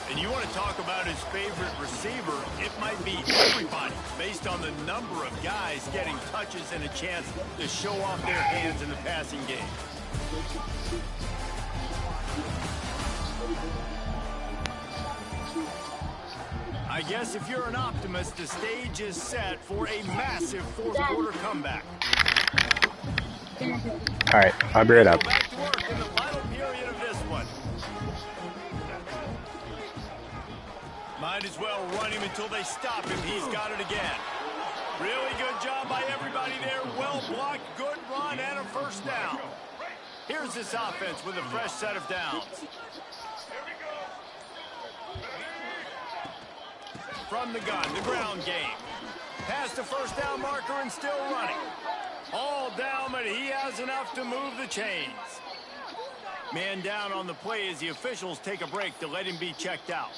And you want to talk about his favorite receiver, it might be everybody, based on the number of guys getting touches and a chance to show off their hands in the passing game. I guess if you're an optimist, the stage is set for a massive fourth-quarter comeback. All right, I'll be right up. Back to work in the final period of this one. Might as well run him until they stop him. He's got it again. Really good job by everybody there. Well blocked, good run, and a first down. Here's this offense with a fresh set of downs. From the gun, the ground game. Past the first down marker and still running. All down, but he has enough to move the chains. Man down on the play as the officials take a break to let him be checked out.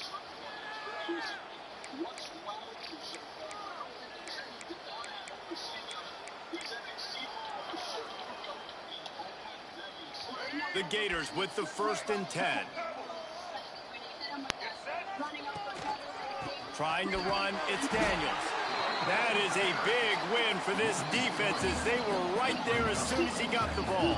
The Gators with the 1st and 10. Trying to run, it's Daniels. That is a big win for this defense as they were right there as soon as he got the ball.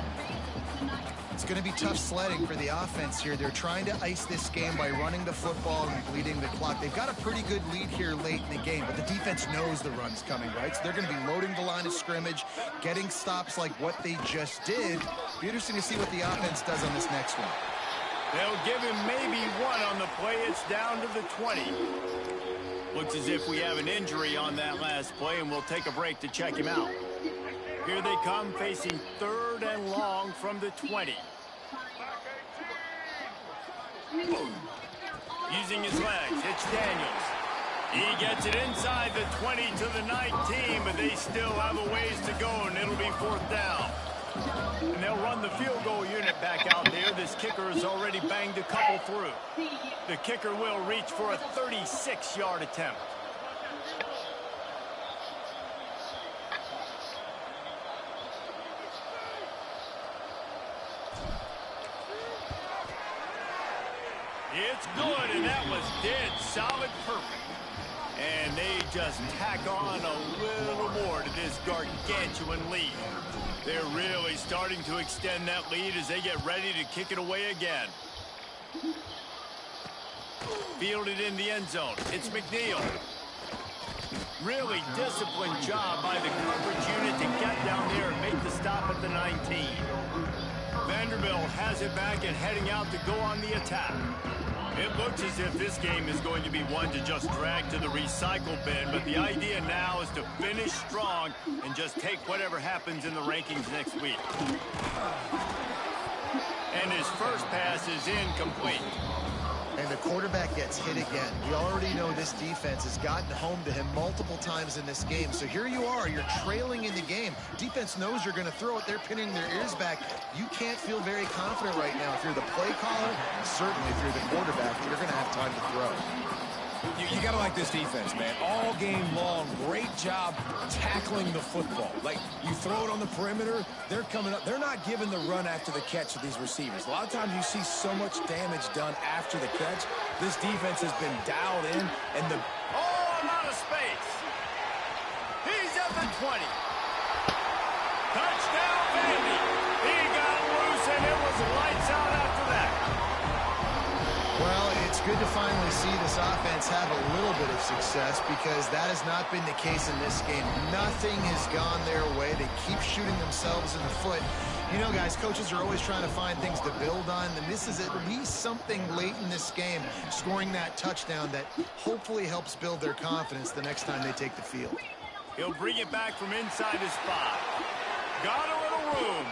It's going to be tough sledding for the offense here. They're trying to ice this game by running the football and bleeding the clock. They've got a pretty good lead here late in the game, but the defense knows the run's coming, right? So they're going to be loading the line of scrimmage, getting stops like what they just did. Be interesting to see what the offense does on this next one. They'll give him maybe one on the play. It's down to the 20. Looks as if we have an injury on that last play, and we'll take a break to check him out. Here they come, facing 3rd and long from the 20. Using his legs, it's Daniels. He gets it inside the 20 to the 19, but they still have a ways to go, and it'll be 4th down. And they'll run the field goal unit back out there. This kicker has already banged a couple through. The kicker will reach for a 36-yard attempt. It's good, and that was dead solid perfect. And they just tack on a little more to this gargantuan lead. They're really starting to extend that lead as they get ready to kick it away again. Fielded in the end zone. It's McNeil. Really disciplined job by the coverage unit to get down there and make the stop at the 19. Vanderbilt has it back and heading out to go on the attack. It looks as if this game is going to be one to just drag to the recycle bin, but the idea now is to finish strong and just take whatever happens in the rankings next week. And his first pass is incomplete. And the quarterback gets hit again. We already know this defense has gotten home to him multiple times in this game. So here you are, you're trailing in the game. Defense knows you're going to throw it. They're pinning their ears back. You can't feel very confident right now if you're the play caller, and certainly if you're the quarterback, you're going to have time to throw. You got to like this defense, man. All game long, great job tackling the football. Like, you throw it on the perimeter, they're coming up. They're not giving the run after the catch to these receivers. A lot of times you see so much damage done after the catch. This defense has been dialed in, and the... Oh, I'm out of space. He's at the 20. Touchdown, Vandy. He got loose, and it was lights out after that. Well, it's good to finally see this offense have a little bit of success because that has not been the case in this game. Nothing has gone their way. They keep shooting themselves in the foot. You know, guys, coaches are always trying to find things to build on, and this is at least something late in this game, scoring that touchdown that hopefully helps build their confidence the next time they take the field. He'll bring it back from inside his 5. Got a little room.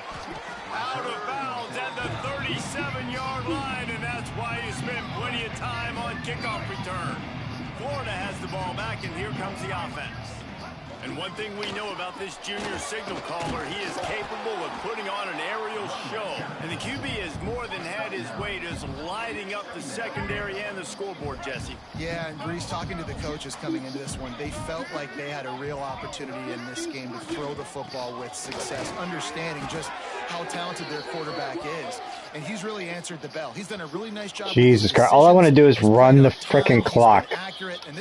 Out of bounds at the 37-yard line, and that's why he spent plenty of time on kickoff return. Florida has the ball back, and here comes the offense. And one thing we know about this junior signal caller, he is capable of putting on an aerial show. And the QB has more than had his way just lighting up the secondary and the scoreboard, Jesse. Yeah, and Grease, talking to the coaches coming into this one, they felt like they had a real opportunity in this game to throw the football with success, understanding just how talented their quarterback is. And he's really answered the bell. He's done a really nice job. Jesus Christ. All I want to do is run the frickin' clock.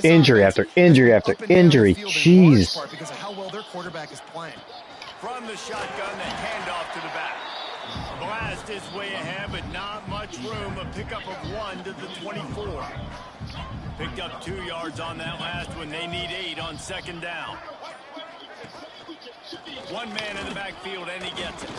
Injury after injury after injury. Jeez. Because of how well their quarterback is playing. From the shotgun, the handoff to the back. Blast his way ahead, but not much room. A pickup of 1 to the 24. Picked up 2 yards on that last one. They need 8 on second down. One man in the backfield, and he gets it.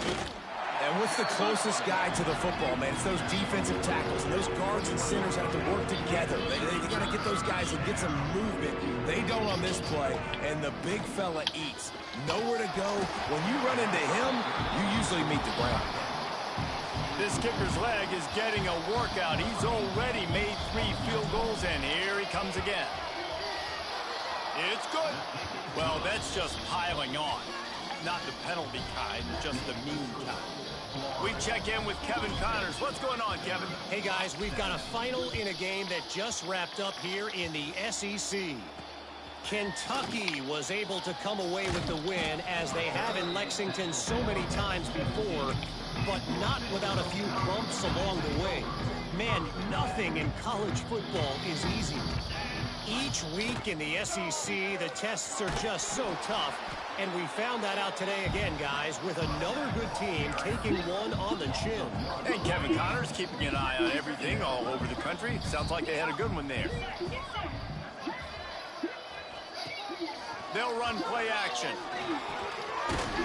And what's the closest guy to the football, man? It's those defensive tackles. And those guards and centers have to work together. They got to get those guys and get some movement. They don't on this play, and the big fella eats. Nowhere to go. When you run into him, you usually meet the ground. This kicker's leg is getting a workout. He's already made 3 field goals, and here he comes again. It's good. Well, that's just piling on. Not the penalty kind, just the mean kind. We check in with Kevin Connors. What's going on, Kevin? Hey, guys, we've got a final in a game that just wrapped up here in the SEC. Kentucky was able to come away with the win, as they have in Lexington so many times before, but not without a few bumps along the way. Man, nothing in college football is easy. Each week in the SEC, the tests are just so tough. And we found that out today again, guys, with another good team taking one on the chin. And Kevin Connors keeping an eye on everything all over the country. Sounds like they had a good one there. They'll run play action.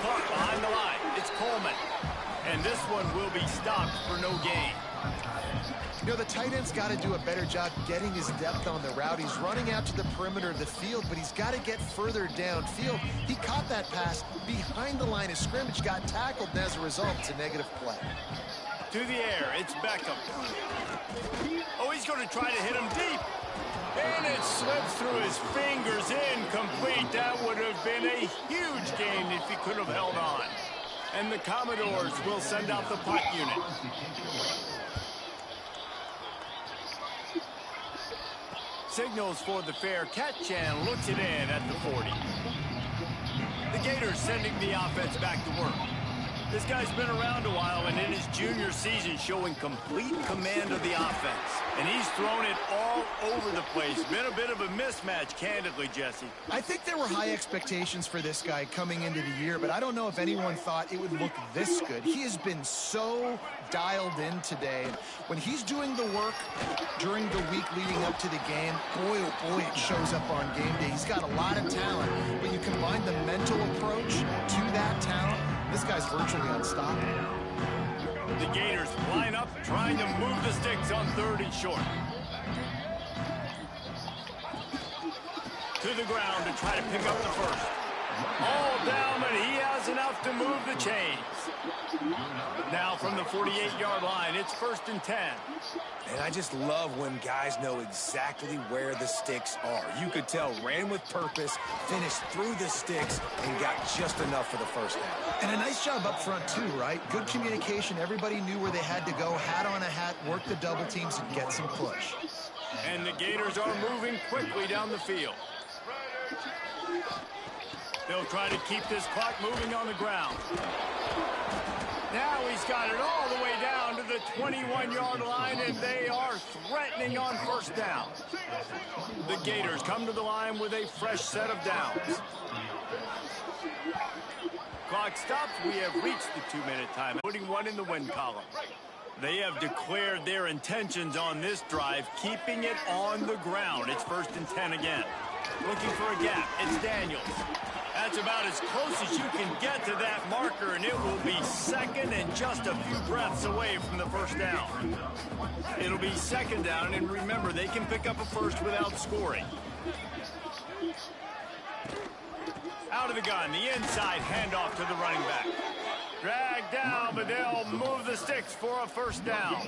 Caught behind the line. It's Coleman. And this one will be stopped for no gain. You know, the tight end's got to do a better job getting his depth on the route. He's running out to the perimeter of the field, but he's got to get further downfield. He caught that pass behind the line of scrimmage, got tackled, and as a result, it's a negative play. To the air, it's Beckham. Oh, he's going to try to hit him deep. And it slips through his fingers, incomplete. That would have been a huge gain if he could have held on. And the Commodores will send out the punt unit. Signals for the fair catch and looks it in at the 40. The Gators sending the offense back to work. This guy's been around a while and in his junior season showing complete command of the offense. And he's thrown it all over the place. Been a bit of a mismatch, candidly, Jesse. I think there were high expectations for this guy coming into the year, but I don't know if anyone thought it would look this good. He has been so dialed in today. When he's doing the work during the week leading up to the game, boy, oh boy, it shows up on game day. He's got a lot of talent, but you combine the mental approach to that talent, this guy's virtually unstoppable. The Gators line up, trying to move the sticks on 3rd and short. To the ground to try to pick up the first. All down, but he has enough to move the chains. Now from the 48-yard line, it's 1st and 10. And I just love when guys know exactly where the sticks are. You could tell, ran with purpose, finished through the sticks, and got just enough for the first down. And a nice job up front, too, right? Good communication. Everybody knew where they had to go, hat on a hat, work the double teams, and get some push. And the Gators are moving quickly down the field. They'll try to keep this clock moving on the ground. Now he's got it all the way down to the 21-yard line, and they are threatening on 1st down. The Gators come to the line with a fresh set of downs. Clock stops. We have reached the 2-minute time, putting one in the win column. They have declared their intentions on this drive, keeping it on the ground. It's 1st and 10 again. Looking for a gap. It's Daniels. That's about as close as you can get to that marker, and it will be 2nd and just a few breaths away from the 1st down. It'll be 2nd down, and remember, they can pick up a first without scoring. Out of the gun, the inside handoff to the running back. Dragged down, but they'll move the sticks for a first down.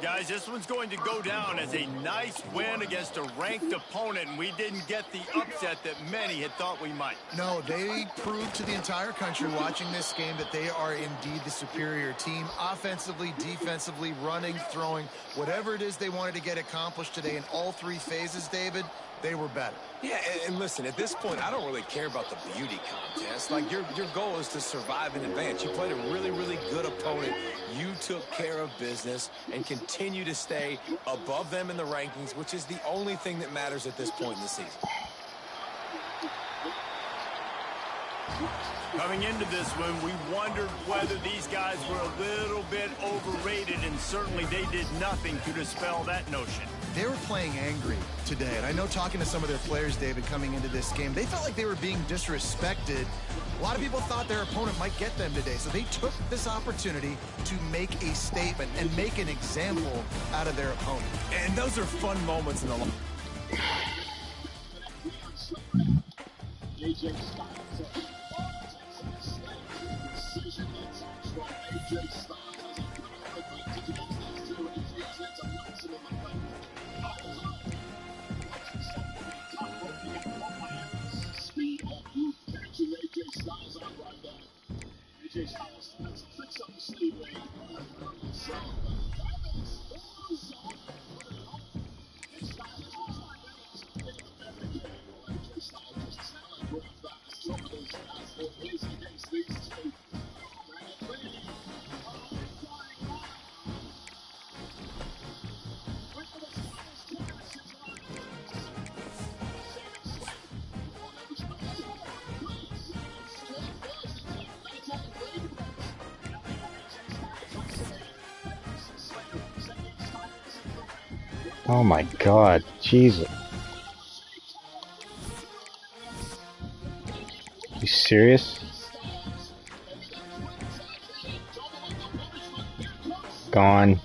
Guys, this one's going to go down as a nice win against a ranked opponent, and we didn't get the upset that many had thought we might. No, they proved to the entire country watching this game that they are indeed the superior team. Offensively, defensively, running, throwing, whatever it is they wanted to get accomplished today in all three phases, David, they were better. Yeah, and listen, at this point, I don't really care about the beauty contest. Like, your goal is to survive and advance. You played a really, really good opponent. You took care of business and continue to stay above them in the rankings, which is the only thing that matters at this point in the season. Coming into this one, we wondered whether these guys were a little bit overrated, and certainly they did nothing to dispel that notion. They were playing angry today, and I know talking to some of their players, David, coming into this game, they felt like they were being disrespected. A lot of people thought their opponent might get them today, so they took this opportunity to make a statement and make an example out of their opponent. And those are fun moments in the long. Oh my God, Jesus. You serious? Gone.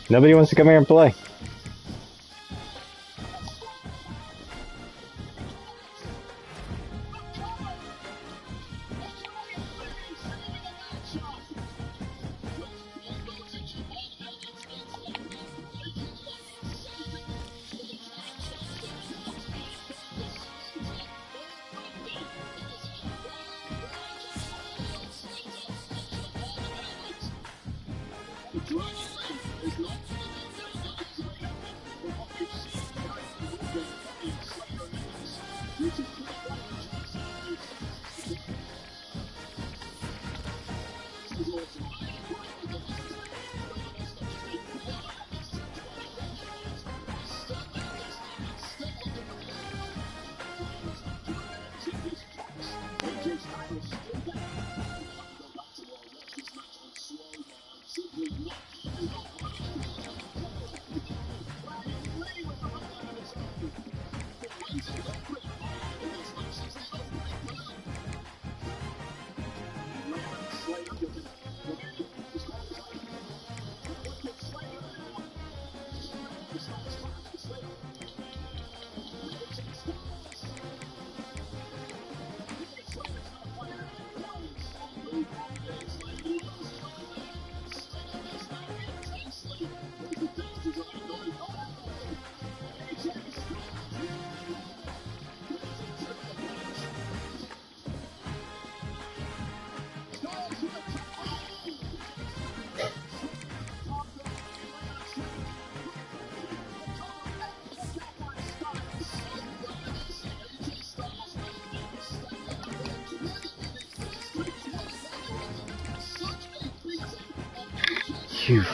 Nobody wants to come here and play. You.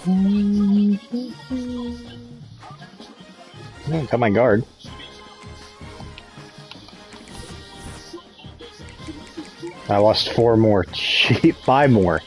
Got my guard. I lost 4 more. 5 more.